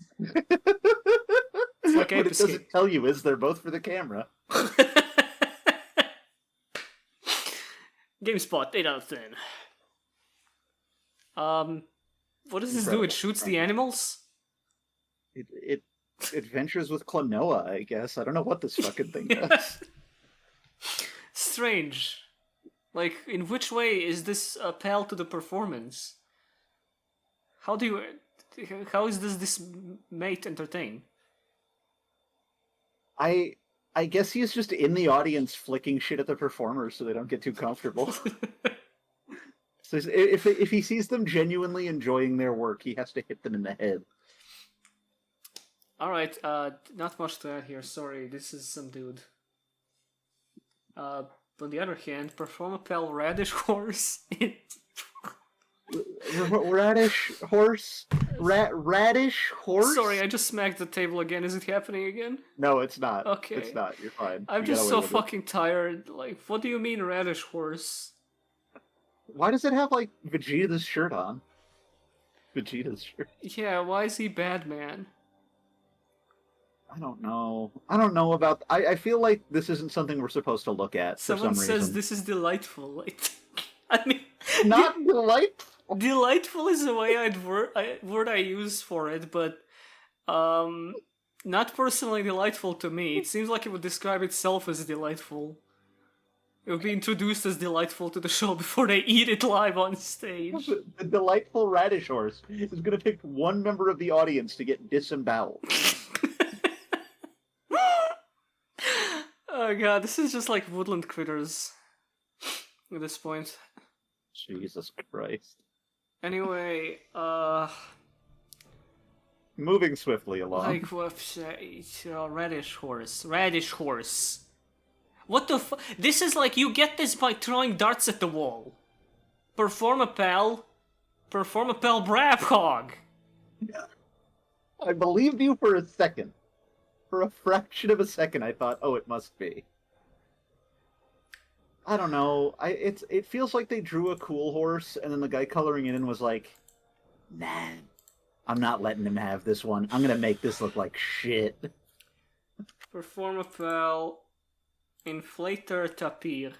It's like What it doesn't tell you is they're both for the camera. GameSpot, 8 out of 10. What does this do? It shoots the animals? It adventures with Klonoa, I guess. I don't know what this fucking thing does. Strange. Like, in which way is this a pal to the performance? How is this mate entertain? I guess he's just in the audience flicking shit at the performers so they don't get too comfortable. So if he sees them genuinely enjoying their work, he has to hit them in the head. Alright, not much to add here, sorry, this is some dude. On the other hand, Performapal Radish Horse. Radish horse? Radish horse? Sorry, I just smacked the table again. Is it happening again? No, it's not. Okay. It's not. You're fine. I'm You just got so away with it. fucking tired. Like, what do you mean Radish Horse? Why does it have, like, Vegeta's shirt on? Vegeta's shirt. Yeah, why is he bad, man? I don't know. I don't know about... I feel like this isn't something we're supposed to look at for Someone some says reason. this is delightful. Like, I mean... Not delightful! Delightful is the way word I use for it, but not personally delightful to me. It seems like it would describe itself as delightful. It would be introduced as delightful to the show before they eat it live on stage. The delightful radish horse is going to take one member of the audience to get disemboweled. Oh god, this is just like woodland critters at this point. Jesus Christ. Anyway, Moving swiftly along. like radish horse. What the fu- This is like, you get this by throwing darts at the wall. Performapal Brap Hog. I believed you for a second. For a fraction of a second, I thought, oh, it must be. I don't know. It feels like they drew a cool horse, and then the guy coloring it in was like, nah, I'm not letting him have this one. I'm gonna make this look like shit. Performapal Inflator Tapir.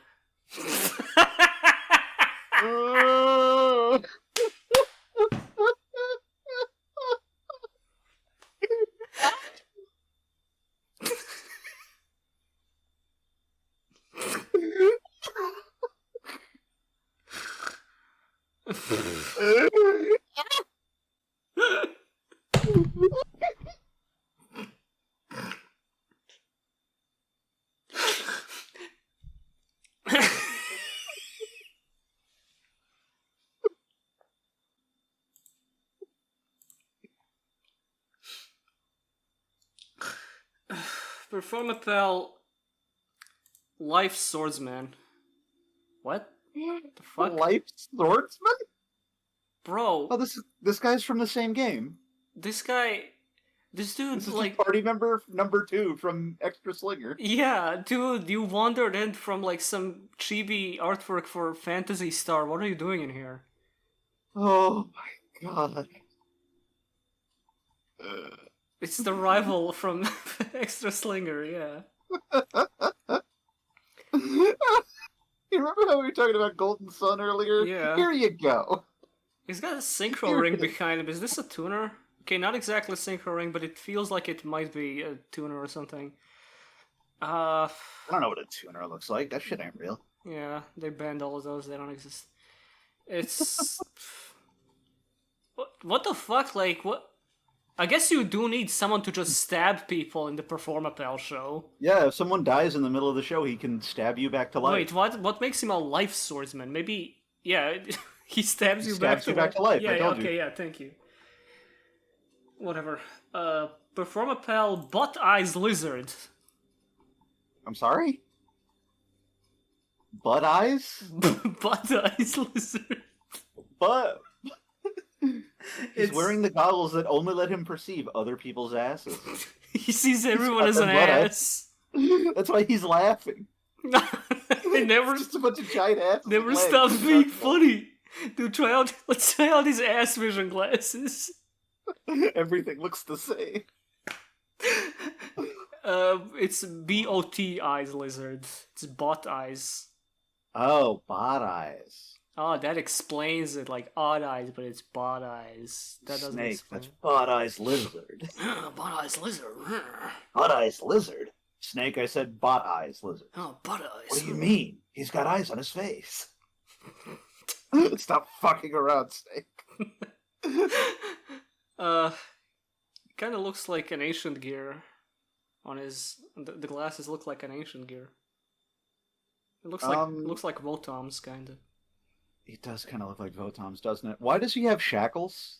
Performapal Life Swordsman. What? The fuck? Life Swordsman? Bro. Oh, this guy's from the same game. This dude, This is like, party member number 2 from Extra Slinger. yeah, dude, you wandered in from like some chibi artwork for Phantasy Star. What are you doing in here? Oh my god. It's the rival from Extra Slinger, yeah. You remember how we were talking about Golden Sun earlier? Yeah. Here you go. He's got a synchro ring behind him. Is this a tuner? Okay, not exactly a synchro ring, but it feels like it might be a tuner or something. I don't know what a tuner looks like. That shit ain't real. Yeah, they banned all of those. They don't exist. It's... What the fuck? Like, what? I guess you do need someone to just stab people in the Performapal show. Yeah, if someone dies in the middle of the show, he can stab you back to life. Wait, what makes him a life swordsman? Maybe, yeah, he stabs you back to life. Yeah, I told you. okay, yeah, thank you. Whatever. Performapal Butt Eyes Lizard. I'm sorry? Butt eyes? Butt Eyes Lizard. But he's It's- wearing the goggles that only let him perceive other people's asses. He sees everyone got as an the butt ass. That's why he's laughing. It never It's just a bunch of giant asses. never with legs. stops being funny. Dude, let's try out these ass vision glasses. Everything looks the same. It's BOT eyes lizard. It's bot eyes. Oh, bot eyes. Oh, that explains it. Like odd eyes, but it's bot eyes. That doesn't Snake, explain. that's bot eyes lizard. Bot eyes lizard. Bot eyes lizard? Snake, I said bot eyes lizard. Oh, bot eyes. What do you mean? He's got eyes on his face. Stop fucking around, Snake. Kind of looks like an ancient gear. On his, the glasses look like an ancient gear. It looks like Votom's kind of. He does kind of look like Votom's, doesn't it? Why does he have shackles?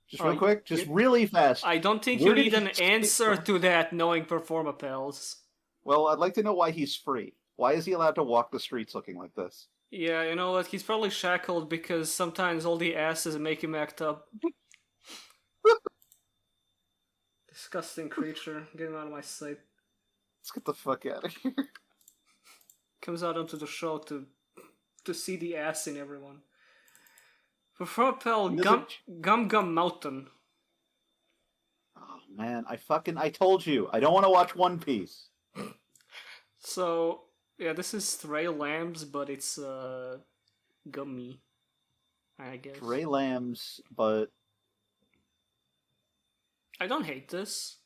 Just real Oh, quick, just really fast. I don't think Where you did need an he- answer to that knowing Performapals. Well, I'd like to know why he's free. Why is he allowed to walk the streets looking like this? Yeah, you know what? He's probably shackled because sometimes all the asses make him act up. Disgusting creature. Get him out of my sight. Let's get the fuck out of here. Comes out onto the show to see the ass in everyone. Performapal Gum Mountain. Oh man, I told you, I don't want to watch One Piece. So, yeah, this is Stray Lambs, but it's gummy. I guess. Gray lambs, but I don't hate this.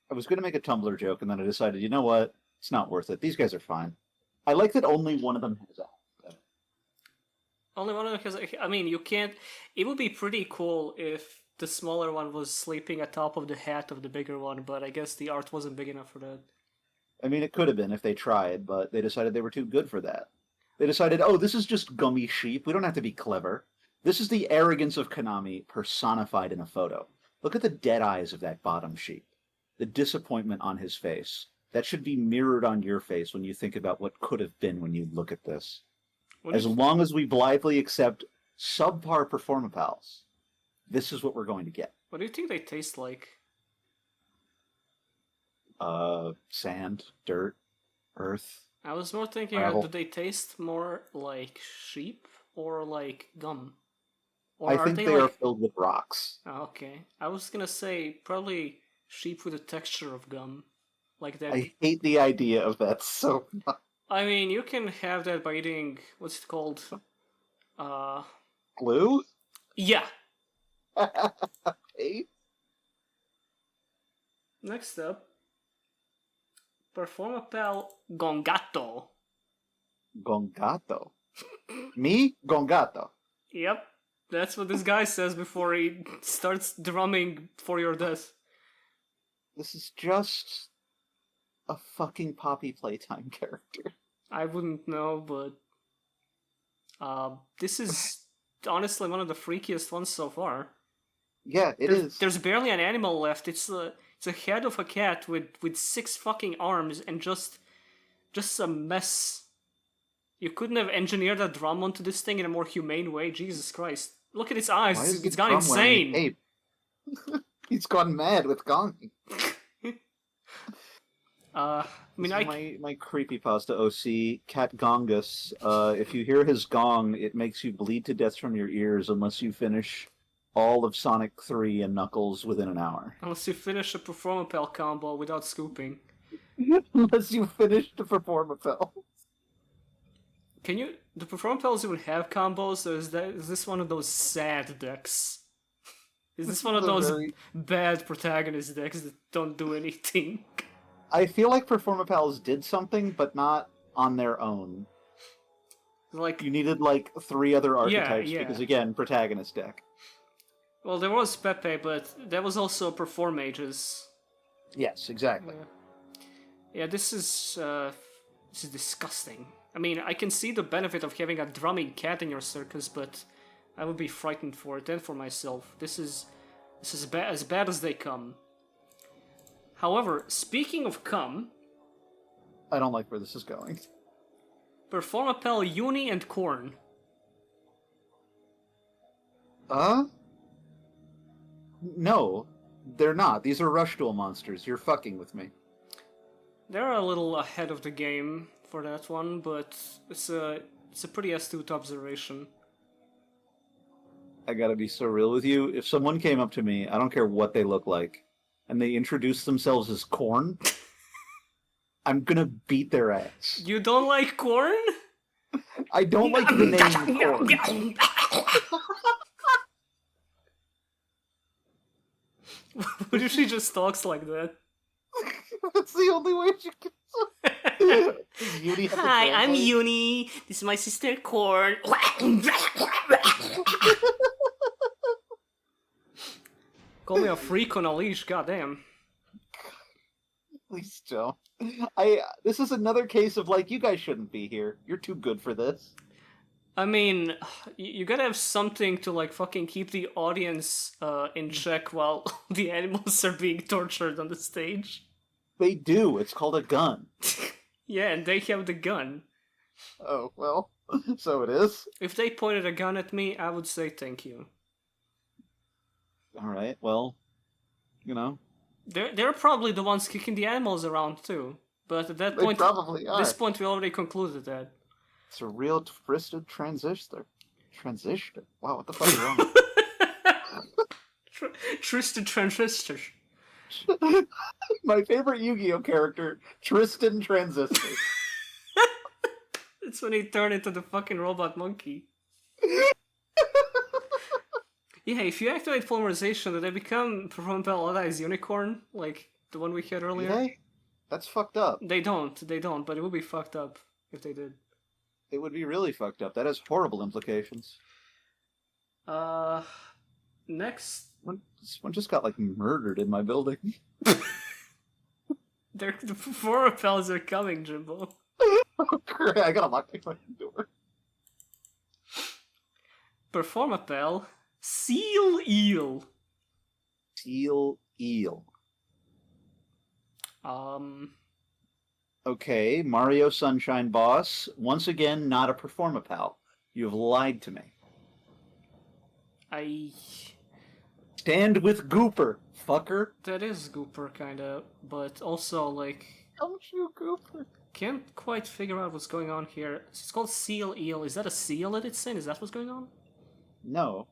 I was going to make a Tumblr joke, and then I decided, you know what? It's not worth it. These guys are fine. I like that only one of them has a hat. Only one of them has. I mean, you can't. It would be pretty cool if the smaller one was sleeping atop of the hat of the bigger one, but I guess the art wasn't big enough for that. I mean, it could have been if they tried, but they decided they were too good for that. They decided, oh, this is just gummy sheep. We don't have to be clever. This is the arrogance of Konami personified in a photo. Look at the dead eyes of that bottom sheep. The disappointment on his face. That should be mirrored on your face when you think about what could have been when you look at this. As long as we blithely accept subpar Performapals, this is what we're going to get. What do you think they taste like? Sand, dirt, earth. I was more thinking, do they taste more like sheep or like gum? Or I think they are filled with rocks. Oh, okay. I was gonna say probably sheep with the texture of gum. Like that. I hate the idea of that so much. I mean, you can have that by eating, what's it called? Glue? Yeah. Okay. Next up, Performapal Gongato. Gongato. Me? Gongato. Yep. That's what this guy says before he starts drumming for your death. This is just a fucking Poppy Playtime character. I wouldn't know, but this is honestly one of the freakiest ones so far. Yeah, it is. There's barely an animal left. It's a head of a cat with 6 fucking arms and just a mess. You couldn't have engineered a drum onto this thing in a more humane way. Jesus Christ! Look at its eyes. It's gone insane. He's gone mad with gonging. I mean, my creepypasta OC, Cat Gongus. If you hear his gong, it makes you bleed to death from your ears unless you finish all of Sonic 3 and Knuckles within an hour. Unless you finish a Performapal combo without scooping. Unless you finish the Performapal. Can you... Do Performapals even have combos, or is this one of those sad decks? Is this one of those bad protagonist decks that don't do anything? I feel like Performapals did something, but not on their own. Like you needed like 3 other archetypes because again, protagonist deck. Well, there was Pepe, but there was also Perform Mages. Yes, exactly. Yeah, this is disgusting. I mean, I can see the benefit of having a drumming cat in your circus, but I would be frightened for it and for myself. This is as bad as they come. However, speaking of cum... I don't like where this is going. Performapal Uni and Corn. No, they're not. These are Rush Duel monsters. You're fucking with me. They're a little ahead of the game for that one, but it's a pretty astute observation. I gotta be so real with you. If someone came up to me, I don't care what they look like, and they introduce themselves as Corn, I'm gonna beat their ass. You don't like Corn? I don't like the name Corn. What if she just talks like that? That's the only way she can. Hi, I'm Uni. This is my sister Corn. Call me a freak on a leash, goddamn. Please don't. This is another case of like, you guys shouldn't be here. You're too good for this. I mean, you gotta have something to like fucking keep the audience in check while the animals are being tortured on the stage. They do. It's called a gun. Yeah, and they have the gun. Oh, well, so it is. If they pointed a gun at me, I would say thank you. Alright, well, you know. They're probably the ones kicking the animals around too. But at that point, probably are. This point we already concluded that. It's a real twisted transistor. Transistor? Wow, what the fuck is wrong? Twisted transistor. My favorite Yu-Gi-Oh character, Tristan Transistor. It's when he turned into the fucking robot monkey. Yeah, if you activate polymerization, do they become Performapal Allies Unicorn, like the one we had Do earlier? they? That's fucked up. They don't, but it would be fucked up if they did. It would be really fucked up. That has horrible implications. Uh, next, Someone just got, like, murdered in my building. the Performapals are coming, Jimbo. Oh, great. I gotta lock my fucking door. Performapal, Seal Eel. Seal eel. Okay, Mario Sunshine Boss. Once again, not a Performapal. You have lied to me. I... Stand with Gooper, fucker. That is Gooper, kinda, but also, like... Don't you, Gooper? Can't quite figure out what's going on here. It's called Seal Eel. Is that a seal that it's in? Is that what's going on? No.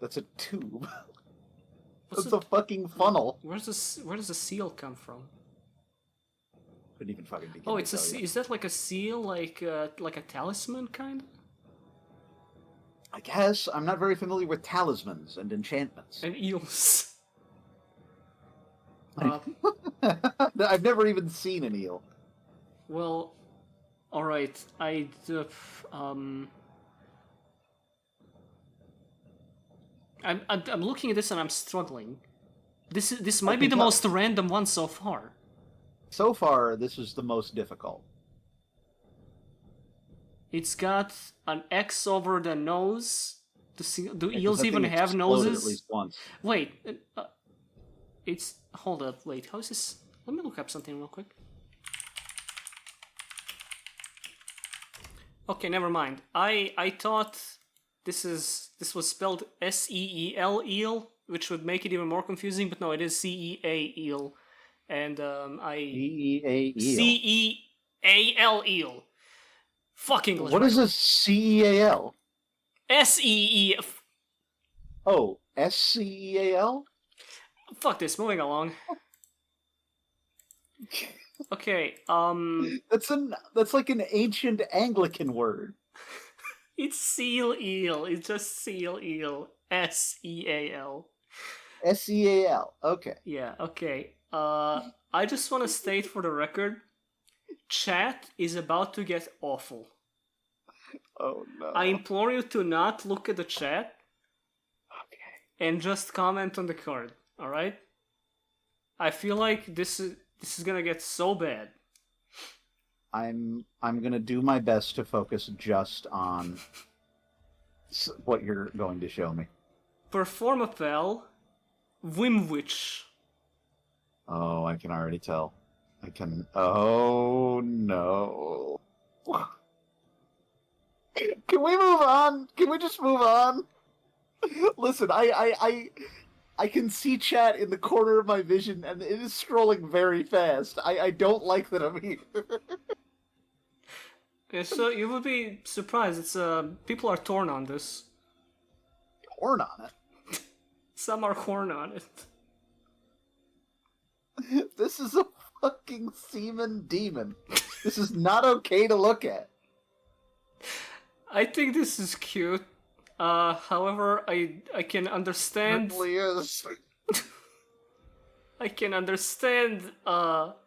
That's a tube. What's That's a fucking funnel. Where does the seal come from? Couldn't even fucking begin Oh, to it's a tell you. is that like a seal, like a talisman kind? I guess I'm not very familiar with talismans and enchantments. And eels. I've never even seen an eel. Well, all right. I'm looking at this and I'm struggling. This might be the most random one so far. So far, this is the most difficult. It's got an X over the nose. Do Yeah, 'cause eels that even thing have exploded noses? At least once. Wait, it's hold up. Wait, how is this? Let me look up something real quick. Okay, never mind. I thought this was spelled SEEL eel, which would make it even more confusing. But no, it is CEA eel, and CEA eel. CEAL eel. Fuck English. What is a CEAL? SEE. Oh, SCEAL? Fuck this. Moving along. Okay. That's like an ancient Anglican word. It's seal eel. It's just seal eel. SEAL. SEAL. Okay. Yeah. Okay. I just want to state for the record, chat is about to get awful. Oh no. I implore you to not look at the chat. Okay. And just comment on the card. All right. I feel like this is gonna get so bad. I'm gonna do my best to focus just on what you're going to show me. Performapal, Wimwich. Oh, I can already tell. I can. Oh no. Can we move on? Can we just move on? Listen, I can see chat in the corner of my vision, and it is scrolling very fast. I don't like that I'm here. Yeah, so you would be surprised. It's people are torn on this. Torn on it. Some are torn on it. This is a fucking semen demon. This is not okay to look at. I think this is cute. However, I can understand. It really is. I can understand. What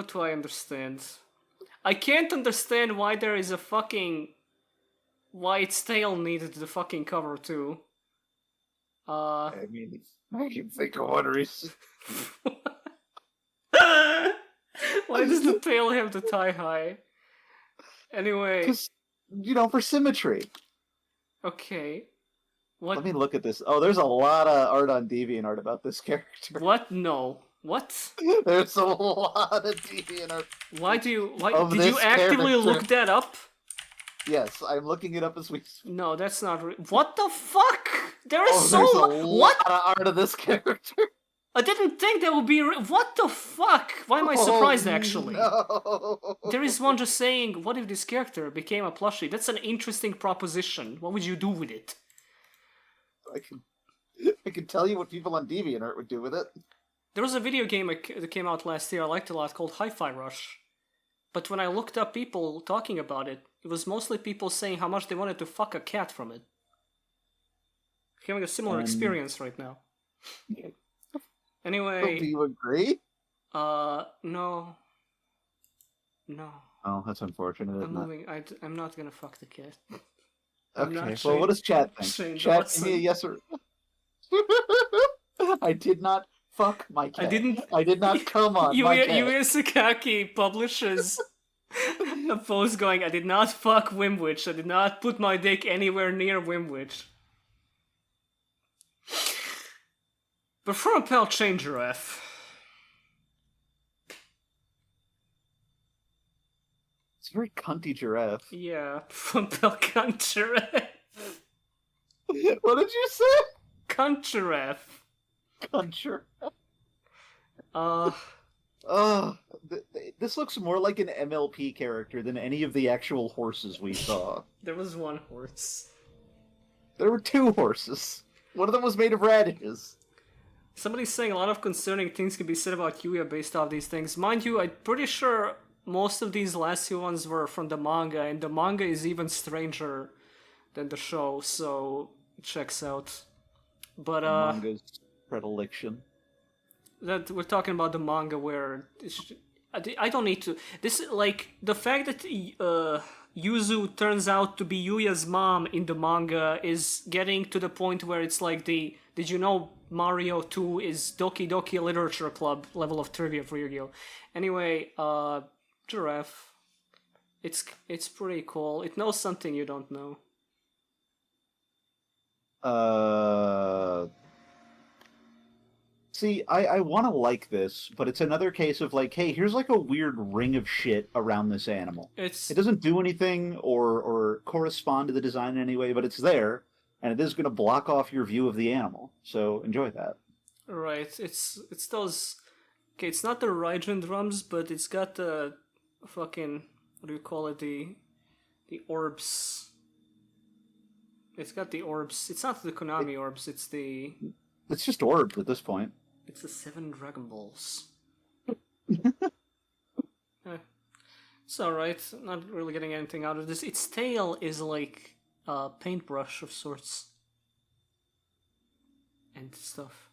do I understand? I can't understand why there is a fucking. Why its tail needed the fucking cover too. I mean, I can think of one reason. Why does the tail have the tie high? Anyway. Because, for symmetry. Okay. What? Let me look at this. Oh, there's a lot of art on DeviantArt about this character. What? No. What? There's a lot of DeviantArt. Why did you actively look that up? Yes, I'm looking it up as we speak. No, that's not what the fuck? There is There's so a what? lot of art of this character. I didn't think there would be what the fuck? Why am I surprised actually? No. There is one just saying, what if this character became a plushie? That's an interesting proposition. What would you do with it? I can tell you what people on DeviantArt would do with it. There was a video game that came out last year I liked a lot called Hi-Fi Rush. But when I looked up people talking about it, it was mostly people saying how much they wanted to fuck a cat from it. Having a similar And- experience right now. Do Anyway, you agree? no. No. Oh, that's unfortunate, I'm isn't it? moving. I'm not gonna fuck the cat. I'm Okay, not well, what does chat Shane think? Chat, give me a Dawson. yes or... I did not fuck my cat. I didn't. I did not come on my cat. Yuya Sakaki publishes a post going, I did not fuck Wimwich. I did not put my dick anywhere near Wimwich. Performapal chain giraffe. It's a very cunty giraffe. Yeah, Performapal cunt giraffe. What did you say? Cunt giraffe. Cunt giraffe. This looks more like an MLP character than any of the actual horses we saw. There was one horse. There were 2 horses. One of them was made of radishes. Somebody's saying a lot of concerning things can be said about Yuya based off these things. Mind you, I'm pretty sure most of these last few ones were from the manga, and the manga is even stranger than the show, so it checks out. But, Manga's predilection. that we're talking about the manga where I don't need to. This like the fact that Yuzu turns out to be Yuya's mom in the manga is getting to the point where it's like the did you know Mario 2 is Doki Doki Literature Club level of trivia for Yu-Gi-Oh. Anyway, giraffe. It's pretty cool. It knows something you don't know. See, I want to like this, but it's another case of like, hey, here's like a weird ring of shit around this animal. It doesn't do anything or correspond to the design in any way, but it's there, and it is going to block off your view of the animal. So enjoy that. Right. It's those. Okay, it's not the Raijin drums, but it's got the fucking what do you call it? The orbs. It's got the orbs. It's not the Konami orbs. It's just orbs at this point. It's the 7 Dragon Balls. It's alright. Not really getting anything out of this. Its tail is like a paintbrush of sorts. And stuff.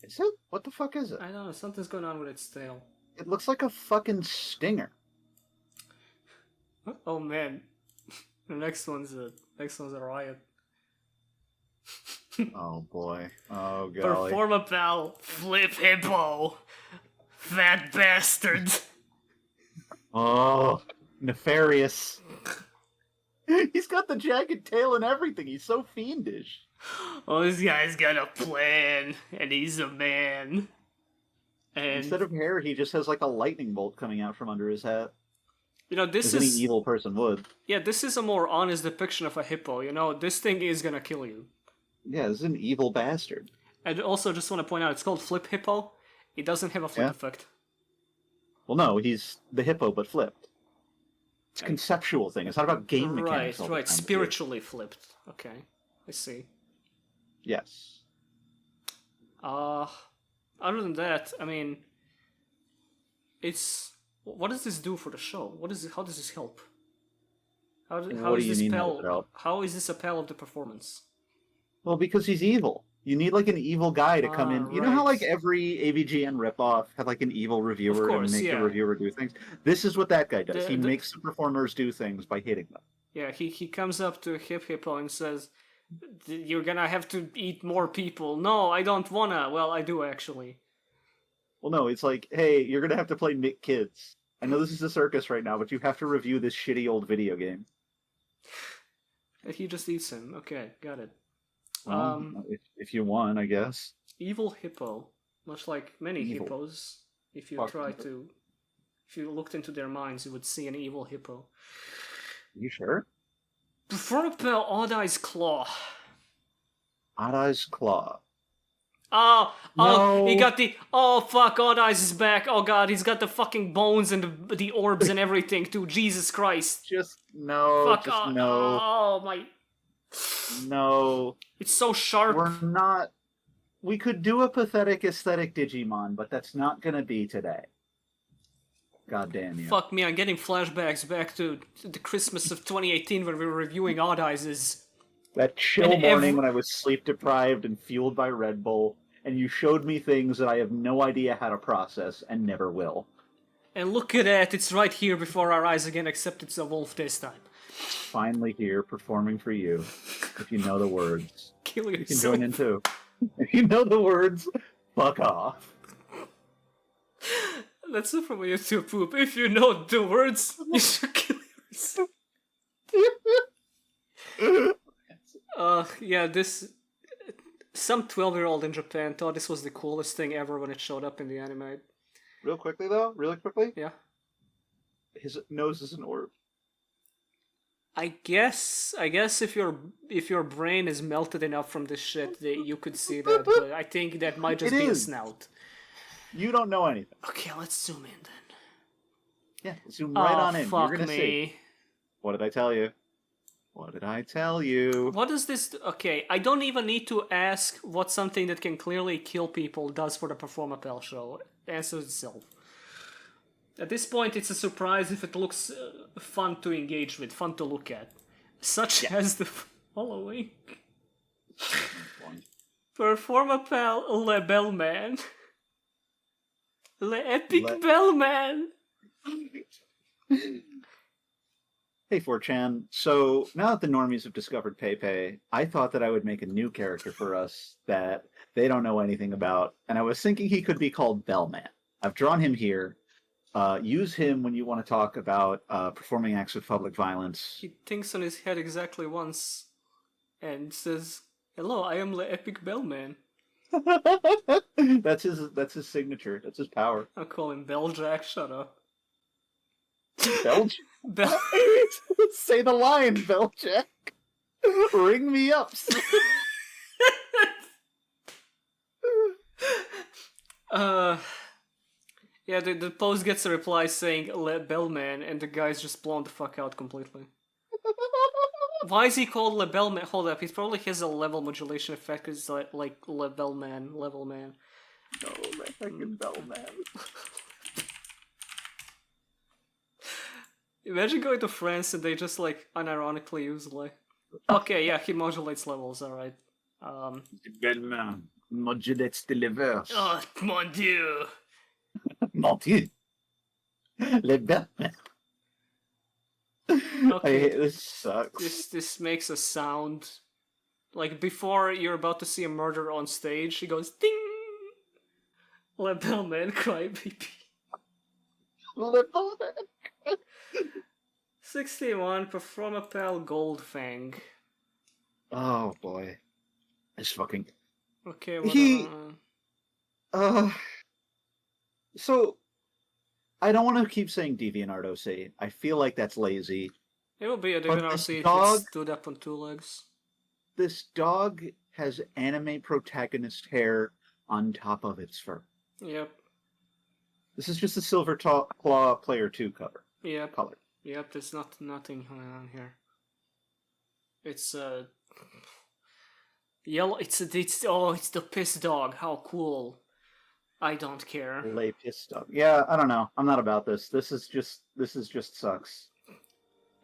Is it? What the fuck is it? I don't know. Something's going on with its tail. It looks like a fucking stinger. Oh man. The next one's a riot. Oh boy. Oh golly. Performapal, flip hippo, fat bastard. Oh, nefarious. He's got the jagged tail and everything. He's so fiendish. Oh, this guy's got a plan, and he's a man. And instead of hair, he just has like a lightning bolt coming out from under his hat. You know, this as is any evil person would. Yeah, this is a more honest depiction of a hippo. You know, this thing is gonna kill you. Yeah, this is an evil bastard. I also just want to point out, it's called Flip Hippo. It doesn't have a flip effect. Well, no, he's the hippo, but flipped. It's a conceptual thing. It's not about game mechanics. Right. Spiritually flipped. Okay, I see. Yes. Other than that, I mean, it's... What does this do for the show? How does this help? How is this a pal of the performance? Well, because he's evil. You need like an evil guy to come in. You know how like every AVGN ripoff had like an evil reviewer and make the reviewer do things? This is what that guy does. He makes the performers do things by hitting them. Yeah, he comes up to Hip Hippo and says, "You're gonna have to eat more people." No, I don't wanna. Well, I do actually. Well, no, it's like, hey, you're gonna have to play Mick Kids. I know this is a circus right now, but you have to review this shitty old video game. He just eats him. Okay, got it. Well, if you want, I guess. Evil hippo, much like many hippos. If you if you looked into their minds, you would see an evil hippo. You sure? Performapal Odd Eye's Claw. Odd Eye's Claw. He got the... Oh, fuck, Odd Eyes is back. Oh, God, he's got the fucking bones and the orbs and everything, too. Jesus Christ. No. Oh, my... No. It's so sharp. We could do a pathetic aesthetic Digimon, but that's not gonna be today. God damn you. Fuck me, I'm getting flashbacks back to the Christmas of 2018 when we were reviewing Odd Eyes' That chill And morning when I was sleep deprived and fueled by Red Bull, and you showed me things that I have no idea how to process and never will. and look at that, it's right here before our eyes again, except it's a wolf this time. Finally here, performing for you. If you know the words, Kill you can yourself. join in too. If you know the words, fuck off. That's not from a YouTube poop. If you know the words, you should kill yourself. Yeah, this. Some 12-year-old in Japan thought this was the coolest thing ever when it showed up in the anime. Real quickly, though, really quickly, Yeah. his nose is an orb. I guess if your brain is melted enough from this shit that you could see that, but I think that might just It be a is. snout. You don't know anything. Okay, let's zoom in then. Yeah, zoom right on in. Fuck You're gonna me. see. What did I tell you? What did I tell you? What is this? Okay, I don't even need to ask what something that can clearly kill people does for the Performapal show. It answers itself. At this point, it's a surprise if it looks fun to engage with, fun to look at. Such as the following. Performapal Le Bellman. Le Epic Bellman! Hey 4chan, so now that the normies have discovered Pepe, I thought that I would make a new character for us that they don't know anything about, and I was thinking he could be called Bellman. I've drawn him here. Use him when you want to talk about performing acts of public violence. He thinks on his head exactly once and says, "Hello, I am Le Epic Bellman." That's his signature. That's his power. I'll call him Belljack, shut up. Belgium. Say the line, Beljack. Ring me up. Yeah, the post gets a reply saying Le Bellman, and the guy's just blown the fuck out completely. Why is he called Le Bellman? Hold up, he probably has a level modulation effect, because it's like Le Bellman, level man. Oh, my fucking Bellman. Imagine going to France and they just like unironically use like. Okay, yeah, he modulates levels. All right. Bellman modulates the levels. Oh mon dieu! Mon Dieu. Le Bellman. Okay, This sucks. this makes a sound like before you're about to see a murder on stage. He goes ding. Le Bellman, crybaby. Le Bellman. 61 Performapal Goldfang. Oh boy, this fucking. Okay, So, I don't want to keep saying DeviantArt. I feel like that's lazy. it would be a But different this RC if dog- it stood up on two legs. This dog has anime protagonist hair on top of its fur. Yep. This is just a Silver Claw Player 2 cover. Yep. Color. Yep, there's nothing on here. It's yellow. It's the piss dog. How cool! I don't care. Lay piss dog. Yeah, I don't know. I'm not about this. This is just sucks.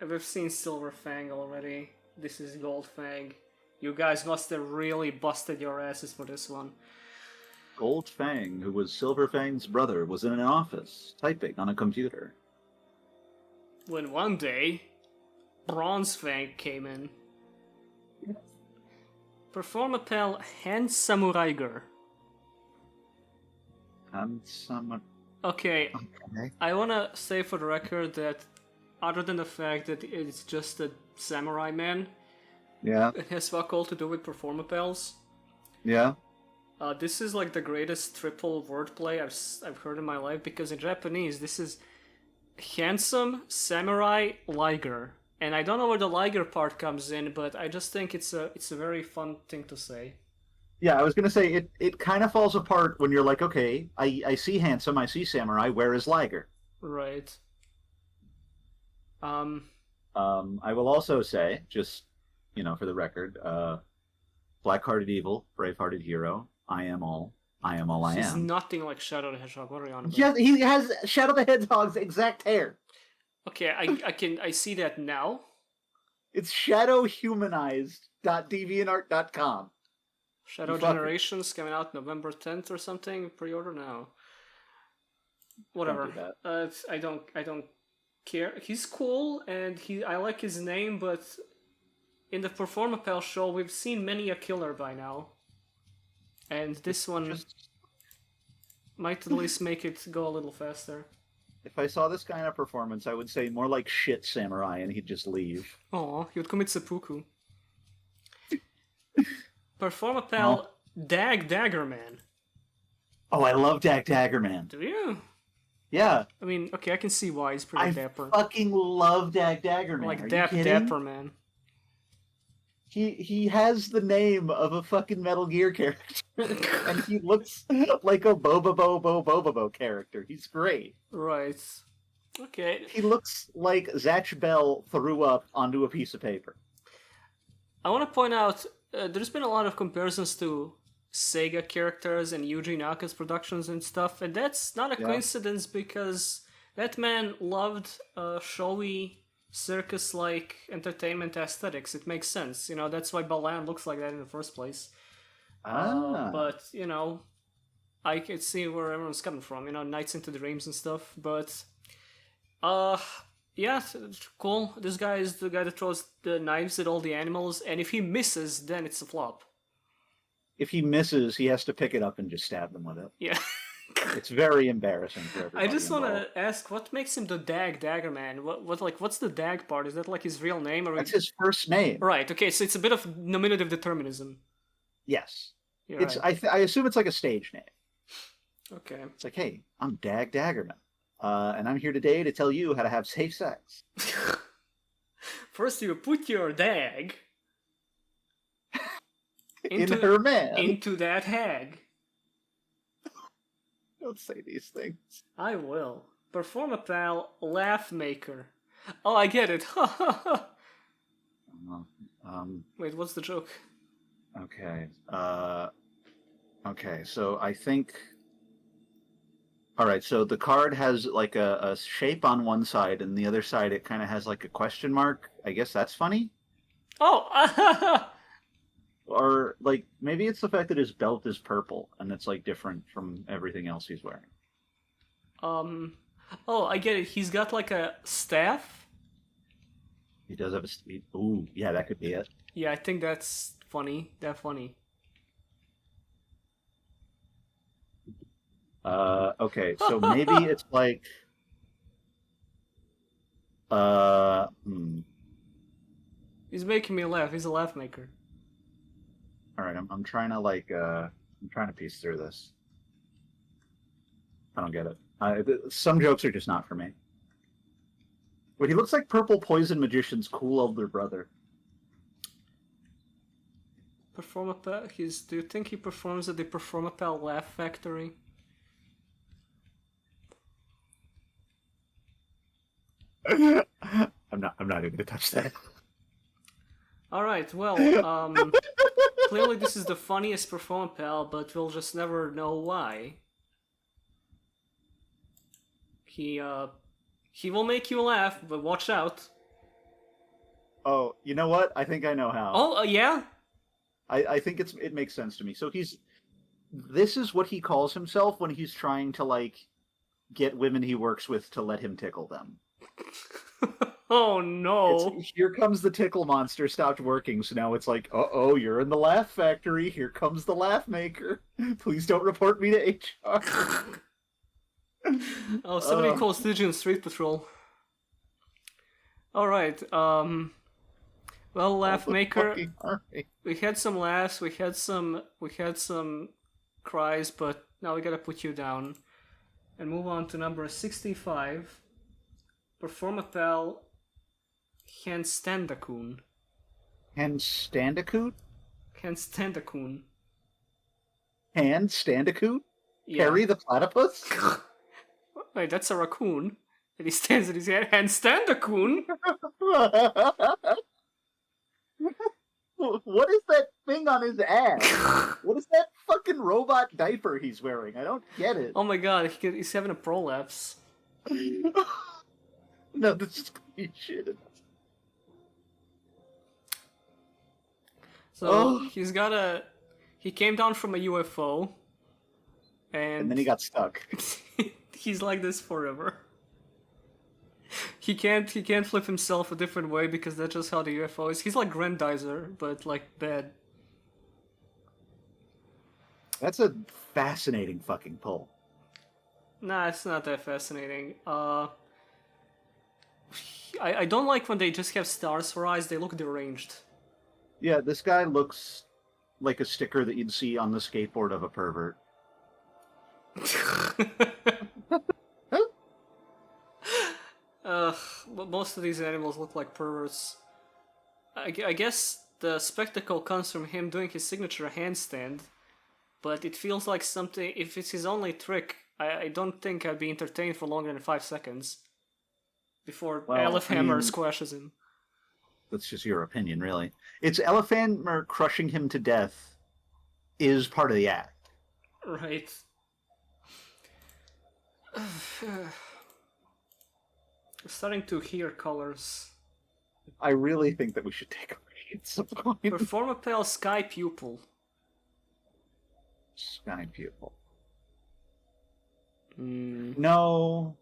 We've seen Silver Fang already. This is Gold Fang. You guys must have really busted your asses for this one. Gold Fang, who was Silver Fang's brother, was in an office typing on a computer. When one day, Bronze Fang came in. Performapal Hand Samuraiger. Handsome. Okay, Okay. I wanna say for the record that other than the fact that it's just a samurai man, Yeah. it has fuck all to do with Performapals. Yeah. This is like the greatest triple wordplay I've heard in my life, because in Japanese this is handsome samurai liger, and I don't know where the liger part comes in, but I just think it's a very fun thing to say. Yeah, I was gonna say it kind of falls apart when you're like, okay, I see handsome, I see samurai, where is Liger? Right. I will also say, just for the record, black-hearted evil, brave-hearted hero, I am all I This is am. nothing like Shadow the Hedgehog. What are you on about? Yeah, he has Shadow the Hedgehog's exact hair. Okay, I see that now. It's shadowhumanized.deviantart.com. You Shadow fucker. Generations coming out November 10th or something. Pre-order now. Don't Whatever. do that. I don't care. He's cool and I like his name, but in the Performapal show we've seen many a killer by now. And this one Just might at least make it go a little faster. if I saw this guy in a performance, I would say more like shit samurai, and he'd just leave. Aw, he would commit seppuku. Performapal Well, Dagger Man. oh, I love Dak Daggerman. Do you? Yeah, I mean, okay, I can see why he's pretty I dapper. fucking love Dak Daggerman. Like Are you Dap kidding? Dapper Man. He has the name of a fucking Metal Gear character, and he looks like a Boba character. He's great. Right. Okay. He looks like Zatch Bell threw up onto a piece of paper. I want to point out there's been a lot of comparisons to Sega characters and Yuji Naka's productions and stuff, and that's not a coincidence because that man loved showy circus-like entertainment aesthetics. It makes sense, that's why Balan looks like that in the first place. But I can see where everyone's coming from, Nights into Dreams and stuff, but yeah, cool. This guy is the guy that throws the knives at all the animals, and if he misses, then it's a flop. If he misses, he has to pick it up and just stab them with it. Yeah. It's very embarrassing for everybody. I just want involved. to ask, what makes him the Dagger Man? What's the Dag part? Is that like his real name, or That's his first name. Right? Okay, so it's a bit of nominative determinism. Yes, You're it's. right. I assume it's like a stage name. Okay. It's like, hey, I'm Dag Daggerman, and I'm here today to tell you how to have safe sex. First, you put your dag In her man. into that hag. Don't say these things. I will. Performapal Laugh Maker. Oh, I get it. Wait, what's the joke? Okay. Okay, so I think... Alright, so the card has like a shape on one side, and the other side it kind of has like a question mark. I guess that's funny? Oh! Or, like, maybe it's the fact that his belt is purple, and it's, like, different from everything else he's wearing. Oh, I get it. He's got like a staff? He does have a... Ooh, yeah, that could be it. Yeah, I think that's funny. That's funny. Okay, so maybe it's like... He's making me laugh. He's a laugh maker. Alright, I'm trying to, like, I'm trying to piece through this. I don't get it. Some jokes are just not for me. But he looks like Purple Poison Magician's cool older brother. Performapal. Do you think he performs at the Performapal Laugh Factory? I'm not even gonna touch that. Alright, well, clearly this is the funniest Performapal, but we'll just never know why. He will make you laugh, but watch out. Oh, you know what? I think I know how. Oh, yeah? I think it makes sense to me. So this is what he calls himself when he's trying to, like, get women he works with to let him tickle them. Oh no. Here comes the tickle monster stopped working, so now it's like, uh-oh, you're in the laugh factory. Here comes the laugh maker. Please don't report me to HR. Oh, somebody calls Legion Street Patrol. Alright, well, Laugh Maker, we had some laughs, we had some cries, but now we gotta put you down. And move on to number 65. Performapal Handstandakun. Handstandacoot? Handstandakun. Handstandacoot? Yeah. Harry the platypus? Wait, that's a raccoon. And he stands at his head. Handstandakun? What is that thing on his ass? What is that fucking robot diaper he's wearing? I don't get it. Oh my god, he's having a prolapse. No, this is shit. So he's got a. He came down from a UFO, And then he got stuck. he's like this forever. He can't flip himself a different way because that's just how the UFO is. He's like Grandizer, but like bad. That's a fascinating fucking pull. Nah, it's not that fascinating. I don't like when they just have stars for eyes. They look deranged. Yeah, this guy looks like a sticker that you'd see on the skateboard of a pervert. Most of these animals look like perverts. I guess the spectacle comes from him doing his signature handstand, but it feels like something. If it's his only trick, I don't think I'd be entertained for longer than 5 seconds before Hammer squashes him. That's just your opinion, really. It's Hammer crushing him to death is part of the act. Right. I'm starting to hear colors. I really think that we should take a break at some point. Performapal Sky Pupil. Sky Pupil. Mm. No.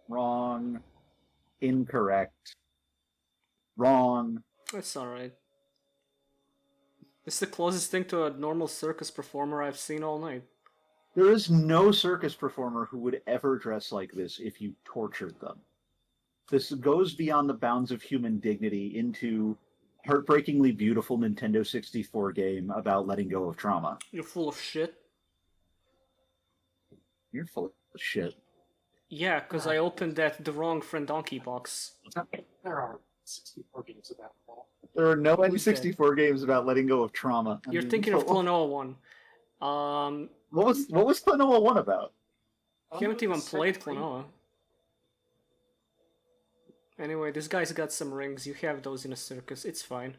Wrong. Incorrect. Wrong. That's alright. It's the closest thing to a normal circus performer I've seen all night. There is no circus performer who would ever dress like this if you tortured them. This goes beyond the bounds of human dignity into heartbreakingly beautiful Nintendo 64 game about letting go of trauma. You're full of shit. You're full of shit. Yeah, because I opened the wrong Friend Donkey box. There are 64 games about that. There are no Who's N64 games about letting go of trauma. You're thinking of Klonoa 1. What was Klonoa 1 about? You haven't even played Klonoa. Anyway, this guy's got some rings. You have those in a circus. It's fine.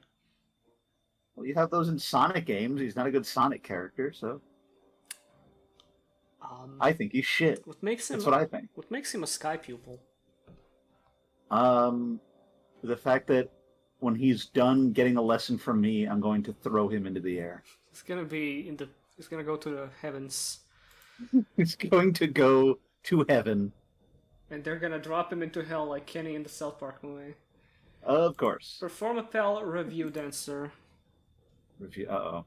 Well, you have those in Sonic games. He's not a good Sonic character, so... I think he's shit. That's what I think. What makes him a Sky Pupil? The fact that when he's done getting a lesson from me, I'm going to throw him into the air. He's gonna go to the heavens. He's going to go to heaven. And they're gonna drop him into hell like Kenny in the South Park movie. Of course. Performapal Review Dancer. Uh-oh.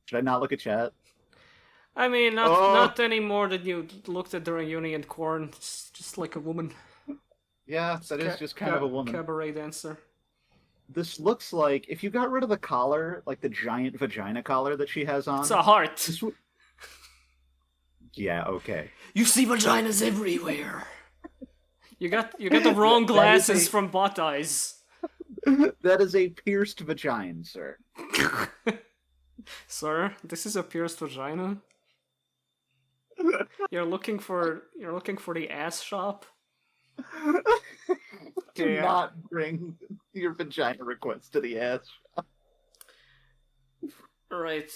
Should I not look at chat? I mean, not any more than you looked at during uni and corn. It's just like a woman. Yeah, that is just kind of a woman. Cabaret dancer. This looks like, if you got rid of the collar, like the giant vagina collar that she has on... It's a heart! Yeah, okay. You see vaginas everywhere! You got the wrong glasses from Bot Eyes. That is a pierced vagina, sir. Sir, this is a pierced vagina? You're looking for the ass shop? Do not bring your vagina request to the ass shop. Right.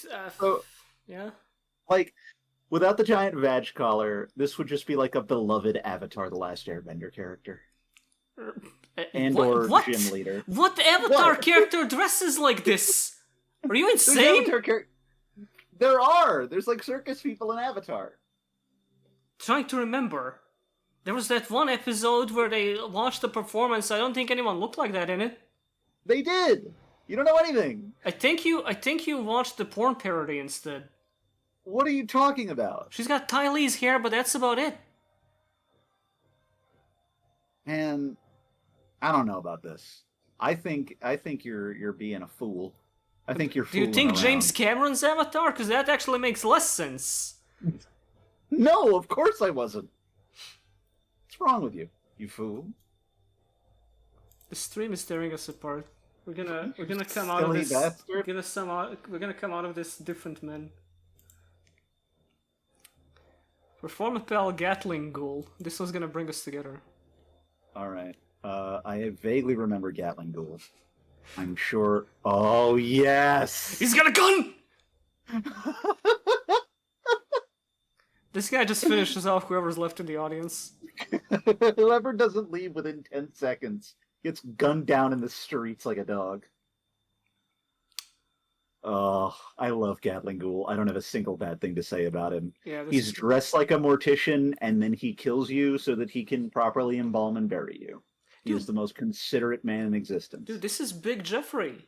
Yeah? Like, without the giant vag collar, this would just be like a beloved Avatar The Last Airbender character. Or gym leader. What Avatar character dresses like this? Are you insane? There's like circus people in Avatar. Trying to remember. There was that one episode where they watched the performance. I don't think anyone looked like that in it. They did. You don't know anything. I think you watched the porn parody instead. What are you talking about? She's got Ty Lee's hair, but that's about it. And I don't know about this. I think you're being a fool. I think you're fooling Do you think around. James Cameron's Avatar? Because that actually makes less sense. No, of course I wasn't. What's wrong with you, you fool? The stream is tearing us apart. We're gonna come out of this. Bastard. We're gonna come out of this different men. Performapal Gatling Ghoul. This was gonna bring us together. All right. I vaguely remember Gatling Ghoul. I'm sure. Oh yes. He's got a gun. This guy just finishes off whoever's left in the audience. Whoever doesn't leave within 10 seconds gets gunned down in the streets like a dog. Oh, I love Gatling Ghoul. I don't have a single bad thing to say about him. Yeah, this He's is dressed like a mortician, and then he kills you so that he can properly embalm and bury you. He is dude, the most considerate man in existence. dude. This is Big Jeffrey.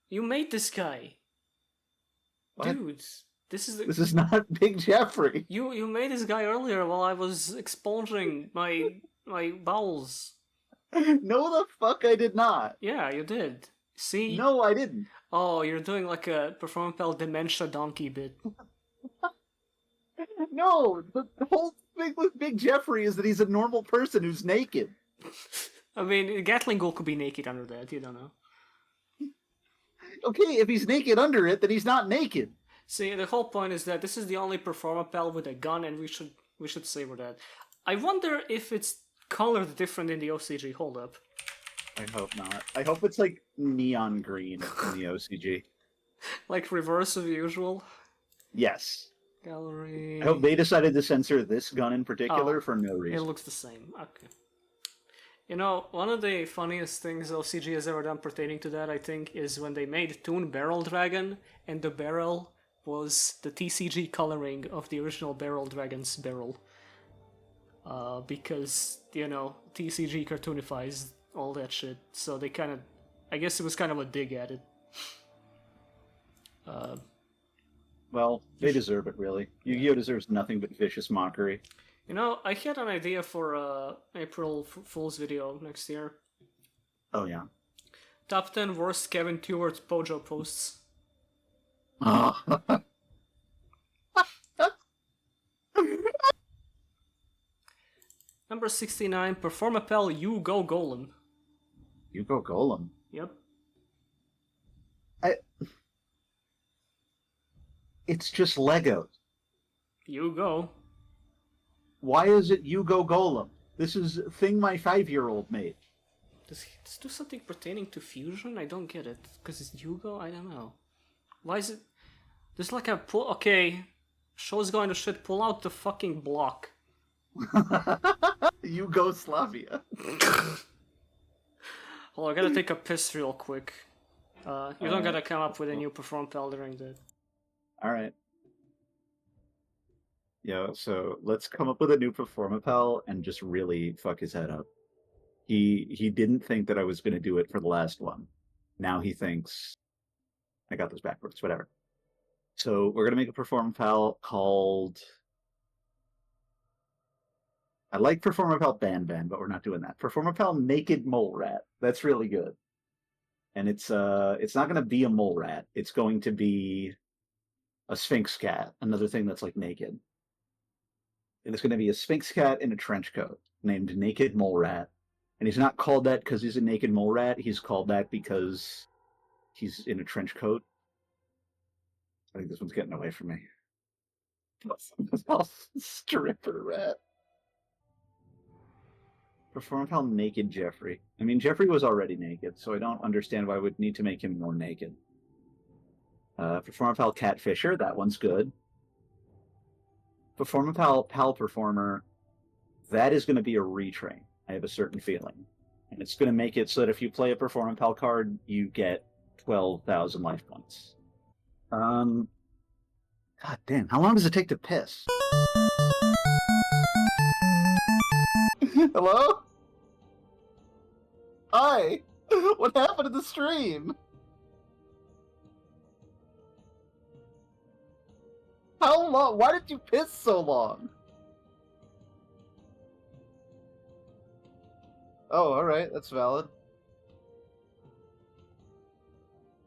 You made this guy, What? dude. This is This is not Big Jeffrey. you made this guy earlier while I was expunging my bowels. No, the fuck I did not. Yeah, you did. See? No, I didn't. Oh, you're doing like a Performapal dementia donkey bit. No, the whole thing with Big Jeffrey is that he's a normal person who's naked. I mean, Gatling Ghoul could be naked under that. You don't know. Okay, if he's naked under it, then he's not naked. See, the whole point is that this is the only Performapal with a gun, and we should savor that. I wonder if it's colored different in the OCG. Hold up. I hope not. I hope it's like neon green in the OCG. Like reverse of usual. Yes. Gallery. I hope they decided to censor this gun in particular Oh, for no It reason. looks the same. Okay. You know, one of the funniest things OCG has ever done pertaining to that, I think, is when they made Toon Barrel Dragon, and the barrel was the TCG coloring of the original Barrel Dragon's barrel. Because, you know, TCG cartoonifies all that shit, so they kind of... I guess it was kind of a dig at it. Well, they deserve it, really. Yu-Gi-Oh! Deserves nothing but vicious mockery. You know, I had an idea for April Fool's video next year. Oh, yeah. Top 10 worst Kevin Stewart Pojo posts. Number 69, Performapal You Go Golem. You go Golem. Yep. It's just Legos. You go. Why is it You Go Golem? This is a thing my 5-year-old made. Does this do something pertaining to fusion? I don't get it. Because it's Yugo? I don't know. Why is it... There's like a pull... Okay. Show's going to shit. Pull out the fucking block. Yugoslavia. Hold on, I gotta take a piss real quick. You don't gotta come up with a new Performapal during that. Alright. Yeah, so let's come up with a new Performapal and just really fuck his head up. He didn't think that I was going to do it for the last one. Now he thinks... I got those backwards, whatever. So we're going to make a Performapal called... I like Performapal Ban, but we're not doing that. Performapal Naked Mole Rat. That's really good. And it's not going to be a mole rat. It's going to be a Sphinx cat, another thing that's like naked. And it's going to be a Sphinx cat in a trench coat named Naked Mole Rat. And he's not called that because he's a naked mole rat. He's called that because he's in a trench coat. I think this one's getting away from me. Stripper rat. Performapal Naked Jeffrey. I mean, Jeffrey was already naked, so I don't understand why I would need to make him more naked. Performapal Catfisher, that one's good. Performapal Pal Performer, that is going to be a retrain. I have a certain feeling. And it's going to make it so that if you play a Performapal card, you get 12,000 life points. God damn, how long does it take to piss? Hello? Hi! What happened to the stream? How long? Why did you piss so long? Oh, alright, that's valid.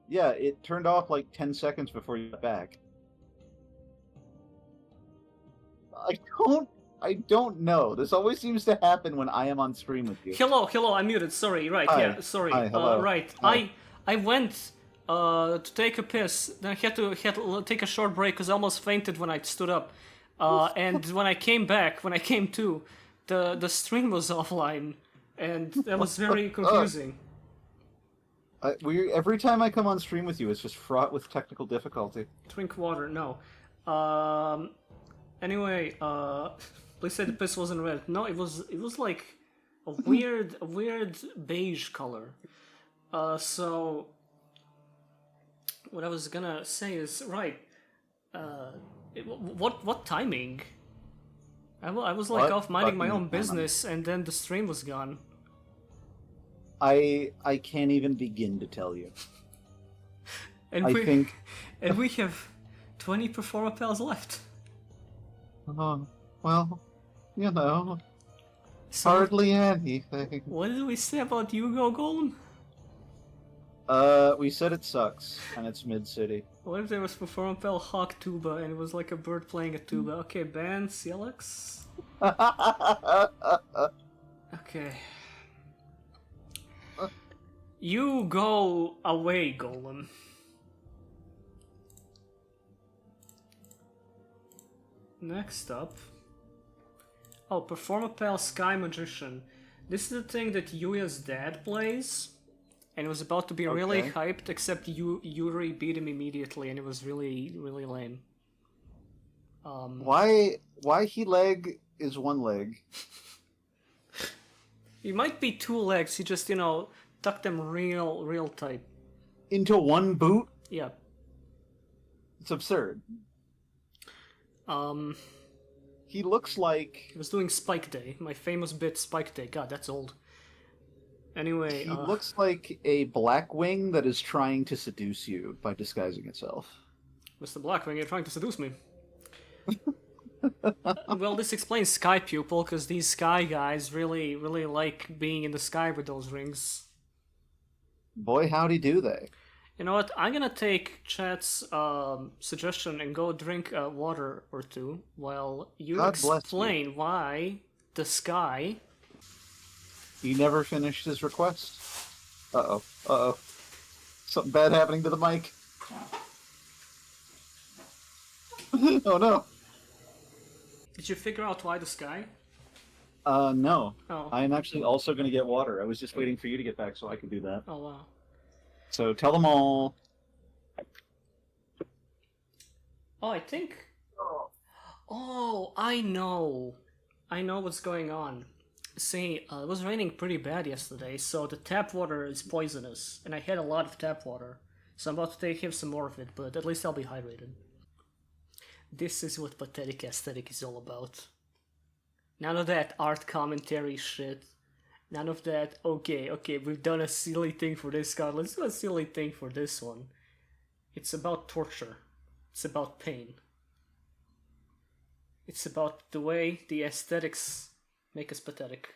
Yeah, it turned off like 10 seconds before you got back. I don't know. This always seems to happen when I am on stream with you. Hello, I'm muted. Sorry, right, Hi. yeah, sorry. Hi, hello. Right, Hi. I went to take a piss, then I had to take a short break because I almost fainted when I stood up. And when I came to, the stream was offline, and that was very confusing. Every time I come on stream with you, it's just fraught with technical difficulty. Drink water, no. Anyway, please say the piss wasn't red. No, it was like a weird beige color. So What I was gonna say is, right, what timing? I was like What off minding my fucking own business, and then the stream was gone. I can't even begin to tell you. And I we think. and we have 20 Performapals left. Well, you know, So hardly anything. what did we say about Yugo Golem? We said it sucks, and it's mid-city. What if there was Performapal Hawk Tuba and it was like a bird playing a tuba? Okay, ban CLX. Okay. You go away, Golem. Next up. Oh, Performapal Sky Magician. This is the thing that Yuya's dad plays. And it was about to be really Okay. hyped, except Yuri beat him immediately, and it was really, really lame. Why he leg is one leg? He might be two legs, he just, tucked them real tight. Into one boot? Yeah. It's absurd. Um, He looks like he was doing Spike Day, my famous bit Spike Day. God, that's old. Anyway, he looks like a Blackwing that is trying to seduce you by disguising itself. Mr. Blackwing, you're trying to seduce me. Well, this explains Sky Pupil, because these Sky guys really like being in the sky with those rings. Boy, howdy do they. You know what? I'm gonna take chat's suggestion and go drink water or two while you God bless you. explain why the sky. He never finished his request. Uh-oh. Something bad happening to the mic. Oh no. Did you figure out why the sky? No. Oh. I'm actually also going to get water. I was just waiting for you to get back so I could do that. Oh wow. So tell them all. Oh, I think. Oh, I know. I know what's going on. See, it was raining pretty bad yesterday, so the tap water is poisonous, and I had a lot of tap water. So I'm about to have some more of it, but at least I'll be hydrated. This is what pathetic aesthetic is all about. None of that art commentary shit. None of that, okay, we've done a silly thing for this card, let's do a silly thing for this one. It's about torture. It's about pain. It's about the way the aesthetics make us pathetic.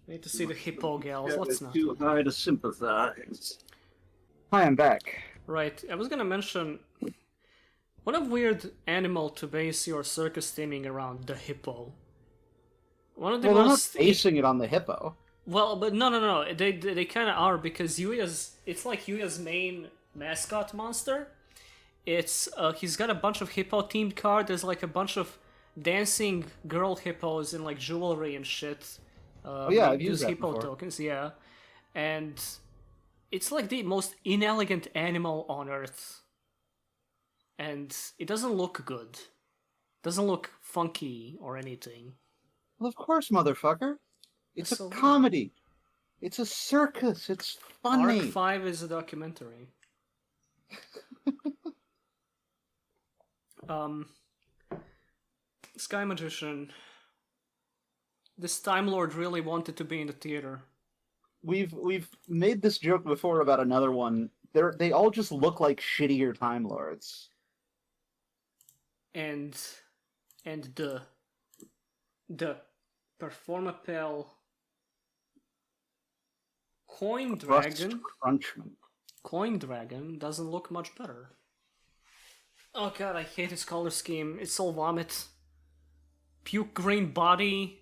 We need to see the hippo gals, let's not. Too high to sympathize. Hi, I'm back. Right, I was gonna mention, what a weird animal to base your circus theming around, the hippo. One of the Well, they're not most... basing it on the hippo. Well, but no, they kind of are, because it's like Yuya's main mascot monster. It's, he's got a bunch of hippo-themed cards, there's like a bunch of dancing girl hippos in like jewelry and shit. Yeah, I've used use that hippo before. tokens, yeah. And it's like the most inelegant animal on earth. And it doesn't look good. Doesn't look funky or anything. Well, of course, motherfucker. It's So a what? comedy. It's a circus. It's funny. Arc 5 is a documentary. Sky Magician. This Time Lord really wanted to be in the theater. We've made this joke before about another one. They all just look like shittier Time Lords. And the Performapal Coin Dragon. Crunchman. Coin Dragon doesn't look much better. Oh god, I hate his color scheme. It's all vomit. Puke green body.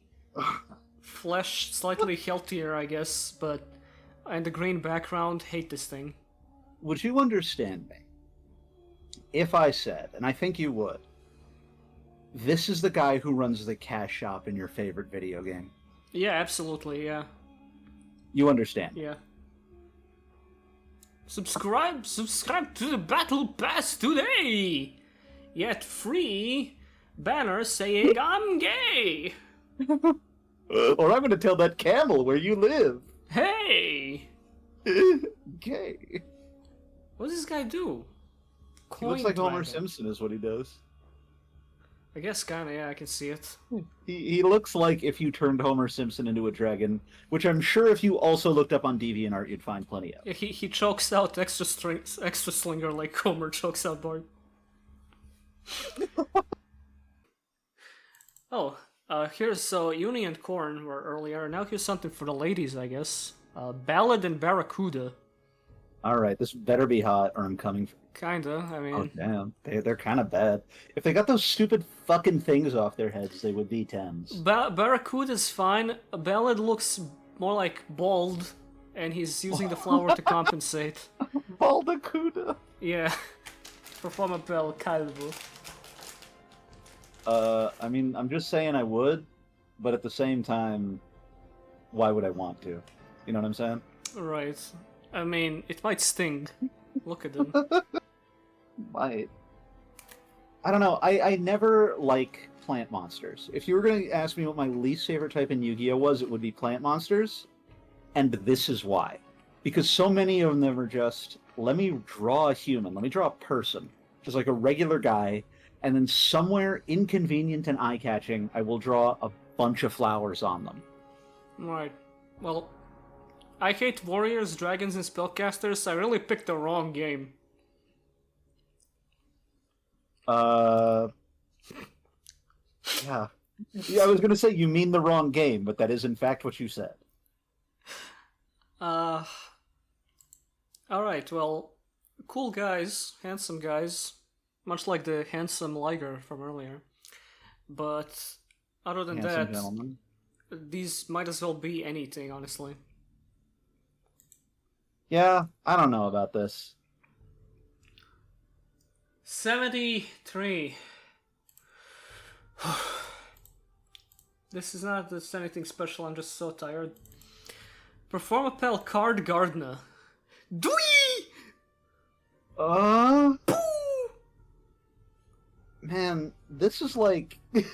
Flesh slightly healthier, I guess, but... And the green background, hate this thing. Would you understand me if I said, and I think you would, this is the guy who runs the cash shop in your favorite video game? Yeah, absolutely, yeah. You understand? Yeah. Subscribe to the Battle Pass today! Yet free banner saying I'm gay! Or I'm going to tell that camel where you live. Hey! Gay. What does this guy do? He looks Coin like Homer dragon. Simpson is what he does. I guess kinda, yeah, I can see it. He looks like if you turned Homer Simpson into a dragon, which I'm sure if you also looked up on DeviantArt you'd find plenty of. Yeah, he chokes out extra slinger like Homer chokes out Bart. Oh, here's so Uni and Corn were earlier. Now here's something for the ladies, I guess. Ballad and Barracuda. Alright, this better be hot or I'm coming for... Kinda, I mean... Oh, damn. They're kind of bad. If they got those stupid fucking things off their heads, they would be 10s. Barracuda's fine. Ballad looks more like bald, and he's using the flower to compensate. Baldacuda! Yeah. Performapal Calvo. I mean, I'm just saying I would, but at the same time, why would I want to? You know what I'm saying? Right. I mean, it might sting. Look at them. Might. I don't know. I never like plant monsters. If you were going to ask me what my least favorite type in Yu-Gi-Oh was, it would be plant monsters. And this is why. Because so many of them are just, let me draw a human, let me draw a person, just like a regular guy, and then somewhere inconvenient and eye-catching, I will draw a bunch of flowers on them. Right. Well, I hate warriors, dragons, and spellcasters. I really picked the wrong game. Yeah. Yeah, I was going to say you mean the wrong game, but that is in fact what you said. Alright, well, cool guys, handsome guys, much like the handsome Liger from earlier. But other than Handsome that, gentleman. these might as well be anything, honestly. Yeah, I don't know about this. 73. This is not just anything special, I'm just so tired. Performapal Card Gardener. Dwee! Man, this is like... Doki!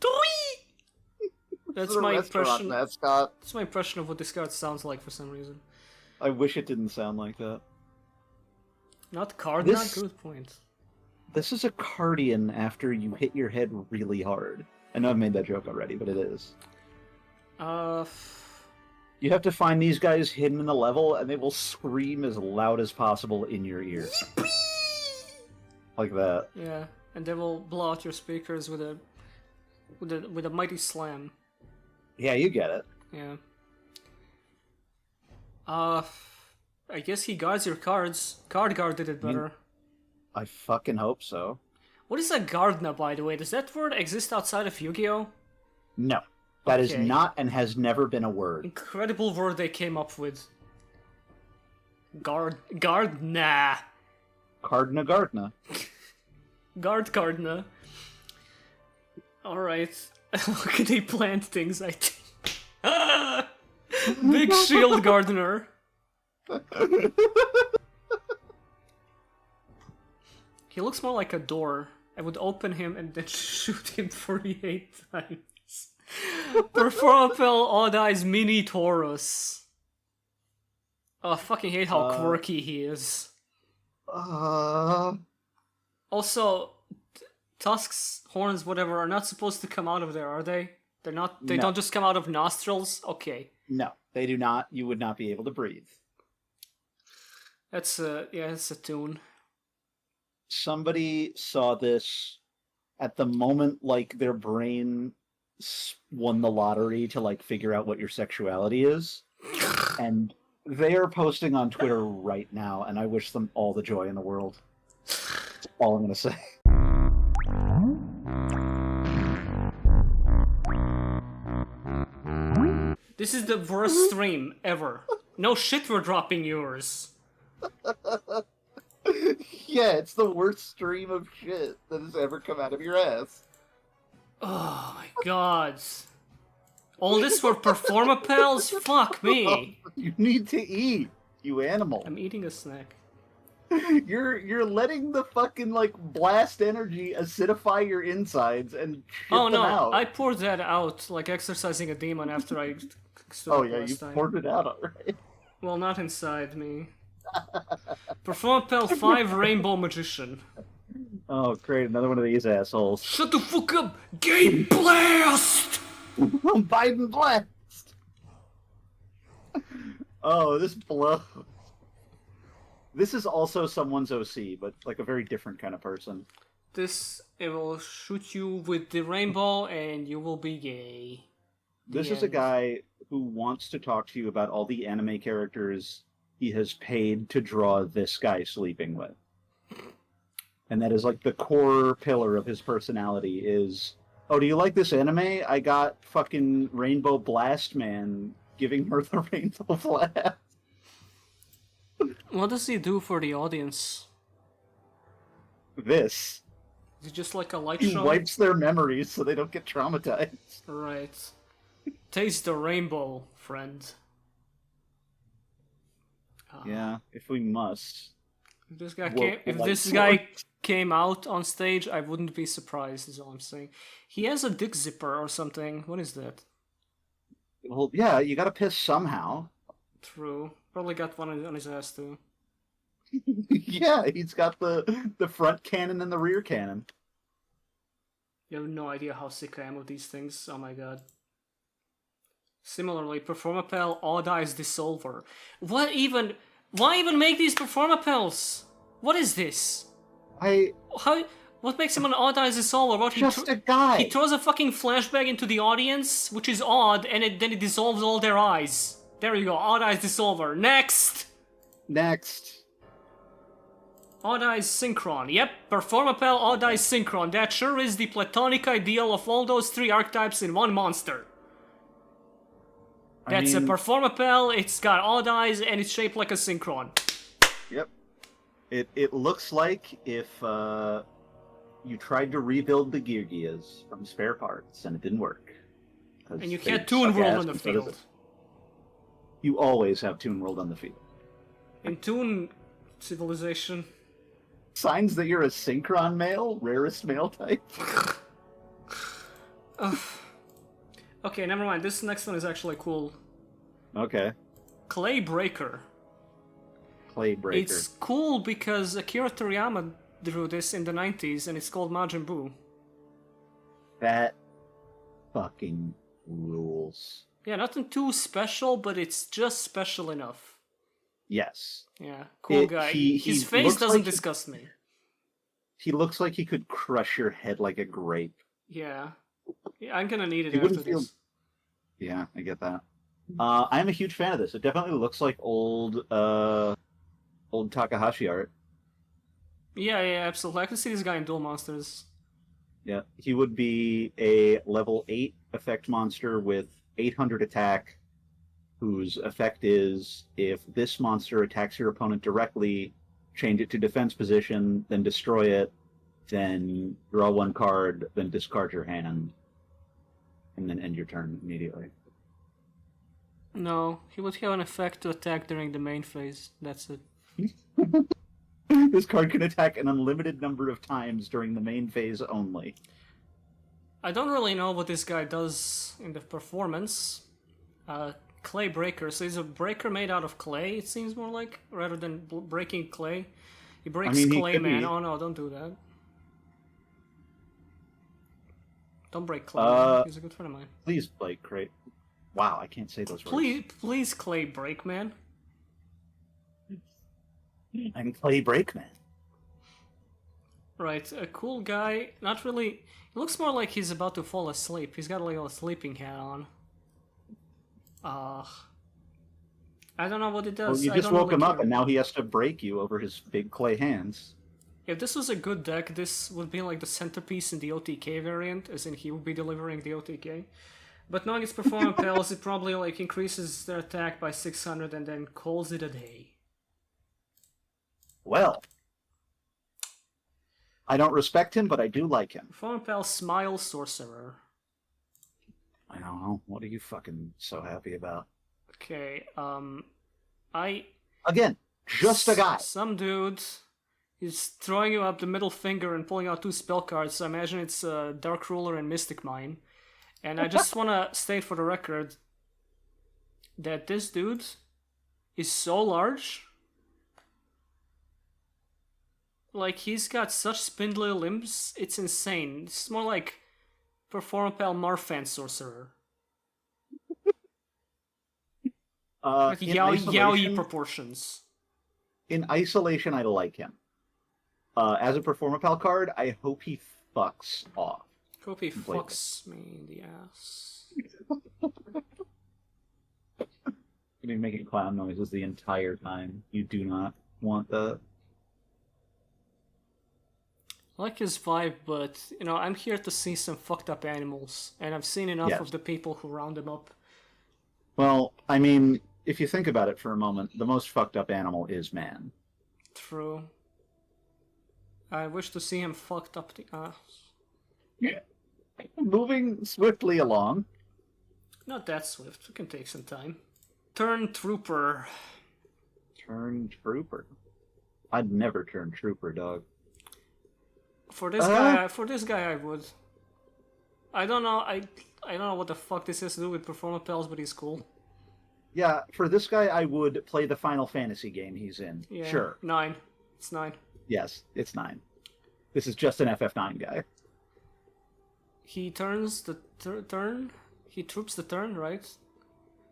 Dwee! That's my impression. Mascot. That's my impression of what this card sounds like for some reason. I wish it didn't sound like that. Not card, This- not good point. This is a Cardian after you hit your head really hard. I know I've made that joke already, but it is. You have to find these guys hidden in the level, and they will scream as loud as possible in your ear. Like that. Yeah, and they will blow out your speakers with a mighty slam. Yeah, you get it. Yeah. I guess he guards your cards. Card guard did it better. I fucking hope so. What is a Gardna, by the way? Does that word exist outside of Yu-Gi-Oh? No. That is Okay. not and has never been a word. Incredible word they came up with. Gardna. Gardna. Gardna. Alright. Look at they plant things, I think. Big shield gardener. He looks more like a door. I would open him and then shoot him 48 times. Performapal Odd Eyes Mini Taurus. Oh, I fucking hate how quirky he is. Also, tusks, horns, whatever, are not supposed to come out of there, are they? They're not. They No. don't just come out of nostrils. Okay, No, they do not. You would not be able to breathe. that's that's a tune. Somebody saw this at the moment, like, their brain won the lottery to, like, figure out what your sexuality is. And they are posting on Twitter right now, and I wish them all the joy in the world. That's all I'm gonna say. This is the worst stream ever. No shit, we're dropping yours. Yeah, it's the worst stream of shit that has ever come out of your ass. Oh my god. All this for Performapals? Fuck me. You need to eat, you animal. I'm eating a snack. You're letting the fucking, like, blast energy acidify your insides and shit Oh them no, out. I poured that out like exercising a demon after I stood Oh up yeah, last you time. poured it out alright. Well, not inside me. Performapal 5 Rainbow Magician. Oh, great! Another one of these assholes. Shut the fuck up! Game blast! Biden blast. Oh, this blow. This is also someone's OC, but like a very different kind of person. It will shoot you with the rainbow and you will be gay. This is a guy who wants to talk to you about all the anime characters he has paid to draw this guy sleeping with. And that is like the core pillar of his personality is, oh, do you like this anime? I got fucking Rainbow Blast Man giving her the Rainbow Blast. What does he do for the audience? This. Is it just like a light He show? wipes their memories so they don't get traumatized. Right. Taste the rainbow, friend. Yeah, if we must. If this guy came out on stage, I wouldn't be surprised, is all I'm saying. He has a dick zipper or something. What is that? Well, yeah, you gotta piss somehow. True. Probably got one on his ass, too. Yeah, he's got the front cannon and the rear cannon. You have no idea how sick I am of these things. Oh my god. Similarly, Performapal Odd Eyes Dissolver. Why even make these Performapals? What is this? What makes him an Odd Eyes Dissolver? Just a guy. He throws a fucking flashbang into the audience, which is odd, and then it dissolves all their eyes. There you go, Odd Eyes Dissolver. Next! Odd Eyes Synchron. Yep, Performapal Odd Eyes Synchron. That sure is the platonic ideal of all those three archetypes in one monster. That's a Performapal, it's got odd eyes, and it's shaped like a Synchron. Yep. It looks like if you tried to rebuild the Geargias from spare parts and it didn't work. And you can't Toon World on the field. You always have Toon World on the field. In Toon Civilization. Signs that you're a Synchron male? Rarest male type? Okay, never mind. This next one is actually cool. Okay. Clay Breaker. Clay Breaker. It's cool because Akira Toriyama drew this in the 90s and it's called Majin Buu. That fucking rules. Yeah, nothing too special, but it's just special enough. Yes. Yeah, cool guy. His face doesn't disgust me. He looks like he could crush your head like a grape. Yeah. I'm gonna need it after this. Yeah, I get that. I'm a huge fan of this. It definitely looks like old Takahashi art. Yeah, absolutely. I can see this guy in Duel Monsters. Yeah, he would be a level 8 effect monster with 800 attack, whose effect is if this monster attacks your opponent directly, change it to defense position, then destroy it, then draw one card, then discard your hand, and then end your turn immediately. No, he would have an effect to attack during the main phase. That's it. This card can attack an unlimited number of times during the main phase only. I don't really know what this guy does in the performance. Clay Breaker. So he's a breaker made out of clay, it seems more like, rather than breaking clay. He breaks clay, man. Oh no, don't do that. Don't break clay, man. He's a good friend of mine. Please, Blake, great. Wow, I can't say those words. Please, Clay Break, man. I'm Clay Breakman. Right, a cool guy. Not really. He looks more like he's about to fall asleep. He's got like a sleeping hat on. I don't know what it does. Well, you just woke him up, and now he has to break you over his big clay hands. If this was a good deck, this would be like the centerpiece in the OTK variant, as in he would be delivering the OTK. But knowing its Performapals, it probably like increases their attack by 600 and then calls it a day. Well, I don't respect him, but I do like him. Performapal Smile Sorcerer. I don't know. What are you fucking so happy about? Okay, Again, just a guy. Some dude is throwing you up the middle finger and pulling out two spell cards, so I imagine it's Dark Ruler and Mystic Mine. And I just want to state for the record that this dude is so large. Like, he's got such spindly limbs, it's insane. It's more like Performapal Marfan Sorcerer. Like yaoi proportions. In isolation, I like him. As a Performapal card, I hope he fucks off. Hope he fucks me in the ass. Gonna be making clown noises the entire time. You do not want that. I like his vibe, but, you know, I'm here to see some fucked up animals, and I've seen enough of the people who round them up. Well, I mean, if you think about it for a moment, the most fucked up animal is man. True. I wish to see him fucked up the ass. Yeah. Moving swiftly along. Not that swift, it can take some time. Turn Trooper. Turn Trooper. I'd never turn Trooper, dog. For this guy, I would. I don't know. I don't know what the fuck this has to do with Performapals, but he's cool. Yeah, for this guy, I would play the Final Fantasy game he's in. Yeah, sure. 9. It's 9. Yes, it's 9. This is just an FF9 guy. He turns the turn. He troops the turn, right?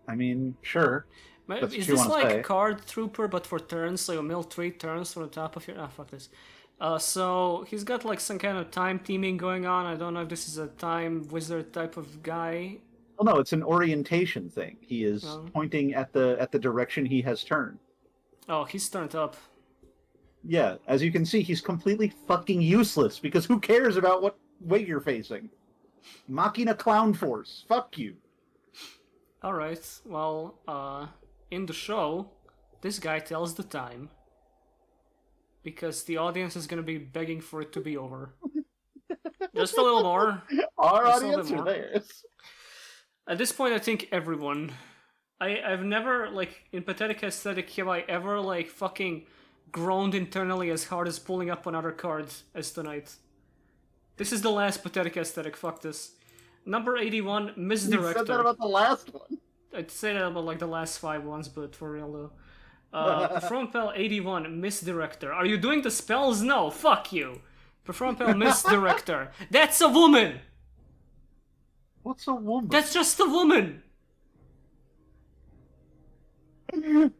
I mean, sure. Is this like card trooper, but for turns? So you mill 3 turns from the top of your... Ah, fuck this. So he's got like some kind of time teaming going on. I don't know if this is a time wizard type of guy. Well, no, it's an orientation thing. He is pointing at the direction he has turned. Oh, he's turned up. Yeah, as you can see, he's completely fucking useless because who cares about what way you're facing? Machina Clown Force. Fuck you. Alright, well, in the show, this guy tells the time. Because the audience is gonna be begging for it to be over. Just a little more. Our audience or theirs? At this point, I think everyone. I've never, like, in Pathetic Aesthetic, have I ever, like, fucking groaned internally as hard as pulling up another card as tonight. This is the last Pathetic Aesthetic, fuck this. Number 81, Misdirector. You said that about the last one. I'd say that about, like, the last 5 ones, but for real, though. Performapal 81, Misdirector. Are you doing the spells? No, fuck you. Performapal Misdirector. That's a woman! What's a woman? That's just a woman! Do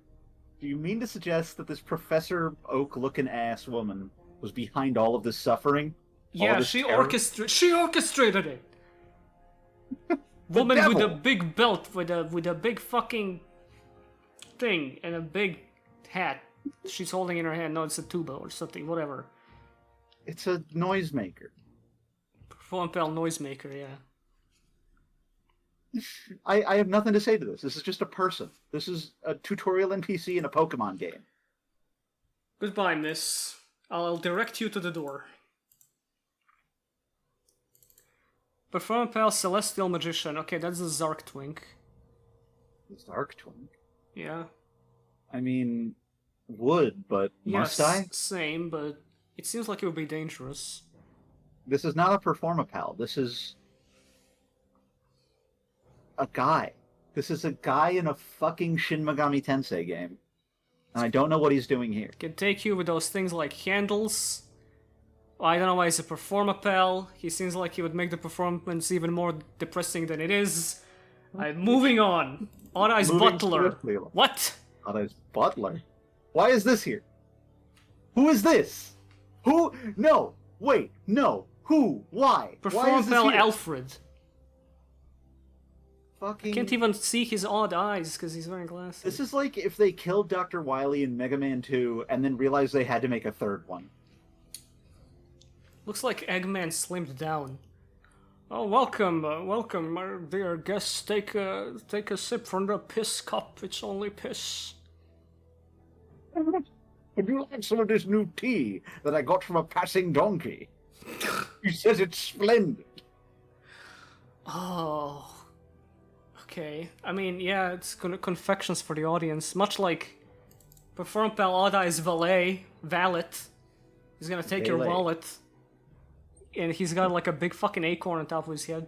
you mean to suggest that this Professor Oak-looking ass woman was behind all of this suffering? Yeah, she orchestrated it! Woman with a big belt, with a big fucking thing, and a big hat she's holding in her hand. No, it's a tuba or something, whatever. It's a noisemaker. Performapal noisemaker, yeah. I have nothing to say to this. This is just a person. This is a tutorial NPC in a Pokemon game. Goodbye, miss. I'll direct you to the door. Performapal Celestial Magician. Okay, that's the Zark Twink. The Zark Twink? Yeah. I mean, would, but must I? Same, but it seems like it would be dangerous. This is not a Performapal. This is a guy. This is a guy in a fucking Shin Megami Tensei game. And I don't know what he's doing here. Can take you with those things like handles. I don't know why he's a Performapal. He seems like he would make the performance even more depressing than it is. I'm moving on. Odd-Eye's Butler. What? Odd-Eye's Butler? Why is this here? Who is this? Who? No. Wait. No. Who? Why? Performapal Alfred. Fucking... Can't even see his odd eyes because he's wearing glasses. This is like if they killed Dr. Wily in Mega Man 2 and then realized they had to make a third one. Looks like Eggman slimmed down. Oh, welcome, welcome, my dear guests. Take a sip from the piss cup. It's only piss. Would you like some of this new tea that I got from a passing donkey? He says it's splendid. Oh. Okay. I mean, yeah, it's confections for the audience. Much like Performapal Odd-Eye's valet. He's gonna take your wallet. And he's got like a big fucking acorn on top of his head.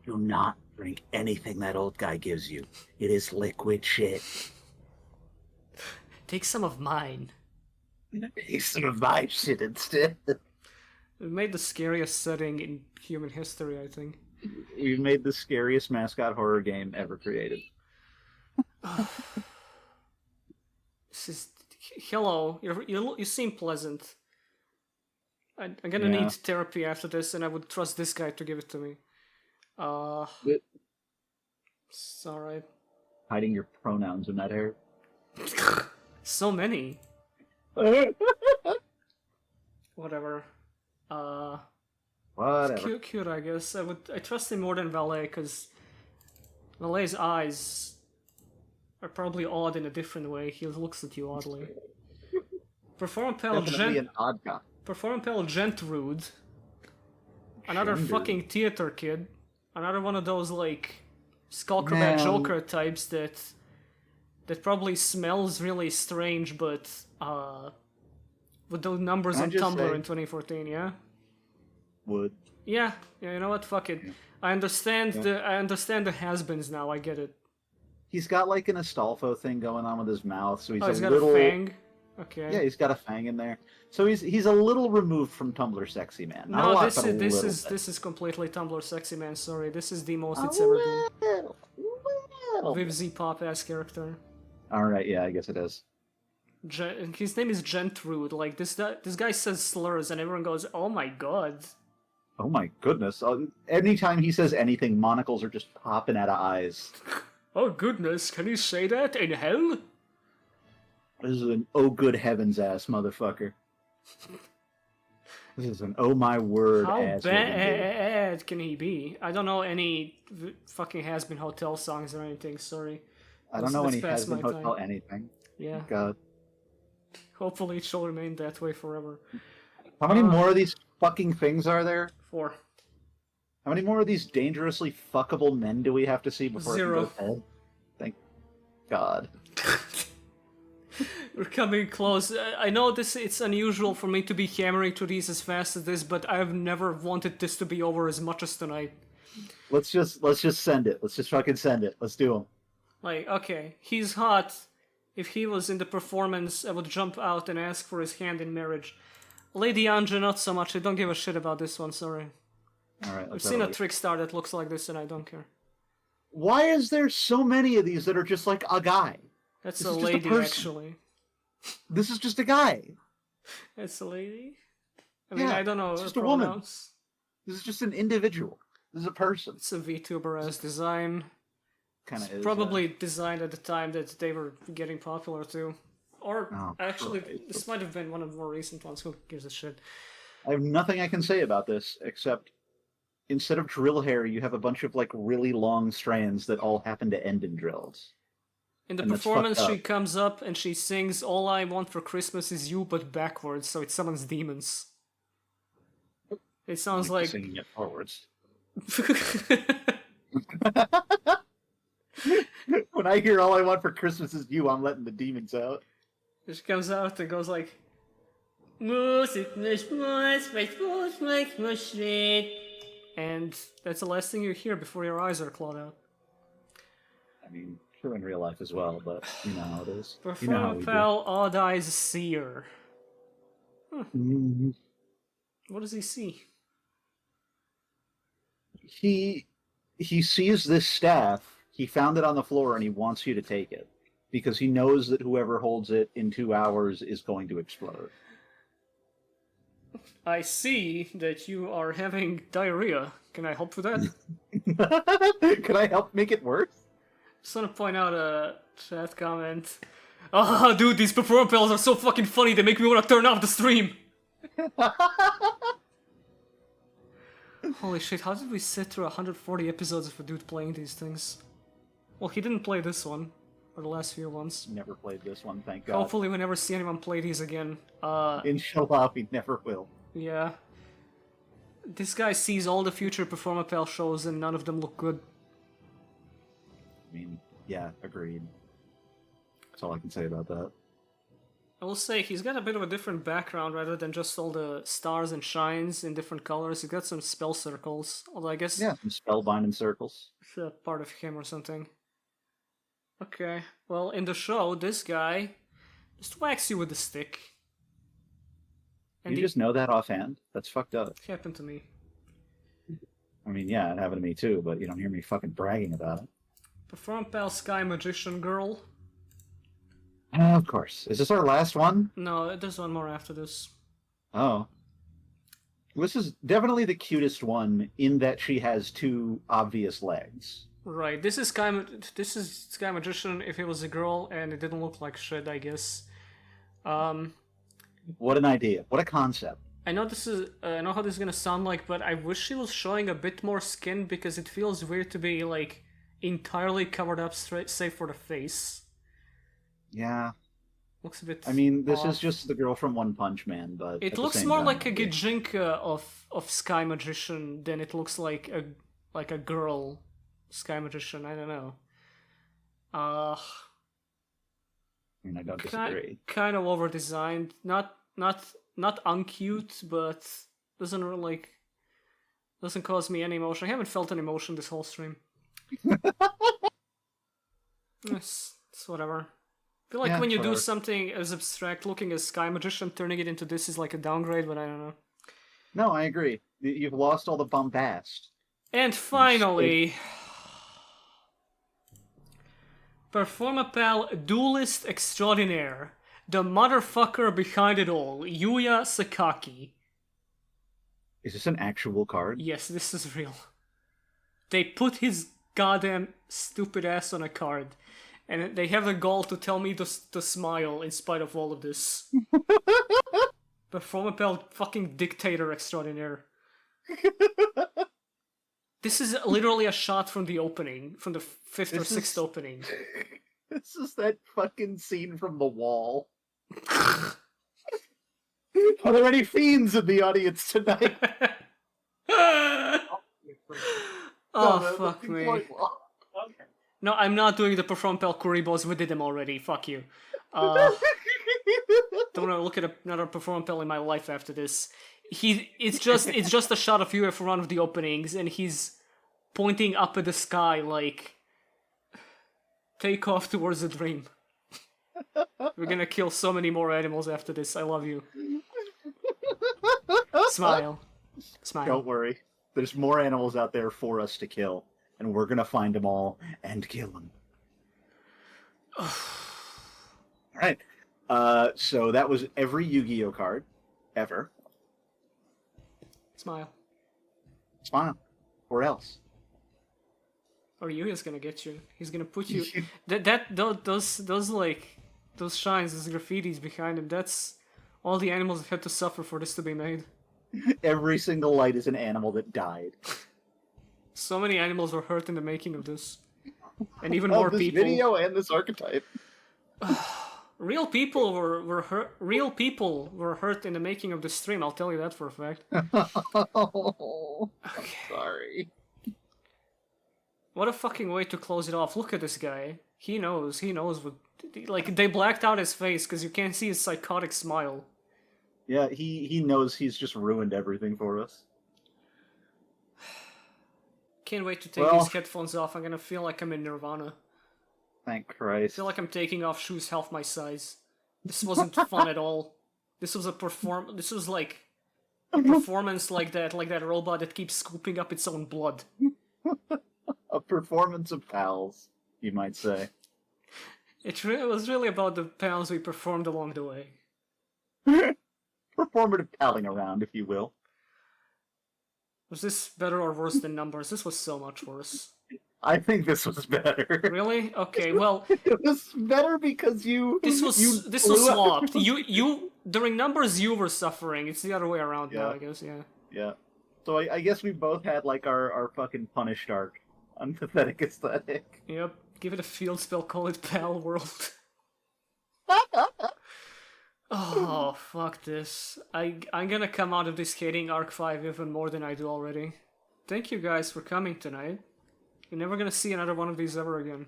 Do not drink anything that old guy gives you. It is liquid shit. Take some of mine. Take some of my shit instead. It made the scariest setting in human history, I think. We've made the scariest mascot horror game ever created. This is... Hello, you seem pleasant. I'm gonna Yeah. need therapy after this, and I would trust this guy to give it to me. It's alright. Hiding your pronouns in that hair. So many. Whatever. Whatever. Cute, I guess. I trust him more than Valet, because Valet's eyes are probably odd in a different way. He looks at you oddly. Performapal Definitely an odd guy. Performapal Gentrude. Another Gender. fucking theater kid. Another one of those, like, Skullcrbat Man. Joker types that probably smells really strange, but, with those numbers Can I on just Tumblr say- in 2014, yeah? Would. Yeah, you know what? Fuck it. I understand the has-beens now. I get it. He's got like an Astolfo thing going on with his mouth, so he's He's a got little. a fang. Okay. Yeah, he's got a fang in there, so he's a little removed from Tumblr sexy man. Not a No, lot, this but a is little bit. this is completely Tumblr sexy man. Sorry, this is the most A it's ever been. little. Viv Z pop ass character. All right, yeah, I guess it is. His name is Gentrude. Like this guy says slurs, and everyone goes, "Oh my god." Oh my goodness! Anytime he says anything, monocles are just popping out of eyes. Oh goodness, can you say that in hell? This is an oh good heavens ass motherfucker. This is an oh my word How ass. living dude. bad can he be? I don't know any fucking has-been hotel songs or anything. Sorry. I don't know That's any past has been my hotel time. anything. Yeah. God, Hopefully it shall remain that way forever. how many more of these fucking things are there? 4. How many more of these dangerously fuckable men do we have to see before Zero. it can go head? Thank God. We're coming close. I know it's unusual for me to be hammering through these as fast as this, but I've never wanted this to be over as much as tonight. Let's just send it. Let's just fucking send it. Let's do them. Like, okay, he's hot. If he was in the performance, I would jump out and ask for his hand in marriage. Lady Anja, not so much. I don't give a shit about this one, sorry. All right. I've let's seen have a look. trick star that looks like this and I don't care. Why is there so many of these that are just like a guy? That's This a is just a lady, person. actually. This is just a guy. That's a lady? I mean, Yeah, I don't know it's her just a woman. pronouns. This is just an individual. This is a person. It's a VTuber as design. Kind of is. Probably designed at the time that they were getting popular too. Or Oh, actually, Christ. this might have been one of the more recent ones. Who gives a shit? I have nothing I can say about this except instead of drill hair, you have a bunch of like really long strands that all happen to end in drills. In the And that's performance, fucked she up. comes up and she sings "All I Want for Christmas Is You," but backwards, so it summons demons. It sounds like Singing it forwards. When I hear "All I Want for Christmas Is You," I'm letting the demons out. she comes out and goes like, and that's the last thing you hear before your eyes are clawed out. I mean, true in real life as well, but you know how it is. You know how we do. Performapal Odd Eyes Seer. Mhm. What does he see? He sees this staff. He found it on the floor, and he wants you to take it because he knows that whoever holds it in 2 hours is going to explode. I see that you are having diarrhea. Can I help with that? Can I help make it worse? Just want to point out a chat comment. Ah, dude, these Performapals are so fucking funny, they make me want to turn off the stream! Holy shit, how did we sit through 140 episodes of a dude playing these things? Well, he didn't play this one, or the last few ones. Never played this one, thank God. Hopefully we never see anyone play these again. Inshallah, we never will. Yeah. This guy sees all the future Performapal shows and none of them look good. I mean, yeah, agreed. That's all I can say about that. I will say, he's got a bit of a different background rather than just all the stars and shines in different colors. He's got some spell circles, although I guess Yeah, some spellbinding circles. it's a part of him or something. Okay, well, in the show, this guy Just wax you with the stick. And You just know that offhand? That's fucked up. it happened to me. I mean, yeah, it happened to me too, but you don't hear me fucking bragging about it. Performapal Sky Magician Girl. Of course. Is this our last one? No, there's one more after this. Oh. This is definitely the cutest one in that she has two obvious legs. Right, this is Sky Magician if it was a girl and it didn't look like shit, I guess. What an idea. What a concept. I know I know how this is gonna sound like, but I wish she was showing a bit more skin because it feels weird to be like entirely covered up save for the face. Yeah. Looks a bit. I mean, this off. is just the girl from One Punch Man, but It looks more like a Gijinka of Sky Magician than it looks like a girl Sky Magician. I don't know. I mean, I don't disagree. Kind of over designed. Not uncute, but doesn't cause me any emotion. I haven't felt any emotion this whole stream. It's whatever. I feel like when you do something as abstract looking as Sky Magician, turning it into this is like a downgrade, but I don't know. No, I agree. You've lost all the bombast. And finally, Performapal Duelist Extraordinaire. The motherfucker behind it all, Yuya Sakaki. Is this an actual card? Yes, this is real. They put his goddamn stupid ass on a card. And they have the gall to tell me to smile in spite of all of this. Performapal fucking dictator extraordinaire. This is literally a shot from the opening, from the fifth or sixth opening. This is that fucking scene from The Wall. Are there any fiends in the audience tonight? Oh, fuck me. No, I'm not doing the Performapal Kuribos. We did them already. Fuck you. Don't want to look at another Performapal in my life after this. It's just a shot of you for one of the openings, and he's pointing up at the sky like, take off towards the dream. We're gonna kill so many more animals after this. I love you. Smile. Smile. Don't worry. There's more animals out there for us to kill. And we're gonna find them all and kill them. Alright. So that was every Yu-Gi-Oh card. Ever. Smile. Smile. Or else. Or Yuya's gonna get you. He's gonna put you... those shines, those graffitis behind him, that's all the animals have had to suffer for this to be made. Every single light is an animal that died. So many animals were hurt in the making of this. And even more this people. Video and this archetype. Real people were hurt. Real people were hurt in the making of the stream. I'll tell you that for a fact. Oh, I'm sorry. What a fucking way to close it off. Look at this guy. He knows what... Like, they blacked out his face because you can't see his psychotic smile. Yeah, he knows he's just ruined everything for us. Can't wait to take these headphones off. I'm gonna feel like I'm in Nirvana. Thank I Christ. feel like I'm taking off shoes half my size. This wasn't fun at all. This was This was like a performance like that robot that keeps scooping up its own blood. A performance of pals, you might say. It was really about the pounds we performed along the way. Performative palling around, if you will. Was this better or worse than numbers? This was so much worse. I think this was better. Really? Okay, well... It was better because This was swapped. You during numbers you were suffering. It's the other way around now, I guess, yeah. Yeah. So I guess we both had, like, our fucking punished arc. Unpathetic aesthetic. Yep. Give it a field spell, call it Pal World. Oh, fuck this. I'm gonna come out of this hating Arc 5 even more than I do already. Thank you guys for coming tonight. You're never gonna see another one of these ever again.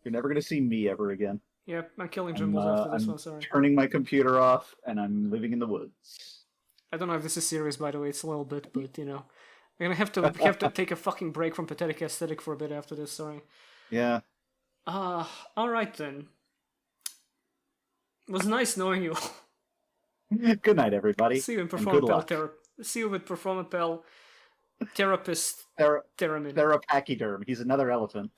You're never gonna see me ever again. Yep, I'm killing Jimbles after this one, sorry. Turning my computer off, and I'm living in the woods. I don't know if this is serious, by the way, it's a little bit, but, you know. I'm gonna have to take a fucking break from pathetic aesthetic for a bit after this, sorry. Yeah. Alright then. It was nice knowing you. Good night, everybody. See you in and good Performapal luck. See you with Performapal Therapist Thera- Theramin. Therapachyderm. He's another elephant.